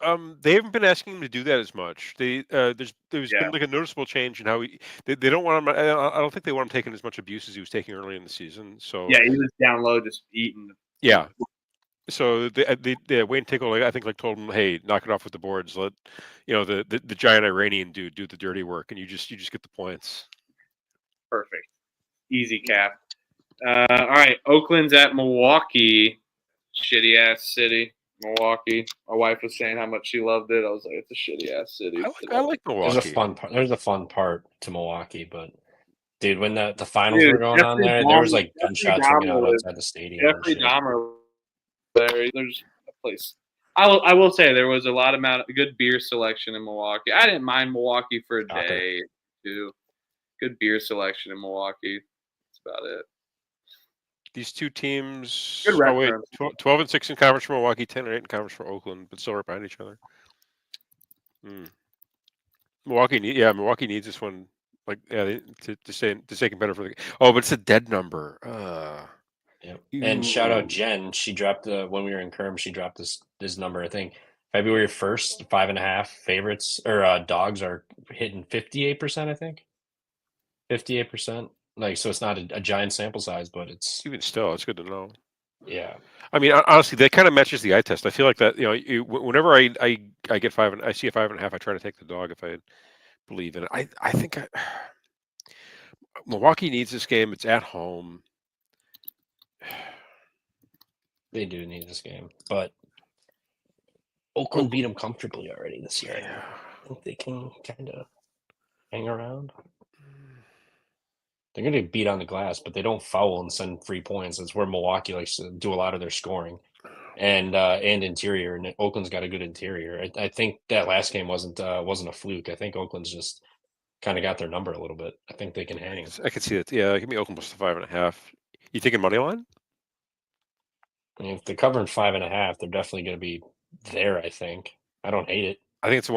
they haven't been asking him to do that as much. There's been a noticeable change in how they don't want him. I don't think they want him taking as much abuse as he was taking early in the season. So yeah, he was down low just eating. Yeah. So Wayne Tickle, I think, told him, "Hey, knock it off with the boards. Let the giant Iranian dude do the dirty work, and you just get the points." Perfect, easy cap. All right, Oakland's at Milwaukee. Shitty ass city, Milwaukee. My wife was saying how much she loved it. I was like, it's a shitty ass city. I like Milwaukee. There's a fun part to Milwaukee, but dude, when the finals were going on there was gunshots ringing out outside the stadium. Jeffrey Dahmer. There's a place. I will say there was a lot of good beer selection in Milwaukee. I didn't mind Milwaukee for a day too. Good beer selection in Milwaukee. That's about it. These two teams, 12-6 in conference for Milwaukee, 10-8 in conference for Oakland, but still right behind each other. Milwaukee needs this one, to stay competitive for the. Oh, but it's a dead number. Yep. And shout out Jen. She dropped when we were in Kerm. She dropped this number. I think February 1st, 5.5 favorites or dogs are hitting 58%. I think 58%. So it's not a giant sample size, but it's even still, it's good to know. Yeah. I mean, honestly, that kind of matches the eye test. I feel like that. Whenever I get 5 and I see a 5.5, I try to take the dog if I believe in it. I think Milwaukee needs this game. It's at home. They do need this game, but Oakland beat them comfortably already this year. Yeah. I think they can kind of hang around. They're going to get beat on the glass, but they don't foul and send free points. That's where Milwaukee likes to do a lot of their scoring and interior. And Oakland's got a good interior. I think that last game wasn't a fluke. I think Oakland's just kind of got their number a little bit. I think they can hang. I can see it. Yeah, give me Oakland plus the 5.5. You thinking money line? I mean, if they're covering 5.5, they're definitely going to be there. I think. I don't hate it. I think it's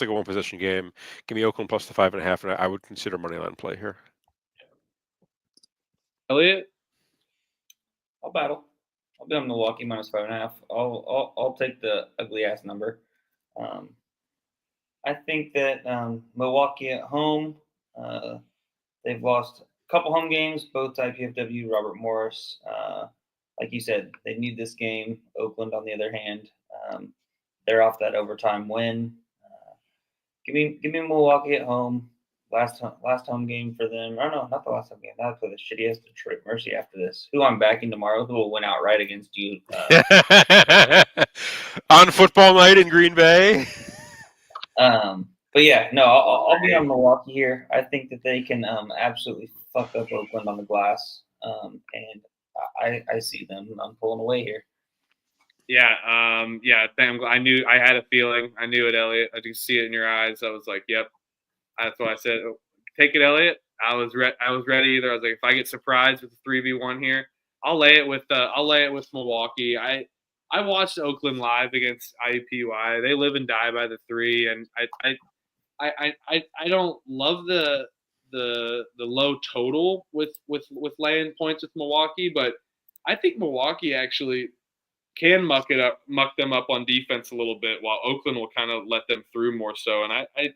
like a one possession game. Give me Oakland plus the 5.5, and I would consider money line play here. Elliot, I'll battle. I'll be on Milwaukee minus 5.5. I'll take the ugly ass number. I think that Milwaukee at home, they've lost a couple home games, both IPFW, Robert Morris. Like you said, they need this game. Oakland, on the other hand, they're off that overtime win. Give me Milwaukee at home. Last home game for them. Oh no, not the last home game. That's for the shittiest Detroit Mercy after this. Who I'm backing tomorrow, who will win outright against you. On football night in Green Bay. But yeah, no, I'll be on Milwaukee here. I think that they can absolutely fuck up Oakland on the glass. And I see them pulling away here. yeah, I knew, I had a feeling. I knew it, Elliot. I could see it in your eyes. I was like, yep. That's what I said. Take it, Elliot. I was ready either. I was like, if I get surprised with the 3v1 here, I'll lay it with Milwaukee. I watched Oakland live against IUPUI. They live and die by the 3, and I don't love the low total with laying points with Milwaukee, but I think Milwaukee actually can muck them up on defense a little bit, while Oakland will kind of let them through more so. And I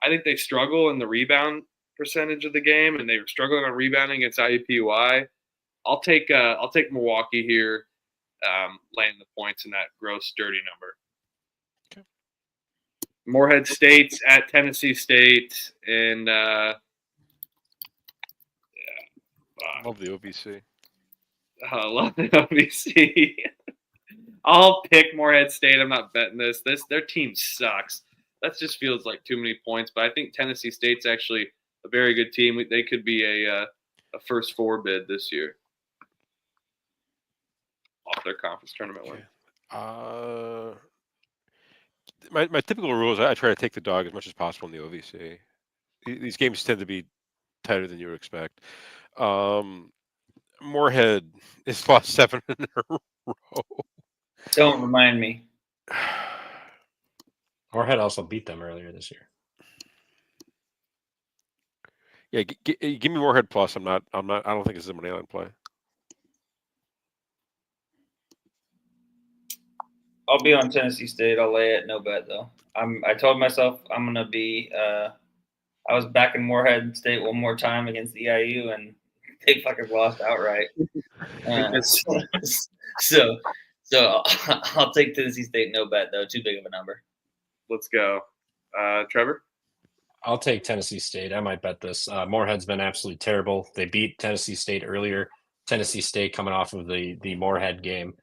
think they struggle in the rebound percentage of the game, and they were struggling on rebounding against IUPUI. I'll take Milwaukee here, laying the points in that gross dirty number. Okay. Morehead State's at Tennessee State, and Love the OVC. I love the OVC. I'll pick Morehead State. I'm not betting this. Their team sucks. That just feels like too many points. But I think Tennessee State's actually a very good team. They could be a first 4 bid this year off their conference tournament win. My typical rule is I try to take the dog as much as possible in the OVC. These games tend to be tighter than you would expect. Morehead is lost 7 in a row. Don't remind me. Morehead also beat them earlier this year. Yeah, give me Morehead plus. I don't think this is a money line play. I'll be on Tennessee State. I'll lay it. No bet though. I told myself I'm gonna be. I was backing Morehead State one more time against the EIU, and they fucking lost outright. So I'll take Tennessee State. No bet though. Too big of a number. Let's go, Trevor. I'll take Tennessee State. I might bet this. Morehead's been absolutely terrible. They beat Tennessee State earlier. Tennessee State coming off of the Morehead game,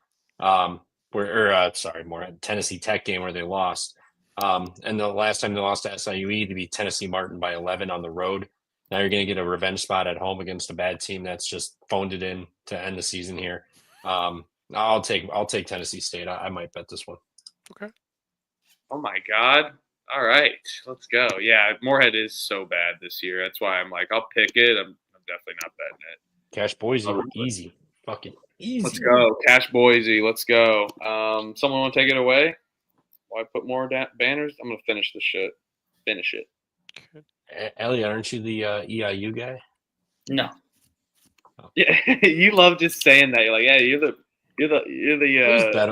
Morehead Tennessee Tech game where they lost. And the last time they lost to SIUE, they beat Tennessee Martin by 11 on the road. Now you're going to get a revenge spot at home against a bad team that's just phoned it in to end the season here. I'll take Tennessee State. I might bet this one. Okay. Oh my God. All right, let's go. Yeah, Morehead is so bad this year. That's why I'm like, I'll pick it. I'm definitely not betting it. Cash Boise, easy. Fucking easy. Let's go. Cash Boise, let's go. Someone want to take it away? While I put more banners? I'm going to finish the shit. Finish it. Elliot, aren't you the EIU guy? No. Oh. Yeah, you love just saying that. You're like, yeah, you're the.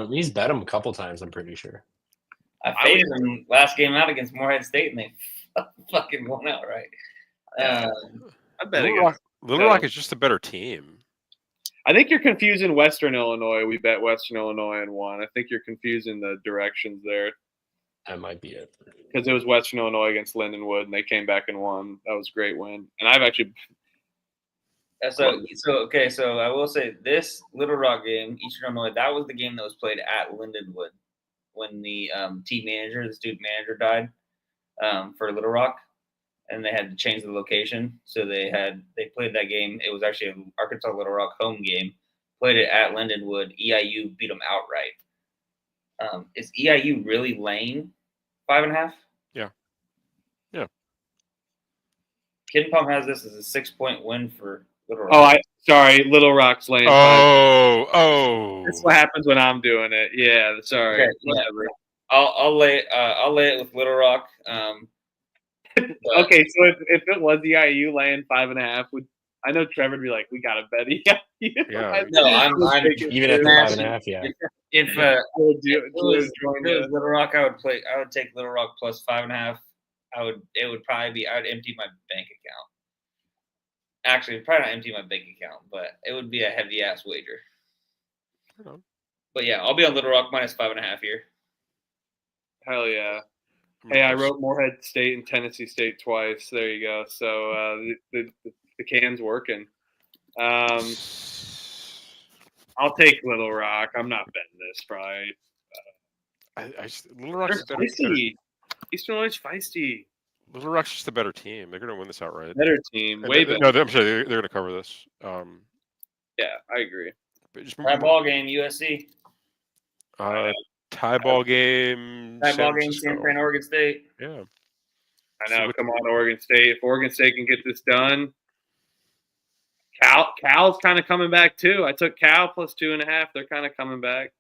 He's bet him a couple times, I'm pretty sure. I faded them last game out against Morehead State, and they fucking won outright. I bet Little Rock is just a better team. I think you're confusing Western Illinois. We bet Western Illinois and won. I think you're confusing the directions there. That might be it. Because it was Western Illinois against Lindenwood, and they came back and won. That was a great win. And I've actually So I will say this Little Rock game, Eastern Illinois, that was the game that was played at Lindenwood when the the student manager died for Little Rock, and they had to change the location. So they played that game. It was actually an Arkansas Little Rock home game. Played it at Lindenwood. EIU beat them outright. Is EIU really laying 5.5? Yeah. Kid Palm has this as a 6-point win for Little Rock. Sorry, Little Rock's laying. That's what happens when I'm doing it. Yeah, sorry. Okay, whatever. I'll lay it with Little Rock. Okay, so if it was EIU laying 5.5, I know Trevor would be like, we gotta bet EIU. Yeah. No, I'm Even at the 5.5, yeah. If it was Little Rock, I would take Little Rock plus 5.5. It would probably be. I would empty my bank account. Actually, probably not empty my bank account, but it would be a heavy ass wager. But yeah, I'll be on Little Rock minus 5.5 here. Hell yeah. Hey, I wrote Morehead State and Tennessee State twice. There you go. So the can's working. I'll take Little Rock. I'm not betting this, probably. Little Rock's feisty. Eastern Illinois feisty. Little Rock's just a better team. They're going to win this outright. Better team. Way better. No, I'm sure they're going to cover this. Yeah, I agree. Tie ball game, USC. Tie ball game. Tie ball game, San Fran, Oregon State. Yeah. I know. Come on, Oregon State. If Oregon State can get this done. Cal's kind of coming back, too. I took Cal plus 2.5. They're kind of coming back.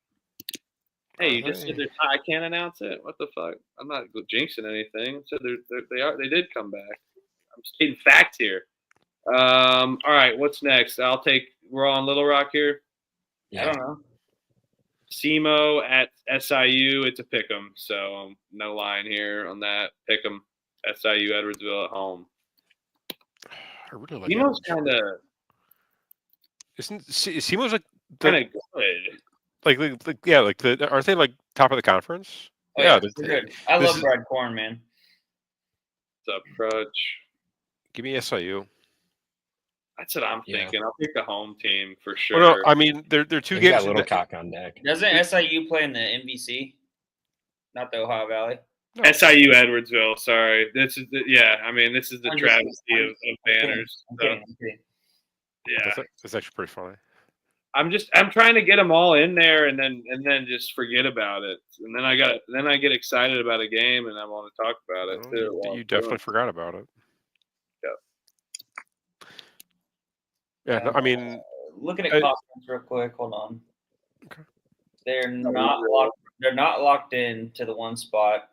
Hey, you just said I can't announce it. What the fuck? I'm not jinxing anything. So they did come back. I'm stating fact here. All right, what's next? We're on Little Rock here. Yeah. I don't know. SEMO at SIU. It's a pick 'em, so no line here on that. Pick 'em. SIU Edwardsville at home. I really like SEMO's kind of. SEMO's like kind of good. Aren't they like top of the conference? Oh, yeah, they're good. I love Brad Korn, man. What's up, Crutch? Give me SIU. That's what I'm thinking. I'll pick the home team for sure. Well, no, I mean they're two games. Got a little cock on deck. Doesn't SIU play in the MVC? Not the Ohio Valley. No. SIU Edwardsville. Sorry, this is the travesty of banners. Okay. Yeah, that's actually pretty funny. I'm trying to get them all in there and then just forget about it. And then I get excited about a game and I want to talk about it too. You definitely forgot about it. Yeah. No, I mean, looking at conference real quick. Hold on. Okay. They're not locked. They're not locked in to the one spot.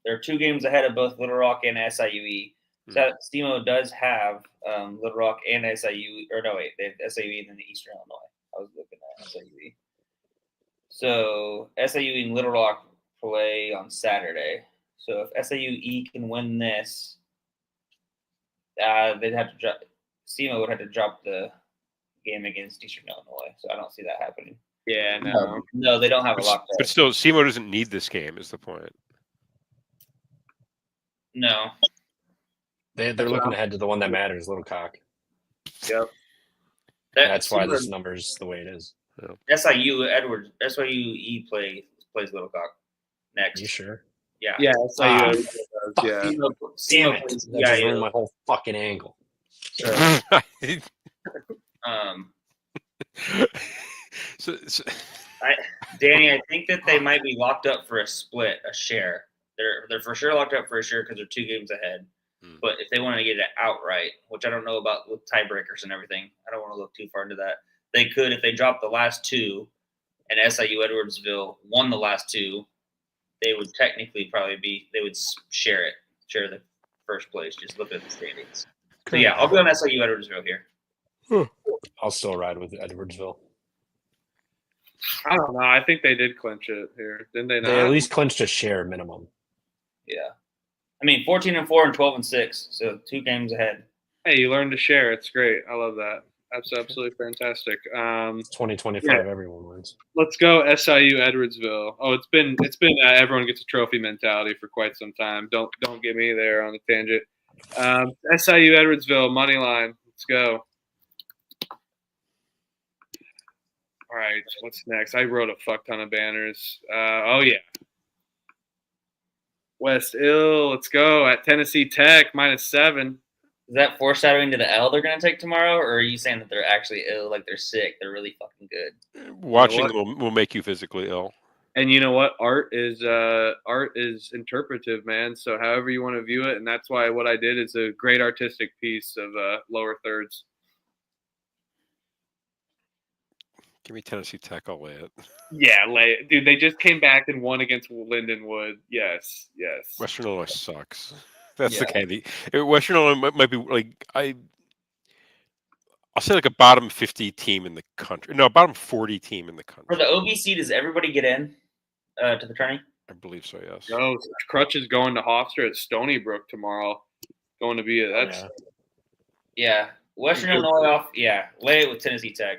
They're 2 games ahead of both Little Rock and SIUE. So SEMO does have Little Rock and SIU. Or no, wait, they have SIUE and then the Eastern Illinois. I was looking at SIUE. So SIUE and Little Rock play on Saturday. So if SIUE can win this, they'd have to drop. SEMO would have to drop the game against Eastern Illinois. So I don't see that happening. Yeah, no, they don't have a locked. But still, SEMO doesn't need this game. Is the point? No. They're looking ahead to the one that matters, Little Cock. Yep. That's why this number's the way it is. Yeah. SIUE plays Little Cock next. You sure? Yeah. Yeah, SIU. SEMO plays That just ruined my whole fucking angle. Danny, I think that they might be locked up for a share. They're for sure locked up for a share because they're 2 games ahead. But if they want to get it outright, which I don't know about with tiebreakers and everything, I don't want to look too far into that. They could, if they drop the last 2 and SIU Edwardsville won the last 2, they would technically they would share the first place. Just look at the standings. So yeah, I'll go on SIU Edwardsville here. I'll still ride with Edwardsville. I don't know. I think they did clinch it here, didn't they? Not? They at least clinched a share minimum. Yeah, I mean 14-4 and 12-6, so 2 games ahead. Hey, you learn to share. It's great. I love that. That's absolutely fantastic. 2025, everyone wins. Let's go SIU Edwardsville. Oh, it's been everyone gets a trophy mentality for quite some time. Don't get me there on the tangent. SIU Edwardsville money line. Let's go. All right, what's next? I wrote a fuck ton of banners. Oh yeah, West Ill. Let's go at Tennessee Tech -7. Is that foreshadowing to the L they're going to take tomorrow, or are you saying that they're actually ill, like they're sick, they're really fucking good? Watching will make you physically ill. And you know what? Art is interpretive, man. So however you want to view it, and that's why what I did is a great artistic piece of lower thirds. Give me Tennessee Tech. I'll lay it. Yeah, lay it. Dude, they just came back and won against Lindenwood. Yes. Western Illinois sucks. That's the candy. Western Illinois might be like I'll say like a bottom 50 team in the country. No, bottom 40 team in the country. For the OVC, does everybody get in to the tourney? I believe so. Yes. No, Crutch is going to Hofstra at Stony Brook tomorrow. Going to be Western Illinois off. Yeah, lay it with Tennessee Tech.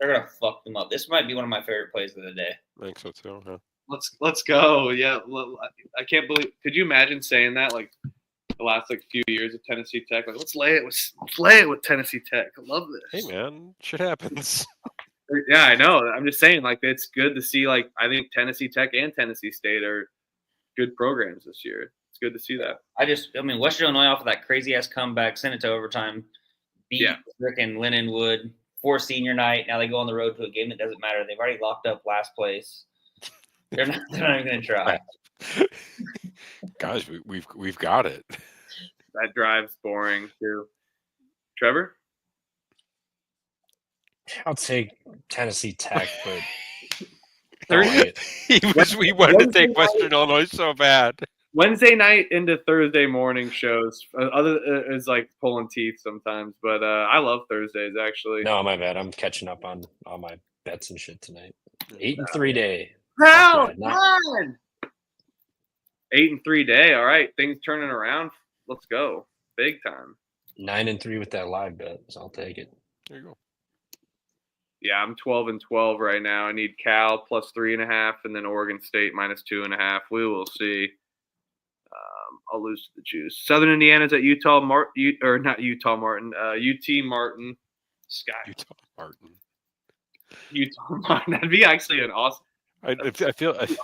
They're gonna fuck them up. This might be one of my favorite plays of the day. I think so too. Huh? Let's go. Yeah, I can't believe. Could you imagine saying that like the last like few years of Tennessee Tech? Like, let's lay it with Tennessee Tech. I love this. Hey man, shit happens. Yeah, I know. I'm just saying, like, it's good to see. Like, I think Tennessee Tech and Tennessee State are good programs this year. It's good to see that. I mean, Western Illinois off of that crazy ass comeback, sent it to overtime, beat frickin' Lindenwood. 4 senior night. Now they go on the road to a game that doesn't matter. They've already locked up last place. They're not even going to try. Guys, we've got it. That drive's boring too. Trevor? I'll take Tennessee Tech, but we wanted to take Western Illinois so bad. Wednesday night into Thursday morning shows. Is like pulling teeth sometimes, but I love Thursdays actually. No, my bad. I'm catching up on all my bets and shit tonight. 8-3 day. Come on! 8-3 day. All right, things turning around. Let's go, big time. 9-3 with that live bet, so I'll take it. There you go. Yeah, I'm 12-12 right now. I need Cal +3.5, and then Oregon State -2.5. We will see. I'll lose to the Jews. Southern Indiana's at UT Martin. Sky. Utah Martin. Utah Martin. That'd be actually an awesome. I feel awesome.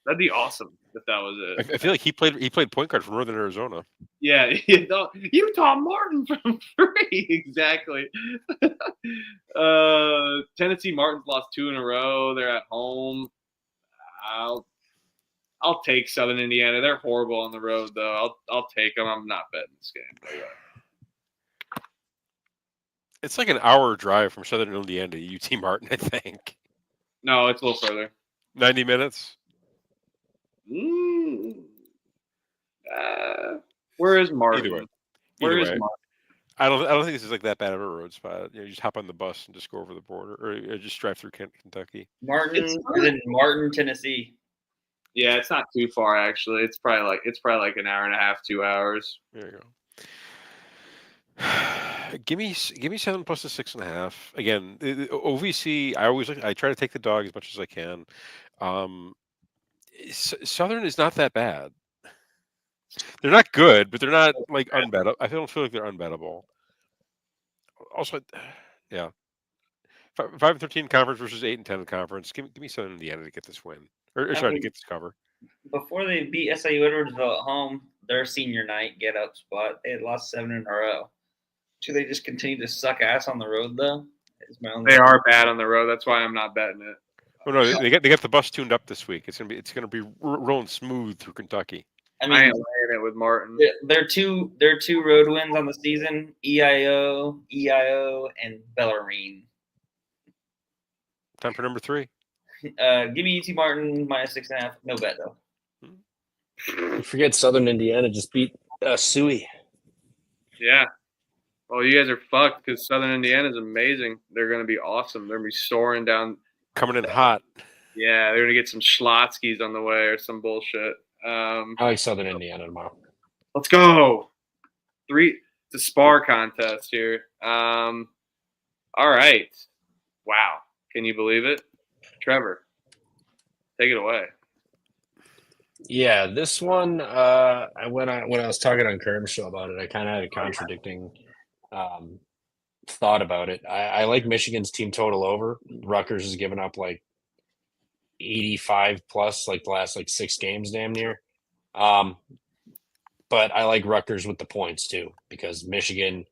That'd be awesome if that was it. I feel like he played point guard for Northern Arizona. Yeah, Utah Martin from 3. Exactly. Tennessee Martin's lost 2 in a row. They're at home. I'll take Southern Indiana. They're horrible on the road, though. I'll take them. I'm not betting this game. It's like an hour drive from Southern Indiana to UT Martin, I think. No, it's a little further. 90 minutes. Where is Martin? Either way. Where is Martin? I don't think this is like that bad of a road spot. You just hop on the bus and just go over the border, or just drive through Kentucky. Martin is in Martin, Tennessee. Yeah, it's not too far actually. It's probably like an hour and a half, 2 hours. There you go. Give me 7 plus the 6.5. Again, the OVC. I try to take the dog as much as I can. Southern is not that bad. They're not good, but they're not like unbettable. I don't feel like they're unbettable. Also, yeah, 5-13 conference versus 8-10 conference. Give me Southern Indiana to get this win, or sorry, to get this cover. Before they beat SIU Edwardsville at home, their senior night get up spot, they had lost 7 in a row. Do they just continue to suck ass on the road though? They are bad on the road. That's why I'm not betting it. Oh no, they got the bus tuned up this week. It's gonna be rolling smooth through Kentucky. I ain't laying it with Martin. Their two road wins on the season: EIO, and Bellarmine. Time for number 3. Give me UT Martin -6.5. No bet though. You forget Southern Indiana just beat Suey. Yeah. Well, you guys are fucked because Southern Indiana is amazing. They're going to be awesome. They're going to be soaring down. Coming in hot. Yeah, they're going to get some Schlotzkys on the way or some bullshit. I like Southern Indiana tomorrow. Let's go. 3. It's a spar contest here. All right. Wow. Can you believe it? Trevor, take it away. Yeah, this one, when I was talking on Kerm's show about it, I kind of had a contradicting thought about it. I like Michigan's team total over. Rutgers has given up like 85 plus like the last like 6 games damn near. But I like Rutgers with the points too, because Michigan,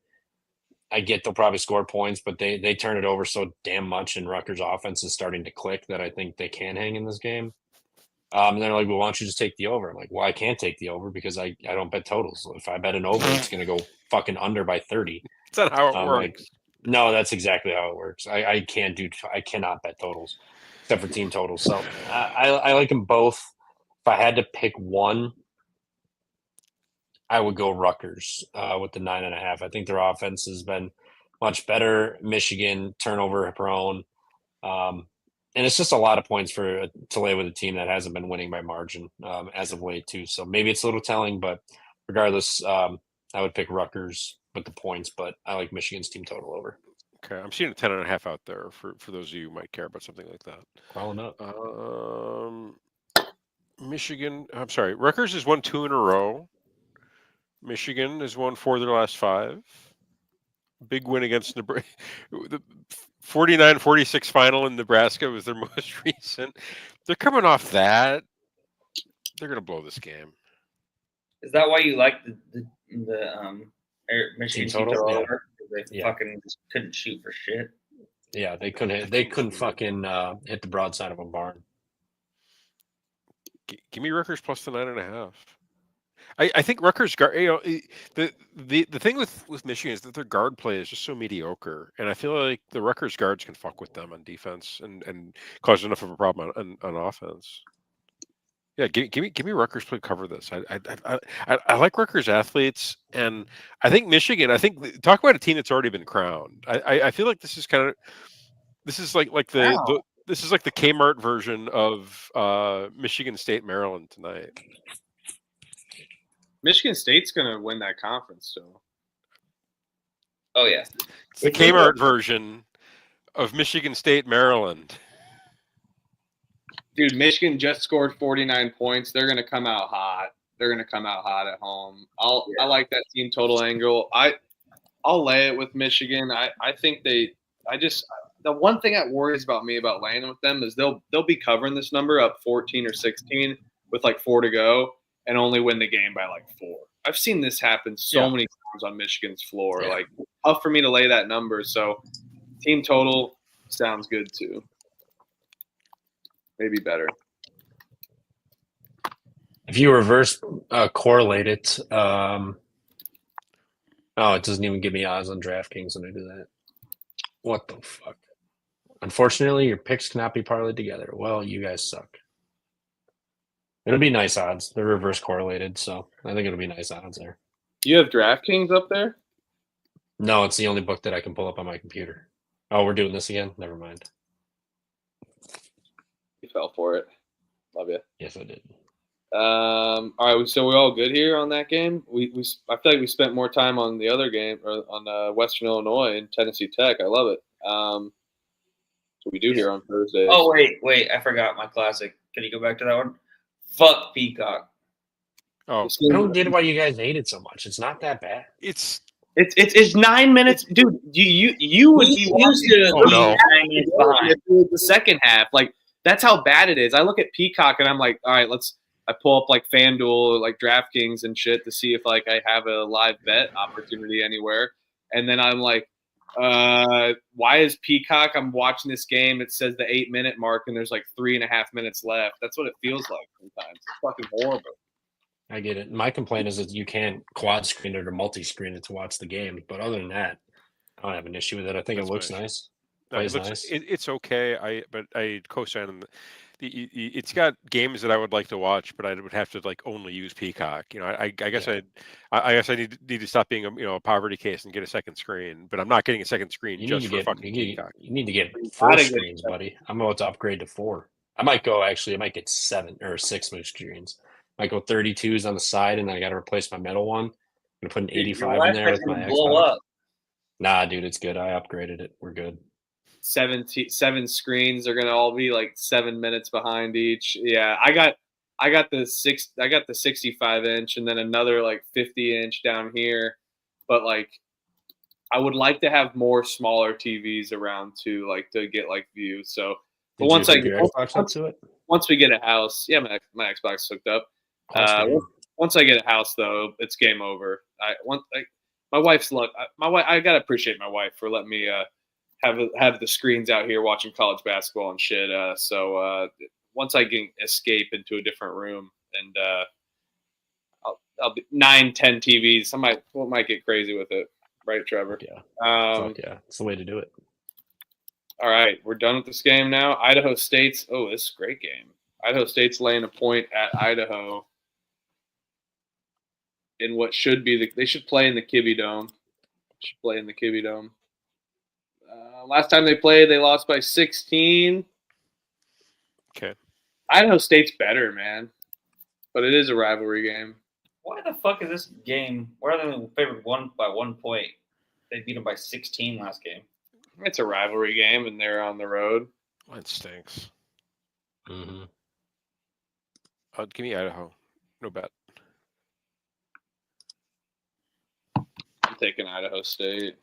I get they'll probably score points, but they turn it over so damn much, and Rutgers offense is starting to click that I think they can hang in this game. And they're like, well, why don't you just take the over? I'm like, well, I can't take the over because I don't bet totals. If I bet an over, it's going to go fucking under by 30. That's not how it works. Like, no, that's exactly how it works. I cannot bet totals except for team totals. So I like them both. If I had to pick one, I would go Rutgers with the 9.5. I think their offense has been much better. Michigan turnover prone. And it's just a lot of points to lay with a team that hasn't been winning by margin as of late too. So maybe it's a little telling, but regardless, I would pick Rutgers with the points, but I like Michigan's team total over. Okay, I'm seeing a 10.5 out there for those of you who might care about something like that. Calling up. Michigan. I'm sorry. Rutgers has won 2 in a row. Michigan has won 4 of their last 5. Big win against Nebraska. The 49-46 final in Nebraska was their most recent. They're coming off that. They're going to blow this game. Is that why you like the Michigan total? total Yeah. over? They Yeah. fucking just couldn't shoot for shit. Yeah, they couldn't fucking hit the broadside of a barn. Give me Rutgers plus the 9.5. I think Rutgers guard. The thing with Michigan is that their guard play is just so mediocre, and I feel like the Rutgers guards can fuck with them on defense and cause enough of a problem on offense. Yeah, give me Rutgers play cover this. I like Rutgers athletes, and I think Michigan. I think talk about a team that's already been crowned. I feel like this is like the this is like the Kmart version of Michigan State Maryland tonight. Michigan State's going to win that conference, so. Oh yeah, It's the Kmart version of Michigan State Maryland. Dude, Michigan just scored 49 points. They're going to come out hot. They're going to come out hot at home. I like that team total angle. I'll lay it with Michigan. I think the one thing that worries about me about laying with them is they'll be covering this number up 14 or 16 with like 4 to go and only win the game by like 4. I've seen this happen so many times on Michigan's floor. Yeah. Like tough for me to lay that number. So team total sounds good too. Maybe better. If you reverse correlate it, it doesn't even give me odds on DraftKings when I do that. What the fuck? Unfortunately, your picks cannot be parlayed together. Well, you guys suck. It'll be nice odds. They're reverse correlated, so I think it'll be nice odds there. You have DraftKings up there? No, it's the only book that I can pull up on my computer. Oh, we're doing this again? Never mind. You fell for it. Love you. Yes, I did. All right, so we're all good here on that game. I feel like we spent more time on the other game or on Western Illinois and Tennessee Tech. I love it. So we do here on Thursdays. Oh wait, I forgot my classic. Can you go back to that one? Fuck Peacock. Oh, I don't get why you guys hate it so much. It's not that bad. it's 9 minutes, dude. You would be used to Oh, no. 9 minutes behind. the second half. Like that's how bad it is. I look at Peacock and I'm like, all right, I pull up like FanDuel or like DraftKings and shit to see if like I have a live bet opportunity anywhere. And then I'm like, why is Peacock? I'm watching this game. It says the 8-minute mark and there's like 3.5 minutes left. That's what it feels like sometimes. It's fucking horrible. I get it. My complaint is that you can't quad screen it or multi-screen it to watch the game. But other than that, I don't have an issue with it. I think That's it looks nice. nice. No, Plays it looks, nice. it's okay. But I co-sign on it's got games that I would like to watch, but I would have to like only use Peacock. You know, I guess I guess I need to stop being a poverty case and get a second screen. But I'm not getting a second screen You just need for to fucking Peacock. you need to get 4 screens, buddy. I'm about to upgrade to 4. I might get 7 or 6 move screens. I might go 32s on the side, and then I got to replace my middle one. I'm gonna put an 85 in there with my Xbox. Blow up. Nah, dude, it's good. I upgraded it. We're good. 7 screens are gonna all be like 7 minutes behind each. Yeah, I got the 65 inch and then another like 50 inch down here, but like I would like to have more smaller TVs around too, like to get like views. So, but Did you hook your Xbox up to it? once we get a house, yeah, my Xbox hooked up. Once I get a house, though, it's game over. My wife's I gotta appreciate my wife for letting me have the screens out here watching college basketball and shit. So once I can escape into a different room and I'll be 9, 10 TVs. I might get crazy with it, right, Trevor? Yeah. Fuck yeah, it's the way to do it. All right, we're done with this game now. Idaho State's. Oh, this is a great game. Idaho State's laying a point at Idaho. In what should be they should play in the Kibbe Dome. Last time they played, they lost by 16. Okay. Idaho State's better, man, but it is a rivalry game. Why the fuck is this game? Why are they favored by 1 point? They beat them by 16 last game. It's a rivalry game, and they're on the road. That stinks. Mm-hmm. Give me Idaho. No bet. I'm taking Idaho State.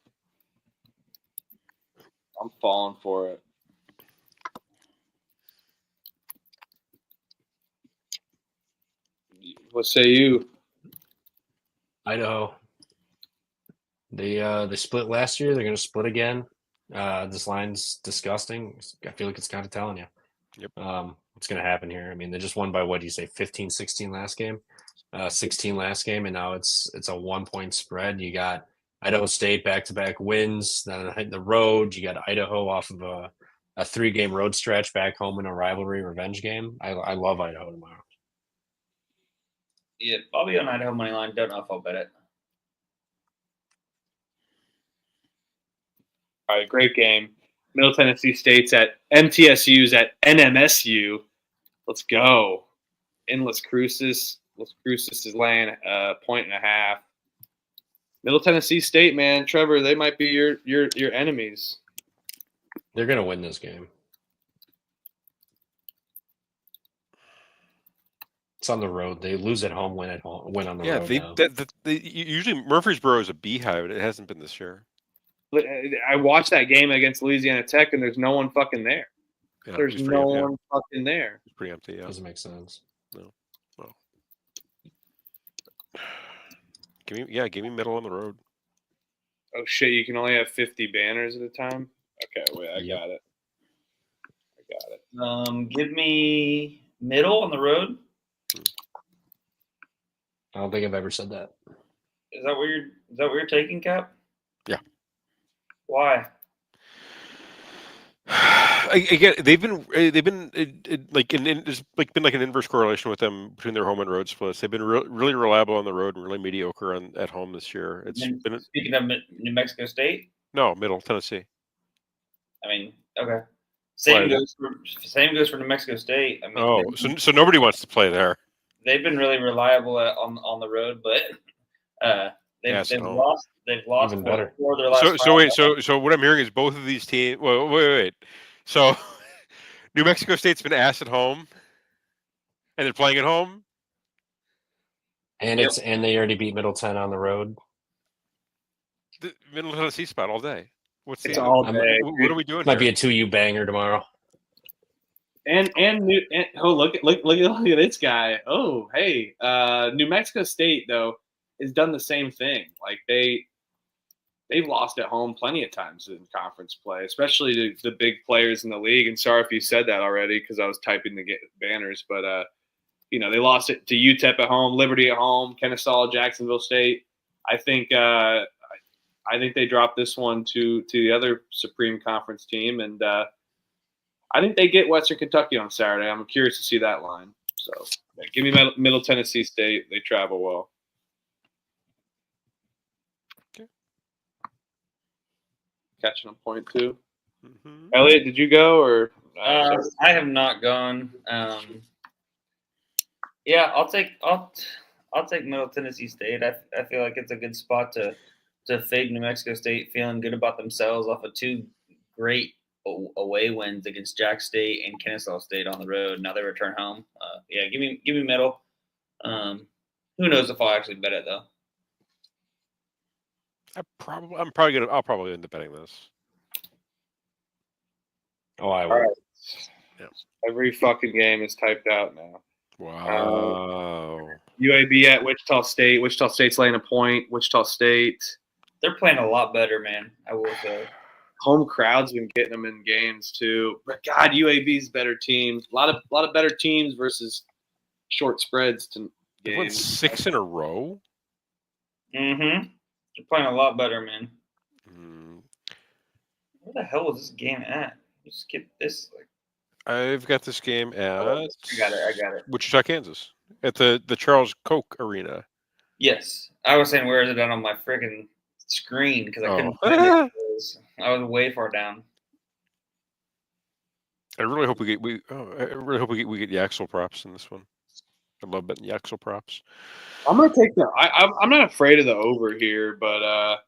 I'm falling for it. What say you? Idaho. They split last year. They're going to split again. This line's disgusting. I feel like it's kind of telling you. Yep. What's going to happen here? I mean, they just won by what do you say, 15-16 last game, 16 last game, and now it's a 1-point spread. You got Idaho State back-to-back wins. Then hitting the road, you got Idaho off of a 3-game road stretch back home in a rivalry revenge game. I love Idaho tomorrow. Yeah, I'll be on Idaho money line. Don't know if I'll bet it. All right, great game. Middle Tennessee State's at MTSU's at NMSU. Let's go. In Las Cruces. Las Cruces is laying a 1.5. Middle Tennessee State, man, Trevor, they might be your enemies. They're going to win this game. It's on the road. They lose at home, win on the road. Yeah, usually Murfreesboro is a beehive. It hasn't been this year. I watched that game against Louisiana Tech, and there's no one fucking there. Yeah, There's no one fucking there. It's pretty empty. Yeah, doesn't make sense. No. Give me middle on the road. Oh shit! You can only have 50 banners at a time. Okay, wait, I got it. Give me middle on the road. I don't think I've ever said that. Is that what you're taking, Cap? Yeah. Why? Again, they've been there's been an inverse correlation with them between their home and road splits. They've been really reliable on the road and really mediocre at home this year. Speaking of New Mexico State. No, Middle Tennessee. I mean, okay. Same goes for New Mexico State. I mean, so nobody wants to play there. They've been really reliable on the road, but they've lost. They've lost even better. Four of their last So what I'm hearing is both of these teams. Well, wait. So New Mexico State's been ass at home, and they're playing at home. And and they already beat Middle Ten on the road. The Middle Tennessee spot all day. What are we doing? Might be a 2U banger tomorrow. And look at this guy. Oh, hey, New Mexico State though has done the same thing. Like they've lost at home plenty of times in conference play, especially to the big players in the league. And sorry if you said that already because I was typing the banners, but they lost it to UTEP at home, Liberty at home, Kennesaw, Jacksonville State. I think they dropped this one to the other Supreme Conference team, and I think they get Western Kentucky on Saturday. I'm curious to see that line. So give me Middle Tennessee State. They travel well. Okay. Catching on point two. Mm-hmm. Elliot, did you go or? I have not gone. Yeah, I'll take Middle Tennessee State. I feel like it's a good spot to fade New Mexico State, feeling good about themselves off of 2 great away wins against Jack State and Kennesaw State on the road. Now they return home. Give me middle. Who knows if I'll actually bet it though. I'll probably end up betting this. Oh, I All will. right. Yeah. Every fucking game is typed out now. Wow. UAB at Wichita State. Wichita State's laying a point. Wichita State. They're playing a lot better, man. I will say. Home crowd's been getting them in games too. But God, UAB's better team. A lot of better teams versus short spreads to They won games. 6 in a row. Mm-hmm. They're playing a lot better, man. Mm, Where the hell was this game at? You skip this. I've got this game at I got it. Wichita, Kansas, at the Charles Koch Arena. Yes, I was saying, where is it on my freaking screen? Because I couldn't Oh. find it. I was way far down. I really hope we get we get Yaxel props in this one. I love betting Yaxel props. I'm gonna take the. I'm not afraid of the over here, but I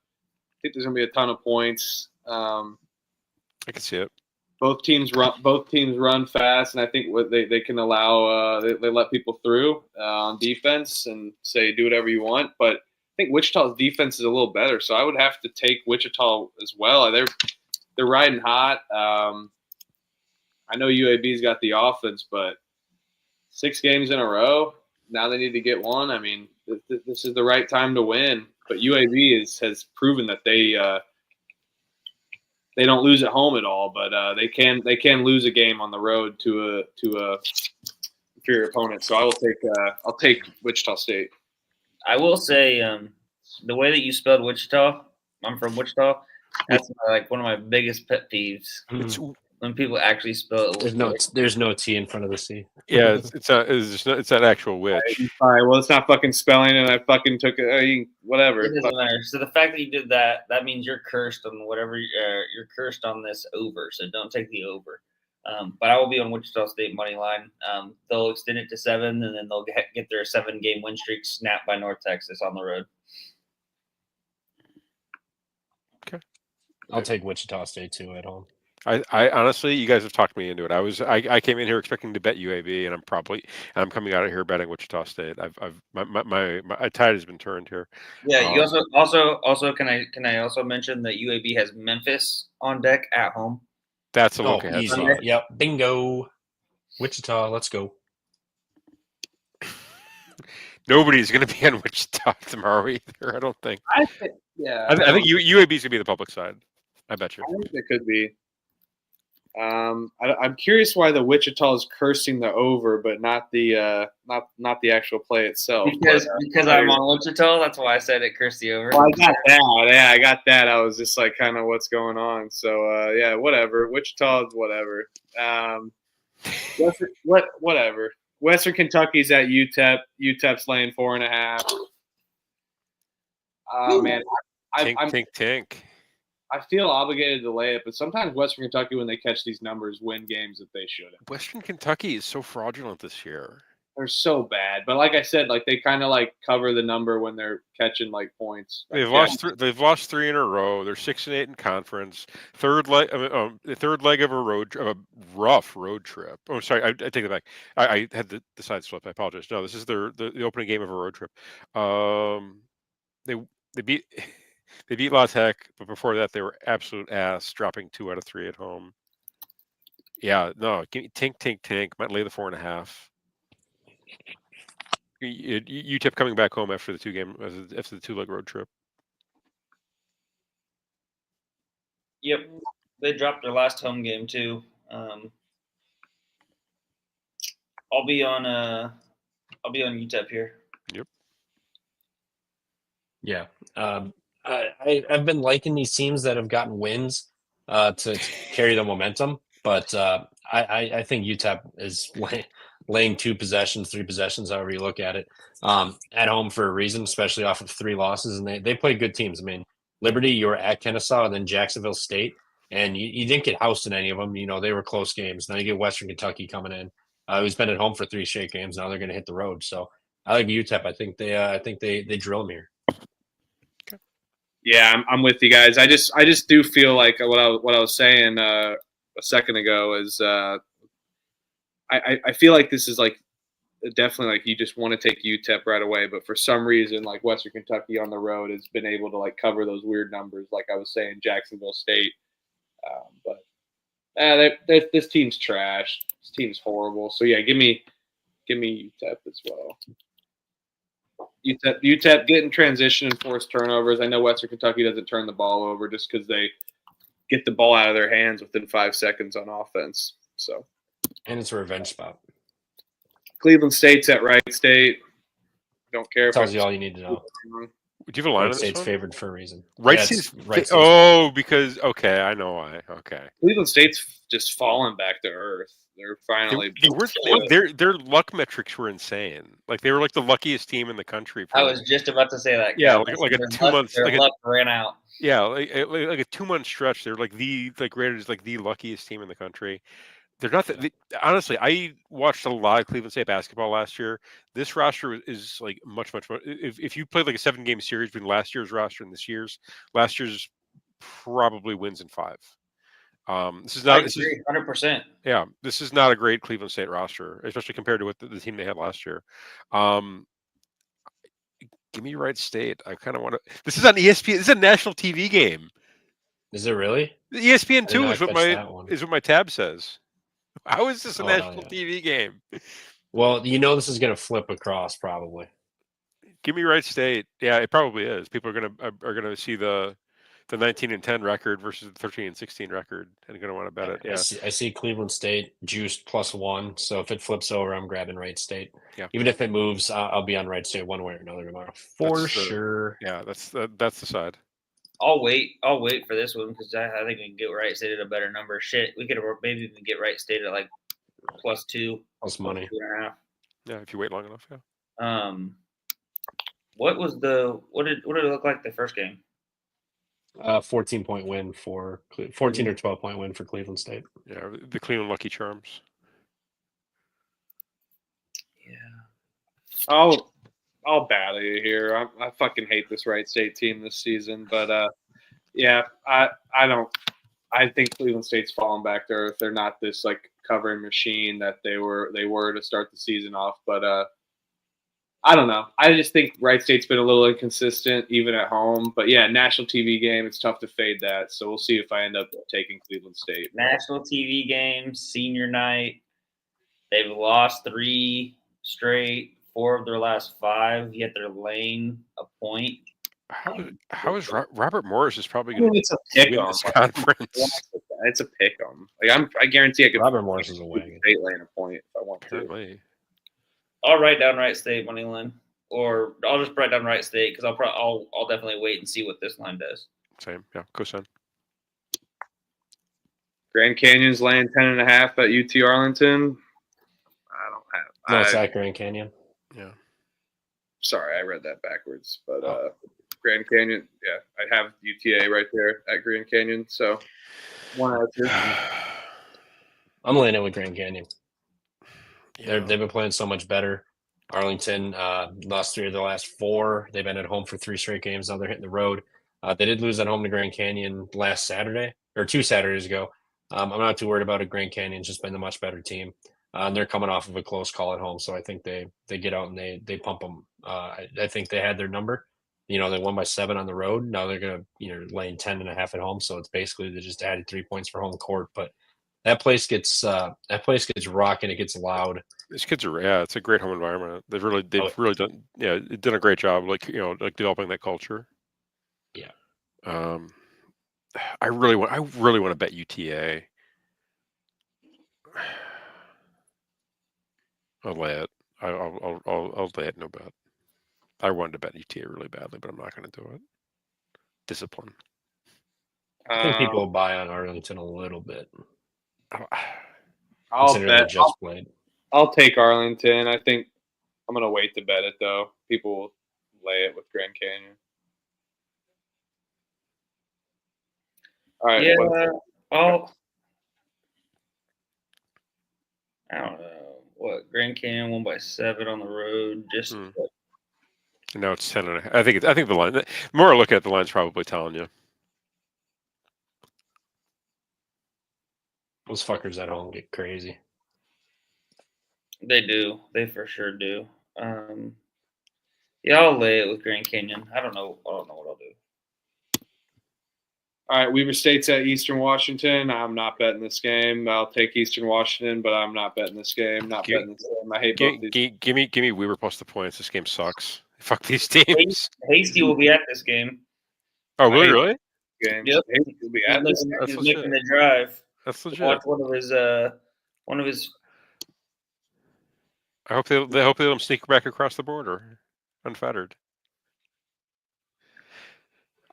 think there's gonna be a ton of points. I can see it. Both teams run fast, and I think what they can allow they let people through on defense and say do whatever you want. But I think Wichita's defense is a little better, so I would have to take Wichita as well. They're riding hot. I know UAB's got the offense, but 6 games in a row. Now they need to get one. I mean, this is the right time to win. But UAB has proven that they don't lose at home at all, but they can lose a game on the road to a inferior opponent. So I'll take Wichita State. I will say, the way that you spelled Wichita, I'm from Wichita. That's like one of my biggest pet peeves. It's When people actually spell it. There's no T in front of the C. yeah, it's that actual witch. All right, well, it's not fucking spelling, and I fucking took it. Whatever. It doesn't matter. So the fact that you did that means you're cursed on whatever you're cursed on this over. So don't take the over. But I will be on Wichita State money line. They'll extend it to 7, and then they'll get their 7-game win streak snapped by North Texas on the road. Okay, I'll take Wichita State too at home. I honestly, you guys have talked me into it. I came in here expecting to bet UAB, and I'm coming out of here betting Wichita State. My tide has been turned here. Yeah, you also can I also mention that UAB has Memphis on deck at home. That's a look ahead. Easy. spot. Yep. Bingo. Wichita, let's go. Nobody's going to be on Wichita tomorrow either. I don't think. I think UAB is going to be the public side. I bet you. I think it could be. I'm curious why the Wichita is cursing the over, but not the actual play itself. Because I'm on Wichita, that's why I said it cursed the over. Well, I got that. Yeah, I got that. I was just like, kind of what's going on. So yeah, whatever. Wichita is whatever. Whatever. Western Kentucky's at UTEP. UTEP's laying 4.5. Oh man, Tink. I feel obligated to lay it, but sometimes Western Kentucky, when they catch these numbers, win games that they shouldn't. Western Kentucky is so fraudulent this year. They're so bad, but like I said, like they kind of like cover the number when they're catching like points. They've lost 3 in a row. They're 6-8 in conference. The third leg of a rough road trip. Oh, sorry, I take it back. I had the side slip. I apologize. No, this is the opening game of a road trip. They beat La Tech, but before that they were absolute ass, dropping 2 out of 3 at home. Yeah, no, give me Tink. Might lay the 4.5. UTEP coming back home after the 2-leg road trip. Yep, they dropped their last home game too. I'll be on UTEP here. Yep. Yeah. I've been liking these teams that have gotten wins to carry the momentum, but I think UTEP is laying 2 possessions, 3 possessions, however you look at it, at home for a reason, especially off of 3 losses, and they play good teams. I mean, Liberty, you were at Kennesaw, and then Jacksonville State, and you didn't get housed in any of them. You know, they were close games. Now you get Western Kentucky coming in, who's been at home for 3 straight games. Now they're going to hit the road. So I like UTEP. I think they drill them here. Yeah, I'm with you guys. I just do feel like what I was saying a second ago is I feel like this is like definitely like you just want to take UTEP right away. But for some reason, like Western Kentucky on the road has been able to like cover those weird numbers. Like I was saying, Jacksonville State. This team's trash. This team's horrible. So yeah, give me UTEP as well. UTEP getting transition and forced turnovers. I know Western Kentucky doesn't turn the ball over just because they get the ball out of their hands within 5 seconds on offense. So, and it's a revenge spot. Cleveland State's at Wright State. Don't care. Tells you all you need to know. Do you have a line on Wright this State's one? favored for a reason. Right Yeah, State's Wright State's because okay, I know why. Okay. Cleveland State's just falling back to earth. They're finally. Their luck metrics were insane. Like they were like the luckiest team in the country. I was just about to say that. Yeah, like a 2 months. Their luck ran out. Yeah, like a 2 month stretch. They're like rated as like the luckiest team in the country. They're not. Honestly, I watched a lot of Cleveland State basketball last year. This roster is like much more. If you played like a 7-game series between last year's roster and last year's probably wins in 5. This is not 100%. Yeah, this is not a great Cleveland State roster, especially compared to what the team they had last year. Give me Wright State. I kind of want to. This is on ESPN. This is a national TV game. Is it really? ESPN 2 is what my tab says. How is this a national yeah. TV game? Well, this is going to flip across probably. Give me Wright State. Yeah, it probably is. People are gonna see the 19-10 record versus the 13-16 record, and are going to want to bet it. Yeah, I see Cleveland State juiced +1. So if it flips over, I'm grabbing Wright State. Yeah. Even if it moves, I'll be on Wright State one way or another tomorrow for sure. Yeah, that's the side. I'll wait for this one because I think we can get Wright State at a better number. Shit, we could maybe even get Wright State at like +2, plus money. 2.5. Yeah, if you wait long enough. Yeah. What did it look like the first game? 14-point win for 14 or 12-point win for Cleveland State. Yeah, the Cleveland Lucky Charms. Yeah. I'll battle you here. I fucking hate this Wright State team this season, but yeah, I think Cleveland State's falling back to earth. They're not this like covering machine that they were to start the season off, but I don't know. I just think Wright State's been a little inconsistent, even at home. But yeah, national TV game, it's tough to fade that. So we'll see if I end up taking Cleveland State. National TV game, senior night. They've lost 3 straight, 4 of their last 5, yet they're laying a point. How is Robert Morris is probably going to it's a pick win this conference? It's a pick 'em. Like I guarantee I could. Robert Morris is a wagon. State laying a point if I want Apparently. to. I'll write down Wright State money line, or I'll just write down Wright State because I'll definitely wait and see what this line does. Same, yeah. Cosign. Grand Canyon's laying 10.5 at UT Arlington. I don't have. No, it's at Grand Canyon. Yeah. Sorry, I read that backwards, but Grand Canyon. Yeah, I have UTA right there at Grand Canyon. So 1 out of 2. I'm laying it with Grand Canyon. Yeah. They've been playing so much better. Arlington lost 3 of their last 4. They've been at home for 3 straight games. Now they're hitting the road. They did lose at home to Grand Canyon last Saturday, or 2 Saturdays ago. I'm not too worried about it. Grand Canyon's just been the much better team. And they're coming off of a close call at home, so I think they get out and they pump them. I think they had their number. They won by 7 on the road. Now they're going to laying 10.5 at home, so it's basically they just added 3 points for home court. But that place gets rocking. It gets loud. These kids are it's a great home environment. They've really done done a great job like developing that culture. Yeah. I really want to bet UTA. I'll lay it. I'll lay it. No bet. I wanted to bet UTA really badly, but I'm not going to do it. Discipline. I think people will buy on Arlington a little bit. I'll take Arlington. I think I'm going to wait to bet it, though. People will lay it with Grand Canyon. All right. Yeah. I don't know. What, Grand Canyon won by 7 on the road. Just no, it's 10.5. I think the line. The more I look at it, the line's probably telling you. Those fuckers at home get crazy. They do. They for sure do. Yeah, I'll lay it with Grand Canyon. I don't know what I'll do. All right, Weber State's at Eastern Washington. I'm not betting this game. I'll take Eastern Washington, but I'm not betting this game. I hate both these. Give me Weber plus the points. This game sucks. Fuck these teams. Hasty will be at this game. Oh, really? Game. Yep. Hasty will be at this game. He's making the drive. That's legit. Watch one of his. I hope they let him sneak back across the border, unfettered.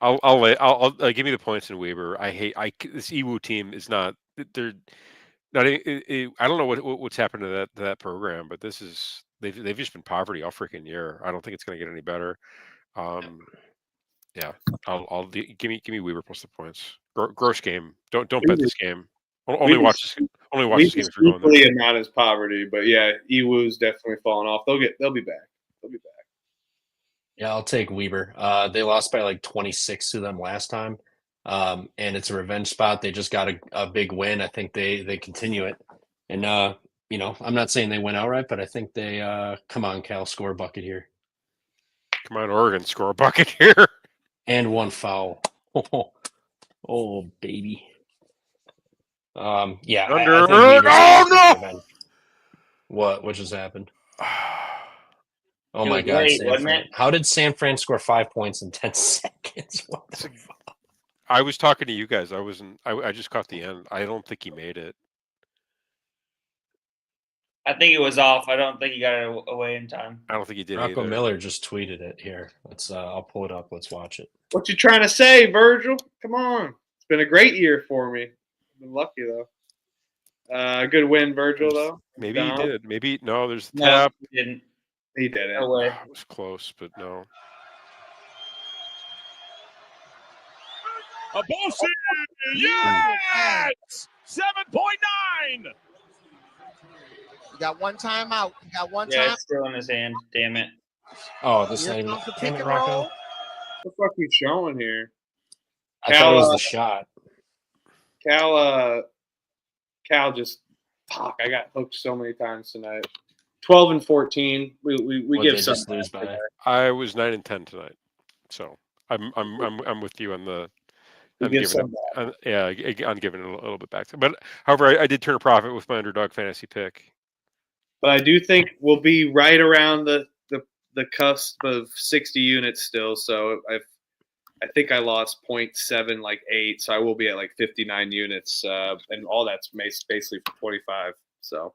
I'll give me the points in Weber. This EWU team is not. They're not. I don't know what's happened to that program, but they've just been poverty all freaking year. I don't think it's going to get any better. Yeah, give me Weber plus the points. Gross game. Don't bet this game. Only watch this game if you're going there. And not as poverty, but yeah, EWU's definitely falling off. They'll be back. Yeah, I'll take Weber. They lost by like 26 to them last time, and it's a revenge spot. They just got a big win. I think they continue it, and I'm not saying they win outright, but I think they come on, Cal, score a bucket here. Come on, Oregon, score a bucket here. And one foul. Oh baby. Yeah. Under. No! What just happened? Oh my God! How did San Fran score 5 points in 10 seconds? What the fuck? I was talking to you guys. I wasn't. I just caught the end. I don't think he made it. I think it was off. I don't think he got it away in time. I don't think he did. Rocco either. Miller just tweeted it here. Let's. I'll pull it up. Let's watch it. What you trying to say, Virgil? Come on. It's been a great year for me. I've been lucky though. Good win, Virgil though. Maybe he did. Maybe no. There's the No, tap. he didn't. He didn't. No way. It was close, but no. A bullshit! Yes! 7.9! You got one time out. You got one Yeah, time. it's still in his hand. Damn it. Oh, this Here ain't comes the damn pick it, and Rocco. roll. What the fuck are you showing here? I thought it was the shot. Cal just fuck. I got hooked so many times tonight. 12 and 14. We give some. lose by. I was 9 and 10 tonight, so I'm with you on the. I'm give giving some I'm giving it a little bit back. But however, I did turn a profit with my underdog fantasy pick. But I do think we'll be right around the cusp of 60 units still. So I think I lost 0.7, like 8. So I will be at like 59 units, and all that's basically for 25. So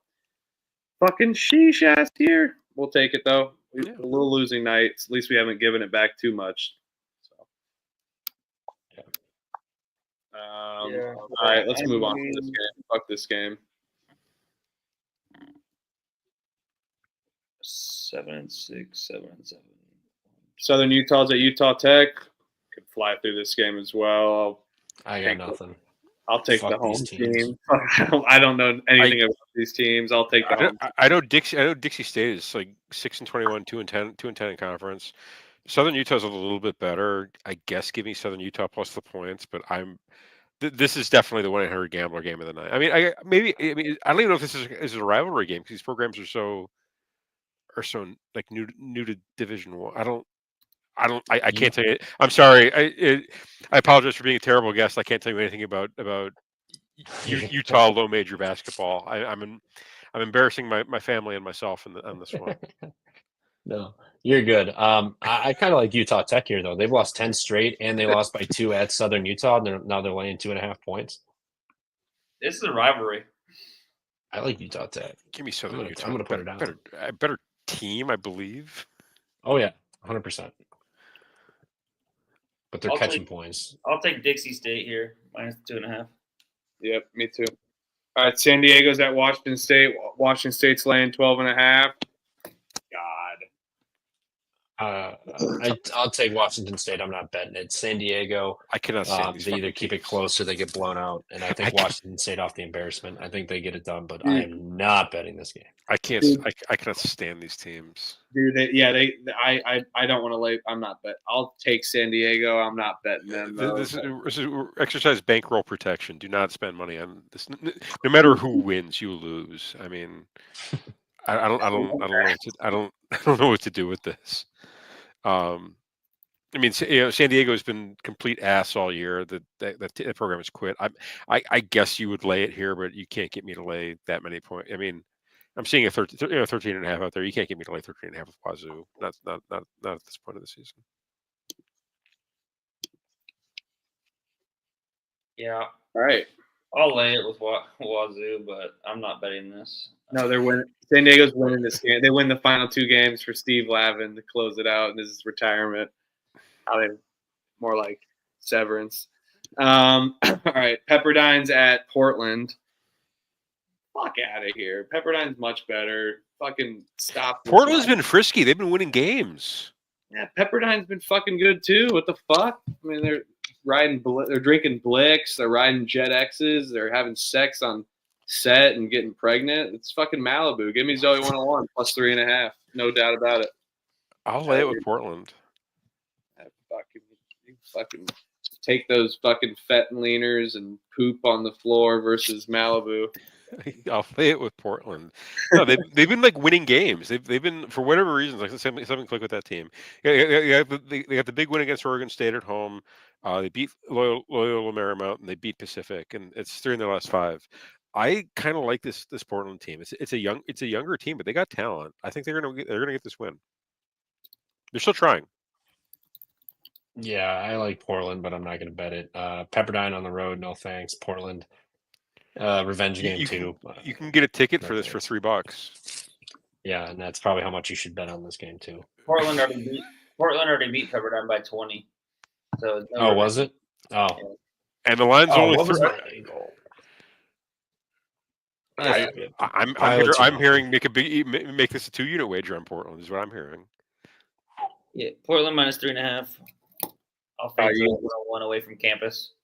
fucking sheesh ass here. We'll take it though. Yeah. A little losing night. At least we haven't given it back too much. So. All right, let's move on from this game. Fuck this game. 7-6, 7-7. Southern Utah's at Utah Tech. Could fly through this game as well. I got nothing. I'll take Fuck the home these teams. team. I don't know anything about these teams. I'll take the home. I know Dixie State is like 6-21, 2-10 in conference. Southern Utah's a little bit better. I guess give me Southern Utah plus the points, but this is definitely the 1-800 gambler game of the night. I mean, I don't even know if this is a rivalry game because these programs are so like new to Division I. I can't tell you. I'm sorry. I apologize for being a terrible guest. I can't tell you anything about Utah low major basketball. I'm embarrassing my family and myself on this one. No, you're good. I kind of like Utah Tech here though. They've lost 10 straight, and they lost by 2 at Southern Utah. Now they're laying 2.5 points. This is a rivalry. I like Utah Tech. Give me Southern Utah. I'm gonna put it down. Better team, I believe. Oh yeah, 100%. But they're catching points. I'll take Dixie State here, -2.5. Yep, me too. All right, San Diego's at Washington State. Washington State's laying 12.5. I'll take Washington State. I'm not betting it. San Diego. I cannot stand these they either keep it close or they get blown out. And I think Washington State off the embarrassment. I think they get it done, but I am not betting this game. I can't. I cannot stand these teams. Dude, I don't want to lay. I'm not bet. I'll take San Diego. I'm not betting them. This is exercise bankroll protection. Do not spend money on this. No matter who wins, you lose. I mean, I don't know what to do with this. I mean, San Diego's been complete ass all year. That program has quit. I guess you would lay it here, but you can't get me to lay that many points. I mean, I'm seeing a 13.5 out there. You can't get me to lay 13.5 with Wazoo. Not at this point of the season. Yeah. All right. I'll lay it with Wazoo, but I'm not betting this. No, they're winning. San Diego's winning this game. They win the final 2 games for Steve Lavin to close it out, and this is retirement. How they more like severance. All right. Pepperdine's at Portland. Fuck out of here. Pepperdine's much better. Fucking stop. Portland's been frisky. They've been winning games. Yeah, Pepperdine's been fucking good too. What the fuck? I mean, they're they're drinking Blicks. They're riding Jet X's. They're having sex on set and getting pregnant. It's fucking Malibu. Give me Zoe 101 plus 3.5. No doubt about it. I'll lay it with Portland. Fucking take those fucking fentanylers and poop on the floor versus Malibu. I'll play it with Portland. No, they've been like winning games. They've been, for whatever reasons, like something click with that team. They got the big win against Oregon State at home. They beat Loyola Marymount and they beat Pacific, and it's 3 in their last 5. I kind of like this Portland team. It's a younger team, but they got talent. I think they're gonna get this win. They're still trying. Yeah, I like Portland, but I'm not going to bet it. Pepperdine on the road, no thanks. Portland, revenge game too. You can get a ticket for this for $3. Yeah, and that's probably how much you should bet on this game too. Portland already beat Pepperdine by 20. So was it? Oh, and the line's only 3. I'm hearing make this a 2-unit wager on Portland is what I'm hearing. Yeah, Portland minus 3.5. I'll fade 101 away from campus.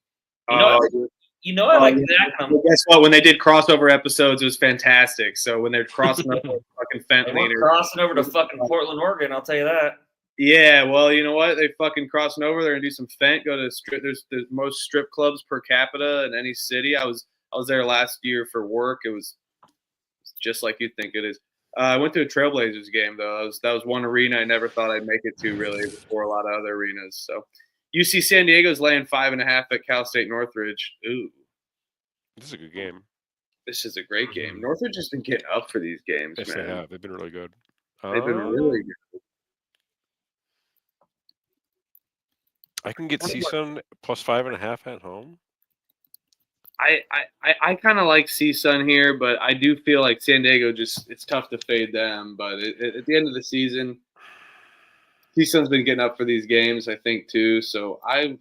I like that. Guess what? When they did crossover episodes, it was fantastic. So when they're crossing over fucking fentanyl, crossing over to fucking Portland, Oregon, I'll tell you that. Yeah, well, you know what? They fucking crossing over. They're gonna do some fent. Go to strip. There's the most strip clubs per capita in any city. I was there last year for work. It was just like you'd think it is. I went to a Trailblazers game though. That was one arena I never thought I'd make it to really before a lot of other arenas. So UC San Diego's laying 5.5 at Cal State Northridge. Ooh, this is a good game. This is a great game. Northridge has been getting up for these games. Yes, man. they have. They've been really good. They've been really good. I can get CSUN plus 5.5 at home. I kind of like CSUN here, but I do feel like San Diego it's tough to fade them. But at the end of the season, CSUN's been getting up for these games, I think, too. So I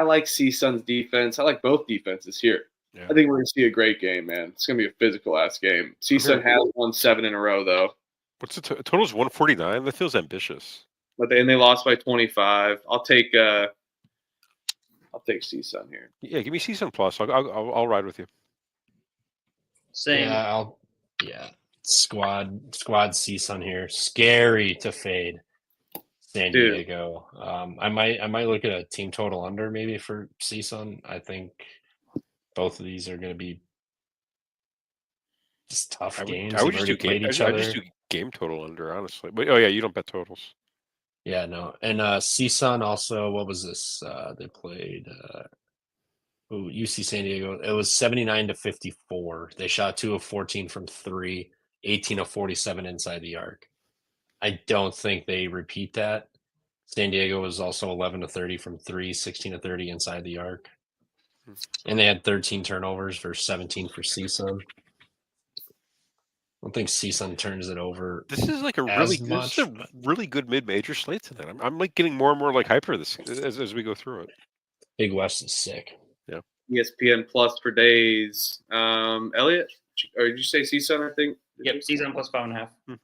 like CSUN's defense. I like both defenses here. Yeah. I think we're going to see a great game, man. It's going to be a physical-ass game. CSUN has won 7 in a row, though. What's the total? Is 149? That feels ambitious. But they lost by 25. I'll take CSUN here. Yeah, give me CSUN plus. I'll ride with you. Same. Yeah, squad CSUN here. Scary to fade San Diego. I might look at a team total under maybe for CSUN. I think both of these are going to be just tough games. I would just do game total under, honestly. But you don't bet totals. Yeah, no. And CSUN also, what was this? They played UC San Diego. It was 79-54. They shot 2 of 14 from 3, 18 of 47 inside the arc. I don't think they repeat that. San Diego was also 11-30 from 3, 16-30 inside the arc. And they had 13 turnovers versus 17 for CSUN. I don't think CSUN turns it over. This is like a really good mid-major slate tonight. I'm like getting more and more like hyper this as we go through it. Big West is sick. Yeah. ESPN Plus for days. Elliot, or did you say CSUN? I think. Yep, CSUN plus 5.5. Okay,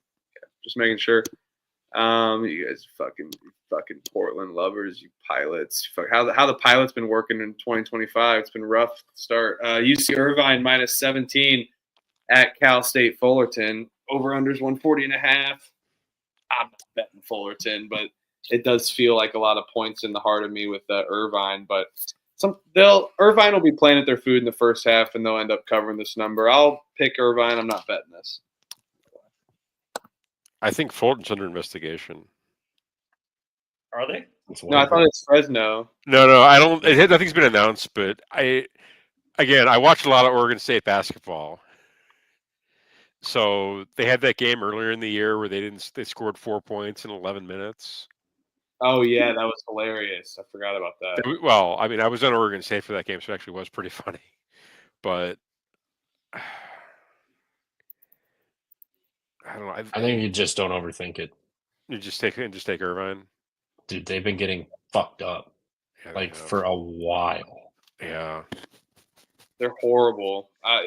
just making sure. You guys fucking Portland lovers, you pilots. How the Pilots been working in 2025? It's been rough to start. UC Irvine minus 17. At Cal State Fullerton, over-unders 140.5. I'm not betting Fullerton, but it does feel like a lot of points in the heart of me with Irvine. But Irvine will be playing at their food in the first half, and they'll end up covering this number. I'll pick Irvine. I'm not betting this. I think Fulton's under investigation. Are they? No, I thought it's Fresno. No, I don't. Nothing's been announced, but I watched a lot of Oregon State basketball. So they had that game earlier in the year where they scored 4 points in 11 minutes. Oh yeah, that was hilarious. I forgot about that. Well, I mean, I was on Oregon State for that game, so it actually was pretty funny. But I don't know. I think you just don't overthink it. You just take Irvine. Dude, they've been getting fucked up for a while. Yeah, they're horrible. I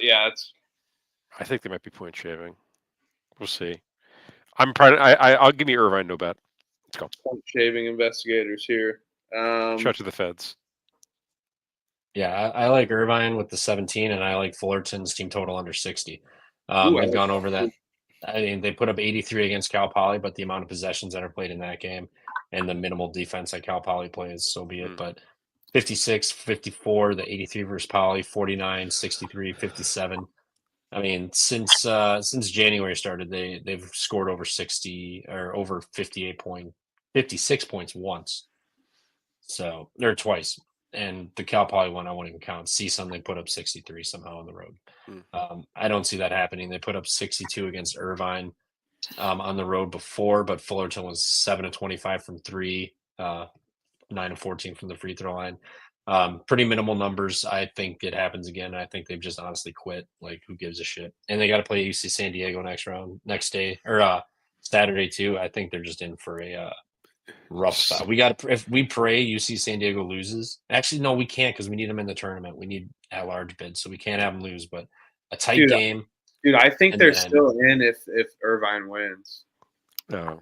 think they might be point shaving. We'll see. I'll give me Irvine no bet. Let's go. Point shaving investigators here. Shout to the feds. Yeah, I like Irvine with the 17, and I like Fullerton's team total under 60. They've gone over that. I mean, they put up 83 against Cal Poly, but the amount of possessions that are played in that game and the minimal defense that Cal Poly plays, so be it. But 56, 54, the 83 versus Poly, 49, 63, 57. I mean, since January started, they've scored over 60 or over 56 points once. So they're twice. And the Cal Poly one, I won't even count. CSUN, they put up 63 somehow on the road. I don't see that happening. They put up 62 against Irvine on the road before, but Fullerton was 7 of 25 from 3, 9 of 14 from the free throw line. Pretty minimal numbers. I think it happens again. I think they've just honestly quit. Like, who gives a shit? And they got to play UC San Diego next day or Saturday too. I think they're just in for a rough spot. If we pray UC San Diego loses. Actually, no, we can't because we need them in the tournament. We need at large bid, so we can't have them lose. But a tight game. Dude, I think they're still in if Irvine wins. No,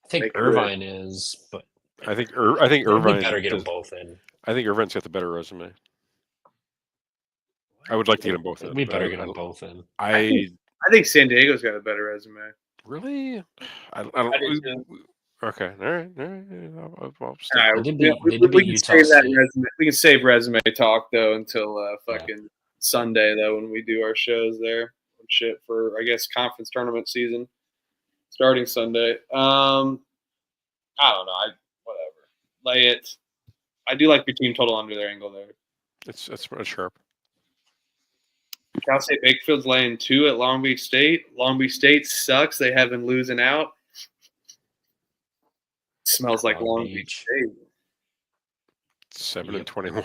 I think Irvine is, but I think Irvine better get them both in. I think Irvine's got the better resume. I would like to get them both in. We better get them both in. I think San Diego's got a better resume. Really? I don't. Okay. All right. We can save resume talk though until fucking Sunday though when we do our shows there. Shit for I guess conference tournament season starting Sunday. I don't know. Whatever. Lay it. I do like your team total under their angle there. It's sharp. Cal State Bakefield's laying 2 at Long Beach State. Long Beach State sucks. They have been losing out. Smells like Long Beach State. 7 and 21.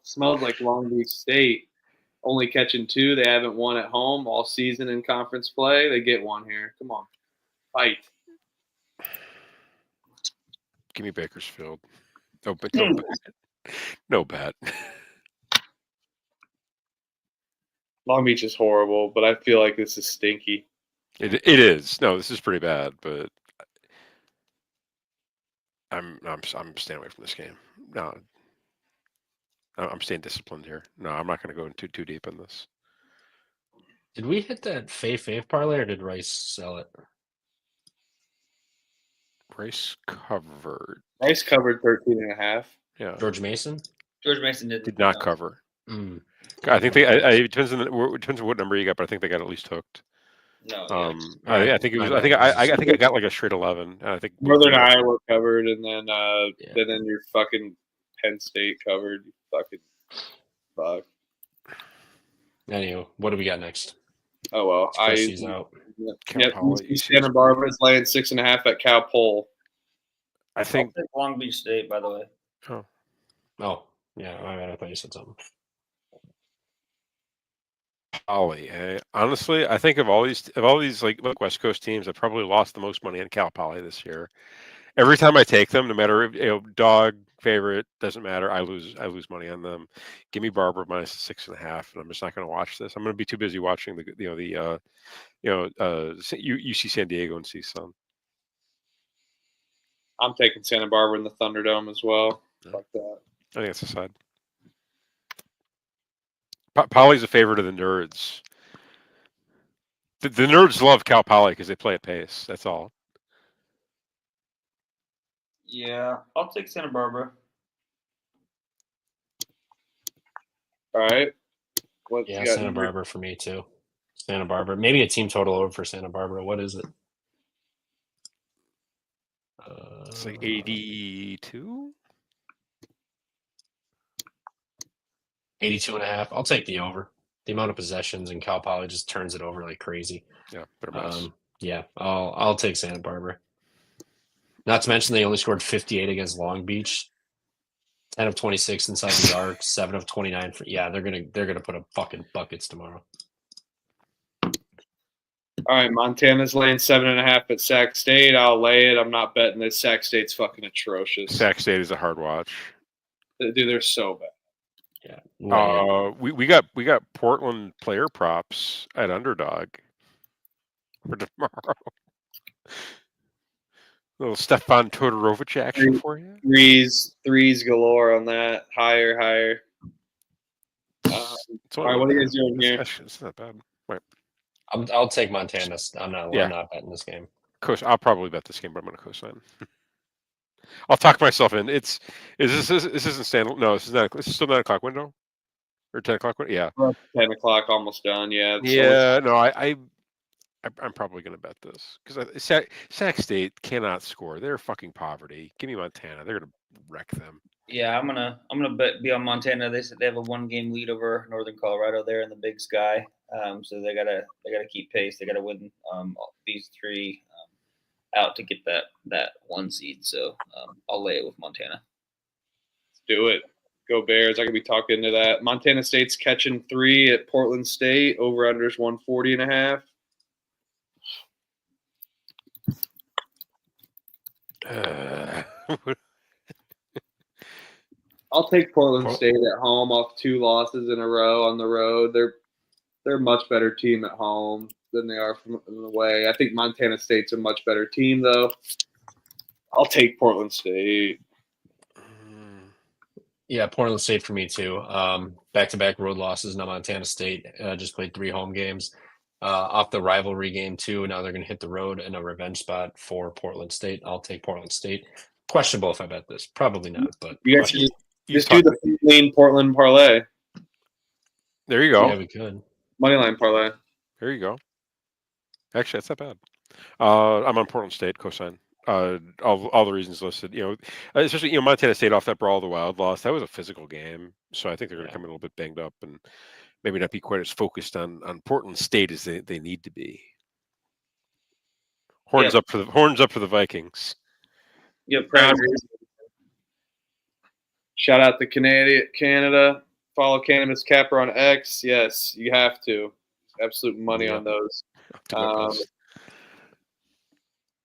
Smells like Long Beach State. Only catching 2. They haven't won at home all season in conference play. They get one here. Come on. Fight. Give me Bakersfield. No bet. Long Beach is horrible, but I feel like this is stinky. It is. No, this is pretty bad, but I'm staying away from this game. No. I'm staying disciplined here. No, I'm not going to go too deep in this. Did we hit that fave parlay or did Rice sell it? Rice covered. Rice covered 13.5. Yeah. George Mason did not cover. I think it depends on what number you got, but I think they got at least hooked. No. I think it was. I think I got like a straight 11. And I think Northern Iowa covered, and then your fucking Penn State covered. You fucking fuck. Anyway, what do we got next? Oh well, out. Santa Barbara's laying 6.5 at Cal Pole. I think Long Beach State, by the way. Oh, yeah. I thought you said something. Poly. Honestly, I think of all these like West Coast teams, I probably lost the most money on Cal Poly this year. Every time I take them, no matter dog favorite doesn't matter, I lose money on them. Give me Barbara minus 6.5, and I'm just not going to watch this. I'm going to be too busy watching UC San Diego and CSUN. I'm taking Santa Barbara in the Thunderdome as well. Yeah. Like that. I think that's a side. Poly's a favorite of the nerds. The nerds love Cal Poly because they play at pace. That's all. Yeah, I'll take Santa Barbara. All right. Santa Barbara for me too. Santa Barbara. Maybe a team total over for Santa Barbara. What is it? It's like 82. 82.5. I'll take the over. The amount of possessions and Cal Poly just turns it over like crazy. Yeah, better mess. Yeah, I'll take Santa Barbara. Not to mention they only scored 58 against Long Beach. 10 of 26 inside the arc, 7 of 29 for they're gonna put up fucking buckets tomorrow. All right, Montana's laying 7.5 at Sac State. I'll lay it. I'm not betting this. Sac State's fucking atrocious. Sac State is a hard watch. Dude, they're so bad. Yeah. We got Portland player props at Underdog for tomorrow. Little Stefan Todorovic action for you. Threes galore on that. Higher. All right, what are you guys doing here? It's not bad. Right. I'll take Montana. I'm not betting this game. I'll probably bet this game, but I'm going to co-sign. I'll talk myself in. This isn't stand. No, this is not. This is still 9 o'clock window, or 10 o'clock window. Yeah, 10 o'clock, almost done. Yeah. No, I'm probably going to bet this because Sac State cannot score. They're fucking poverty. Give me Montana. They're going to wreck them. Yeah, I'm gonna be on Montana. They said they have a 1-game lead over Northern Colorado there in the Big Sky. So they gotta keep pace. They gotta win these 3 out to get that 1 seed. So I'll lay it with Montana. Let's do it. Go Bears. I could be talking to that. Montana State's catching 3 at Portland State. Over unders 140.5. I'll take Portland State at home off 2 losses in a row on the road. They're a much better team at home than they are from away. I think Montana State's a much better team, though. I'll take Portland State. Yeah, Portland State for me too. Back-to-back road losses. Now Montana State just played 3 home games off the rivalry game too. Now they're going to hit the road in a revenge spot for Portland State. I'll take Portland State. Questionable if I bet this. Probably not, but you guys just do the lean Portland parlay. There you go. Yeah, we could. Moneyline parlay. There you go. Actually, that's not bad. I'm on Portland State cosign. All the reasons listed. Especially Montana State off that Brawl the Wild loss. That was a physical game, so I think they're going to come in a little bit banged up and maybe not be quite as focused on Portland State as they need to be. Horns up for the Vikings. Yeah, proud. Shout out to Canada. Follow Cannabis Capper on X. Yes, you have to. Absolute money on those. All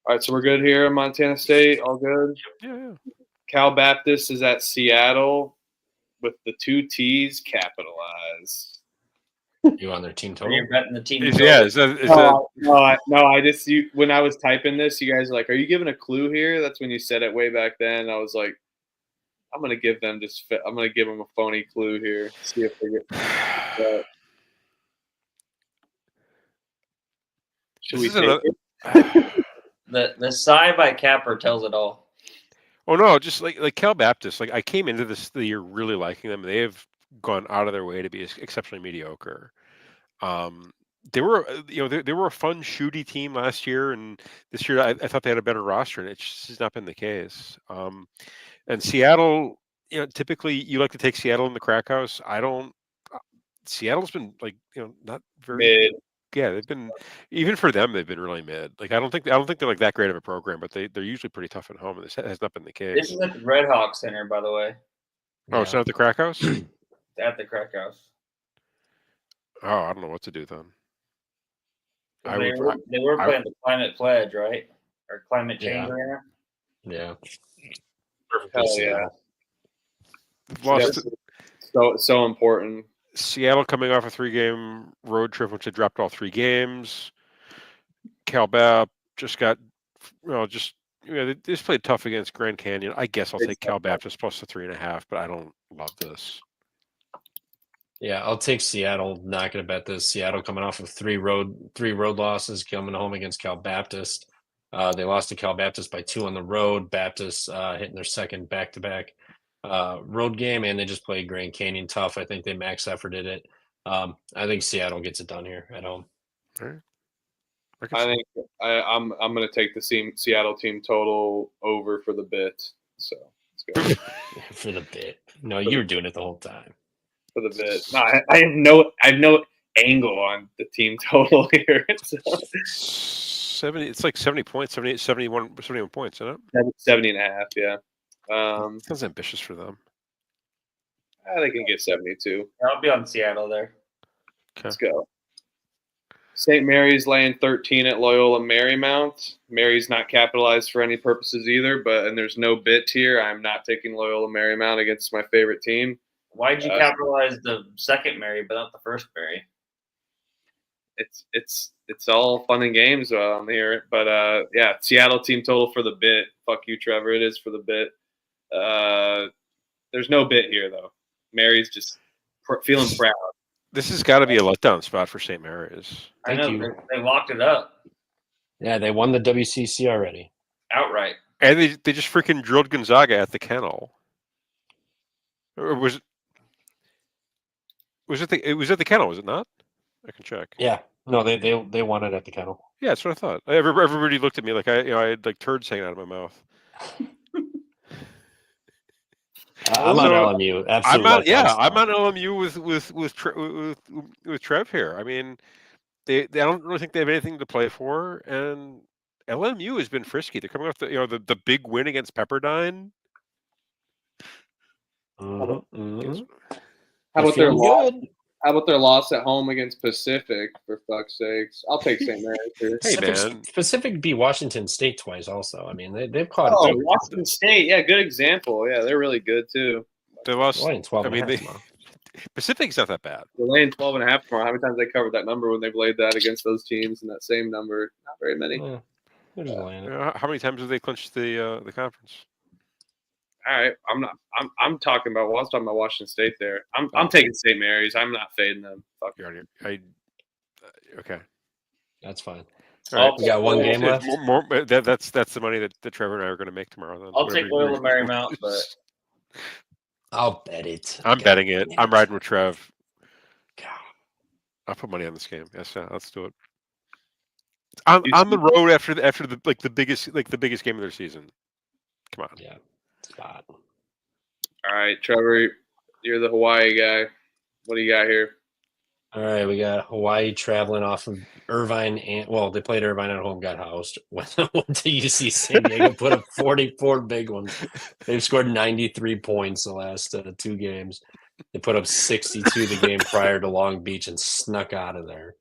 right, so we're good here in Montana State. All good? Yeah. Cal Baptist is at Seattle with the 2 T's capitalized. You on their team total? You're betting the team total? No, I just when I was typing this, you guys were like, are you giving a clue here? That's when you said it way back then. I was like, I'm gonna give them a phony clue here. See if they get that. Should we take it? The sigh by Capper tells it all. Oh no, just like Cal Baptist. Like I came into the year really liking them. They have gone out of their way to be exceptionally mediocre. They were they were a fun shooty team last year, and this year I thought they had a better roster, and it just has not been the case. And Seattle, typically you like to take Seattle in the crack house. I don't. Seattle's been not very mid. Yeah, they've been, even for them, they've been really mid. Like I don't think they're like that great of a program, but they're usually pretty tough at home, and this has not been the case. This is at the Red Hawk Center, by the way. Oh, it's not at the crack house? At the crack house. Oh, I don't know what to do then. They were playing the Climate Pledge, right? Or Climate Change Arena? Yeah. Hell yeah. Lost so important. Seattle coming off a 3-game road trip, which they dropped all 3 games. Cal Bap just got, they just played tough against Grand Canyon. I guess I'll take Cal Baptist plus the 3.5, but I don't love this. Yeah, I'll take Seattle. Not going to bet this. Seattle coming off of 3 road losses, coming home against Cal Baptist. They lost to Cal Baptist by 2 on the road. Baptist hitting their second back-to-back road game, and they just played Grand Canyon tough. I think they max efforted it. I think Seattle gets it done here at home. All right. I think I'm going to take the Seattle team total over for the bit. So let's go. For the bit. No, you were doing it the whole time. For the bit. No, I have no angle on the team total here. So. 70. It's like 70 points. 78, 71 points, isn't it? 70.5. Yeah. Sounds ambitious for them. They can get 72. I'll be on Seattle there. Okay. Let's go. St. Mary's laying 13 at Loyola Marymount. Mary's not capitalized for any purposes either, and there's no bit here. I'm not taking Loyola Marymount against my favorite team. Why'd you capitalize the second Mary but not the first Mary? It's all fun and games on here, but yeah, Seattle team total for the bit. Fuck you, Trevor. It is for the bit. There's no bit here though. Mary's just feeling proud. This has got to be a letdown spot for St. Mary's. I know they locked it up. Yeah, they won the WCC already outright, and they just freaking drilled Gonzaga at the kennel. Or was it at the kennel? Was it not? I can check. Yeah, no, they won it at the kennel. Yeah, that's what I thought. Everybody looked at me like I had like turds hanging out of my mouth. I'm on LMU. Absolutely. I'm on LMU with Trev here. I mean, they don't really think they have anything to play for, and LMU has been frisky. They're coming off the big win against Pepperdine. Mm-hmm. How about their loss at home against Pacific? For fuck's sakes, I'll take St. Mary's here. Hey man, Pacific beat Washington State twice. Also, I mean they've caught. Washington State, yeah, good example. Yeah, they're really good too. They lost. 12. I mean, Pacific's not that bad. They're laying 12.5 tomorrow. How many times they covered that number when they've laid that against those teams and that same number? Not very many. How many times have they clinched the conference? All right, I'm talking about. Well, I was talking about Washington State there. I'm taking St. Mary's. I'm not fading them. Fuck you. Okay, that's fine. All right, we got one game left. That's the money that Trevor and I are going to make tomorrow. Then I'll take Loyola Marymount, but I'll bet it. I'm betting it. I'm riding with Trev. God. I'll put money on this game. Yes, let's do it. On the road after the biggest game of their season. Come on. Yeah. Spot. All right, Trevor, you're the Hawaii guy. What do you got here? All right, we got Hawaii traveling off of Irvine, they played Irvine at home, got housed. Went to UC San Diego, put up 44 big ones. They've scored 93 points the last 2 games. They put up 62 the game prior to Long Beach and snuck out of there.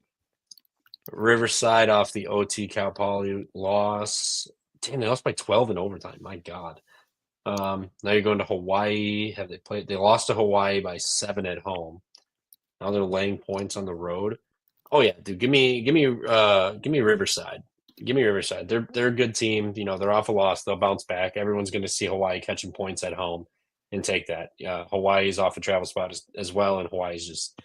Riverside off the OT Cal Poly loss. Damn, they lost by 12 in overtime. My God. Now you're going to Hawaii. Have they played? They lost to Hawaii by 7 at home. Now they're laying points on the road. Oh yeah, dude, give me Riverside. Give me Riverside. They're a good team. They're off a loss. They'll bounce back. Everyone's going to see Hawaii catching points at home and take that. Hawaii's off a travel spot as well, and Hawaii's just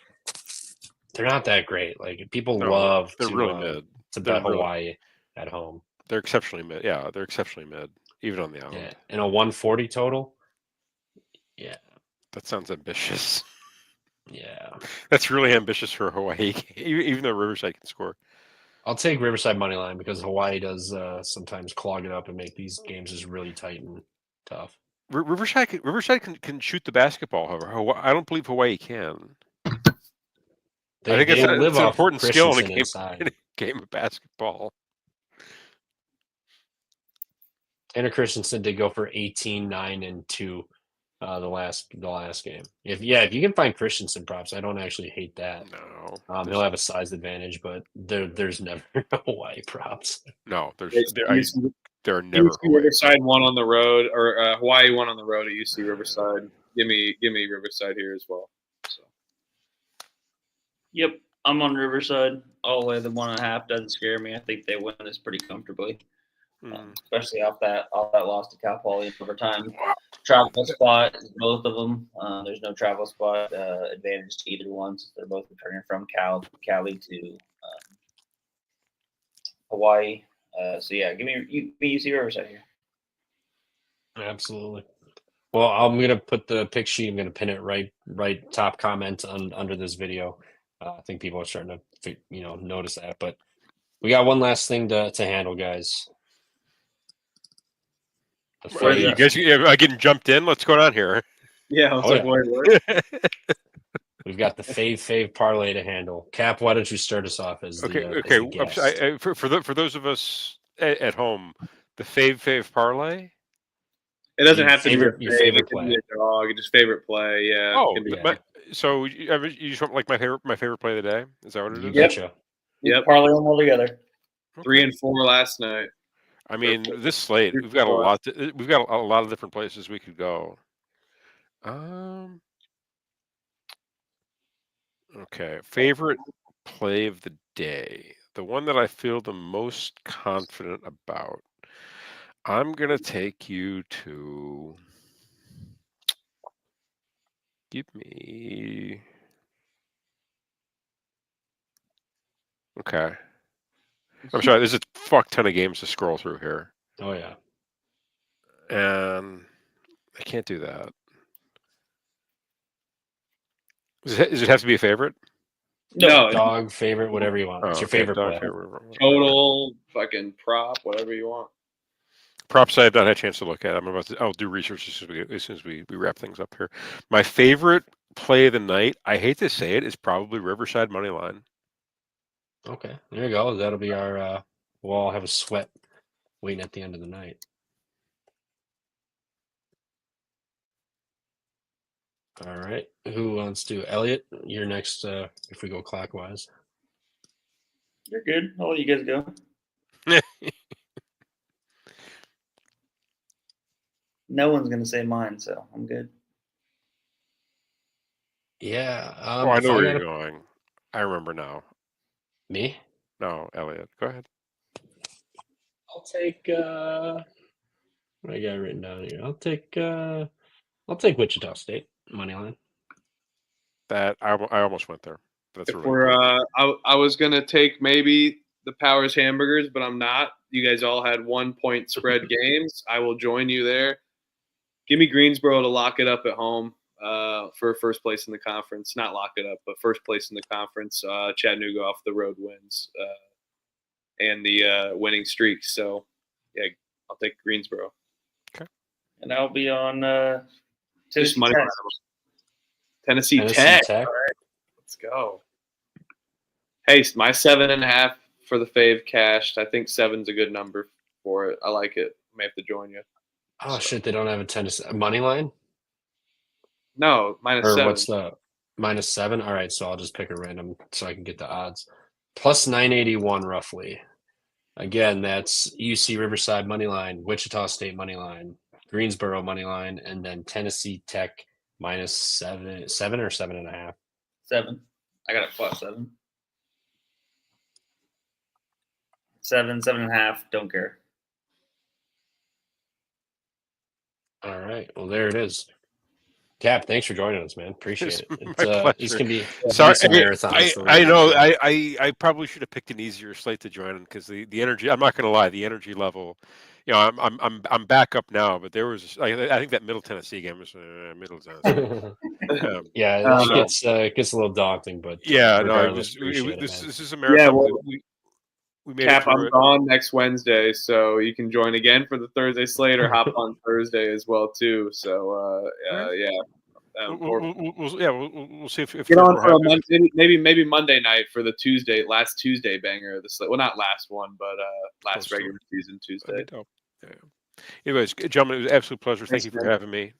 they're not that great. Like people love to bet Hawaii at home. They're exceptionally mid. Yeah, they're exceptionally mid. Even on the island. Yeah. And a 140 total? Yeah. That sounds ambitious. Yeah. That's really ambitious for Hawaii, even though Riverside can score. I'll take Riverside money line because Hawaii does sometimes clog it up and make these games just really tight and tough. Riverside can shoot the basketball, however. I don't believe Hawaii can. I think it's an important skill in a game of basketball. Tanner Christensen did go for 18, 9, and 2 the last game. If you can find Christensen props, I don't actually hate that. No. He'll have a size advantage, but there's never Hawaii props. No, there are never UC Riverside won on the road, or Hawaii won on the road at UC Riverside. Give me Riverside here as well. So. Yep, I'm on Riverside. All the way the 1.5 doesn't scare me. I think they win this pretty comfortably. Especially off that loss to Cal Poly in overtime. Travel spot, both of them. There's no travel spot advantage to either one since they're both returning from Cali to Hawaii. So yeah, give me UC Riverside here. Absolutely. Well, I'm gonna put the pick sheet. I'm gonna pin it right top comment under this video. I think people are starting to notice that, but We got one last thing to handle, guys. You guys are getting jumped in. What's going on here? Yeah, I was like, wait, what? We've got the fave parlay to handle. Cap, why don't you start us off as Okay. the guest? For those of us at home, the fave parlay. It doesn't have to be your favorite it can play. be a dog. Just favorite play. Yeah. Oh, Can be so you just want like my favorite play of the day? Is that what it is? Yep. Yep. Parlay them all together. 3 and 4 last night. I mean, this slate we've got a lot. We've got a lot of different places we could go. Okay, favorite play of the day. The one that I feel the most confident about. I'm gonna take you to. Give me. Okay. I'm sorry. There's a fuck ton of games to scroll through here. Oh yeah. And I can't do that. Does it have to be a favorite? No. Dog, favorite, whatever you want. It's your favorite play. Total, fucking prop, whatever you want. Props I have not had a chance to look at. I'll do research as soon as we wrap things up here. My favorite play of the night, I hate to say it, is probably Riverside money line. Okay, there you go. That'll be our. We'll all have a sweat waiting at the end of the night. All right. Who wants to? Elliot, you're next. If we go clockwise. You're good. I'll let you guys go. No one's gonna say mine, so I'm good. Yeah. I know where you're going. I remember now. Me? No, Elliot. Go ahead. I'll take. What I got written down here? I'll take Wichita State money line. That I almost went there. That's if we're I was gonna take maybe the Powers Hamburgers, but I'm not. You guys all had 1 point spread games. I will join you there. Give me Greensboro to lock it up at home for first place in the conference. Not lock it up, but first place in the conference. Chattanooga off the road wins and the winning streak. So yeah, I'll take Greensboro. Okay. And I'll be on just money. Tennessee Tech. All right, let's go. Hey, my 7.5 for the fave cashed. I think 7's a good number for it. I like it. I may have to join you. Oh shit! They don't have a Tennessee money line. No, -7. What's the -7? All right, so I'll just pick a random so I can get the odds. Plus 981 roughly. Again, that's UC Riverside money line, Wichita State money line, Greensboro money line, and then Tennessee Tech -7 or 7.5. 7. I got a +7. 7, 7.5. Don't care. Uh, All right. Well, there it is. Cap, thanks for joining us, man. Appreciate it. My These can be sorry. marathons. I know. I probably should have picked an easier slate to join in because the energy. I'm not going to lie. The energy level. You know, I'm back up now, but there was. I think that Middle Tennessee game was Middle Tennessee. Yeah, it gets a little daunting, but yeah, no. This is a marathon. Yeah, well, we made Cap, it I'm gone next Wednesday, so you can join again for the Thursday slate or hop on Thursday as well too. So yeah. We'll see if get on for a Monday, maybe Monday night for the last Tuesday banger of the slate. Well, not last one, but last regular season Tuesday. Yeah. Anyways, gentlemen, it was an absolute pleasure. Thank you for having me.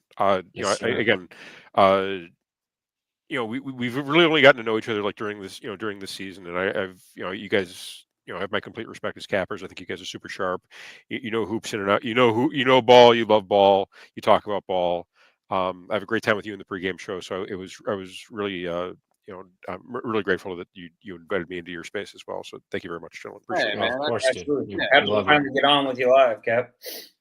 We've really only gotten to know each other like during this season, and I've you guys. Have my complete respect as cappers. I think you guys are super sharp. You know hoops in and out. You know ball. You love ball. You talk about ball. I have a great time with you in the pregame show. So I was really I'm really grateful that you invited me into your space as well. So thank you very much, gentlemen. Appreciate it. Man, of course, absolutely. Absolutely time to get on with you live, Cap.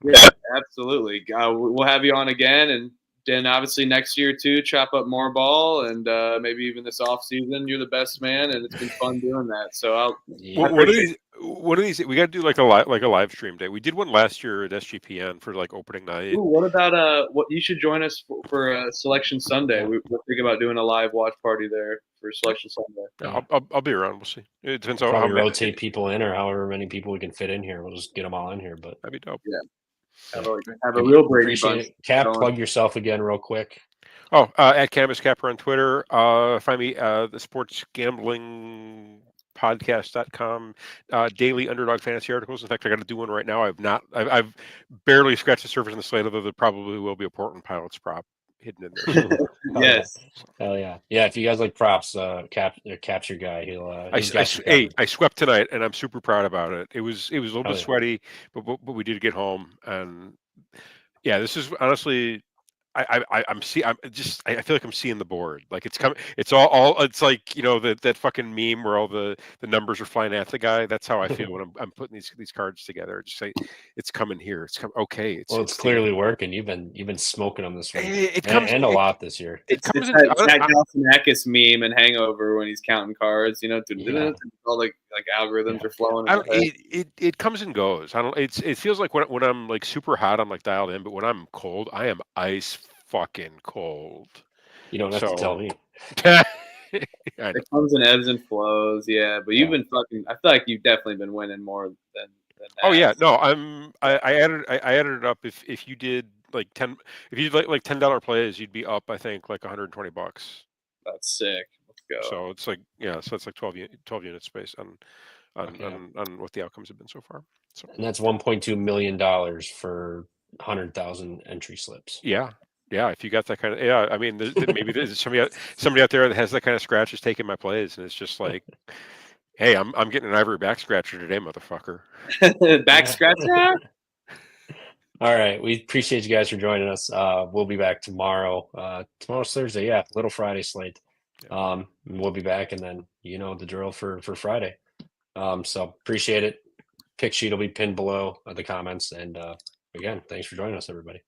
Yeah, absolutely. We'll have you on again, and then obviously next year too, chop up more ball, and maybe even this off season. You're the best man, and it's been fun doing that. So what are these? We got to do like a live stream day. We did one last year at SGPN for like opening night. Ooh, what about what you should join us for Selection Sunday? We're thinking about doing a live watch party there for Selection Sunday. Yeah, I'll be around. We'll see. It depends on Probably how rotate people in, or however many people we can fit in here. We'll just get them all in here. But that'd be dope. Yeah. Have a real Brady bunch. Cap, going. plug yourself again real quick. Oh, at Cannabis Capper on Twitter. Find me the Sports Gambling Podcast.com. Daily Underdog fantasy articles. In fact, I got to do one right now. I've barely scratched the surface on the slate, although there probably will be a Portland Pilots prop hidden in there. Yes. Hell yeah. Yeah, if you guys like props, Cap's your guy. I swept tonight, and I'm super proud about it. It was a little bit sweaty, but we did get home, and yeah, this is honestly. I feel like I'm seeing the board. Like it's coming. It's all. It's like that fucking meme where all the numbers are flying at the guy. That's how I feel when I'm putting these cards together. Just say it's coming here. It's coming. Okay. It's clearly working. You've been smoking them this week. A lot this year. It's that Galifianakis meme and Hangover when he's counting cards. All like algorithms are flowing. It comes and goes. I don't. It feels like when I'm like super hot, I'm like dialed in. But when I'm cold, I am ice fucking cold. You don't have to tell me. It comes in ebbs and flows, yeah. But you've been fucking. I feel like you've definitely been winning more than that. Oh yeah, no. I added it up. If you did like if you did like $10 plays, you'd be up. I think like $120. That's sick. Let's go. So it's like so it's like 12 units based on what the outcomes have been so far. So and that's $1.2 million for 100,000 entry slips. Yeah. If you got that kind of I mean, maybe there's somebody out there that has that kind of scratches taking my plays, and it's just like, hey, I'm getting an ivory back scratcher today, motherfucker. Back scratcher. All right, we appreciate you guys for joining us. We'll be back tomorrow. Tomorrow's Thursday, Little Friday slate. We'll be back, and then the drill for Friday. So appreciate it. Pick sheet will be pinned below the comments, and again, thanks for joining us, everybody.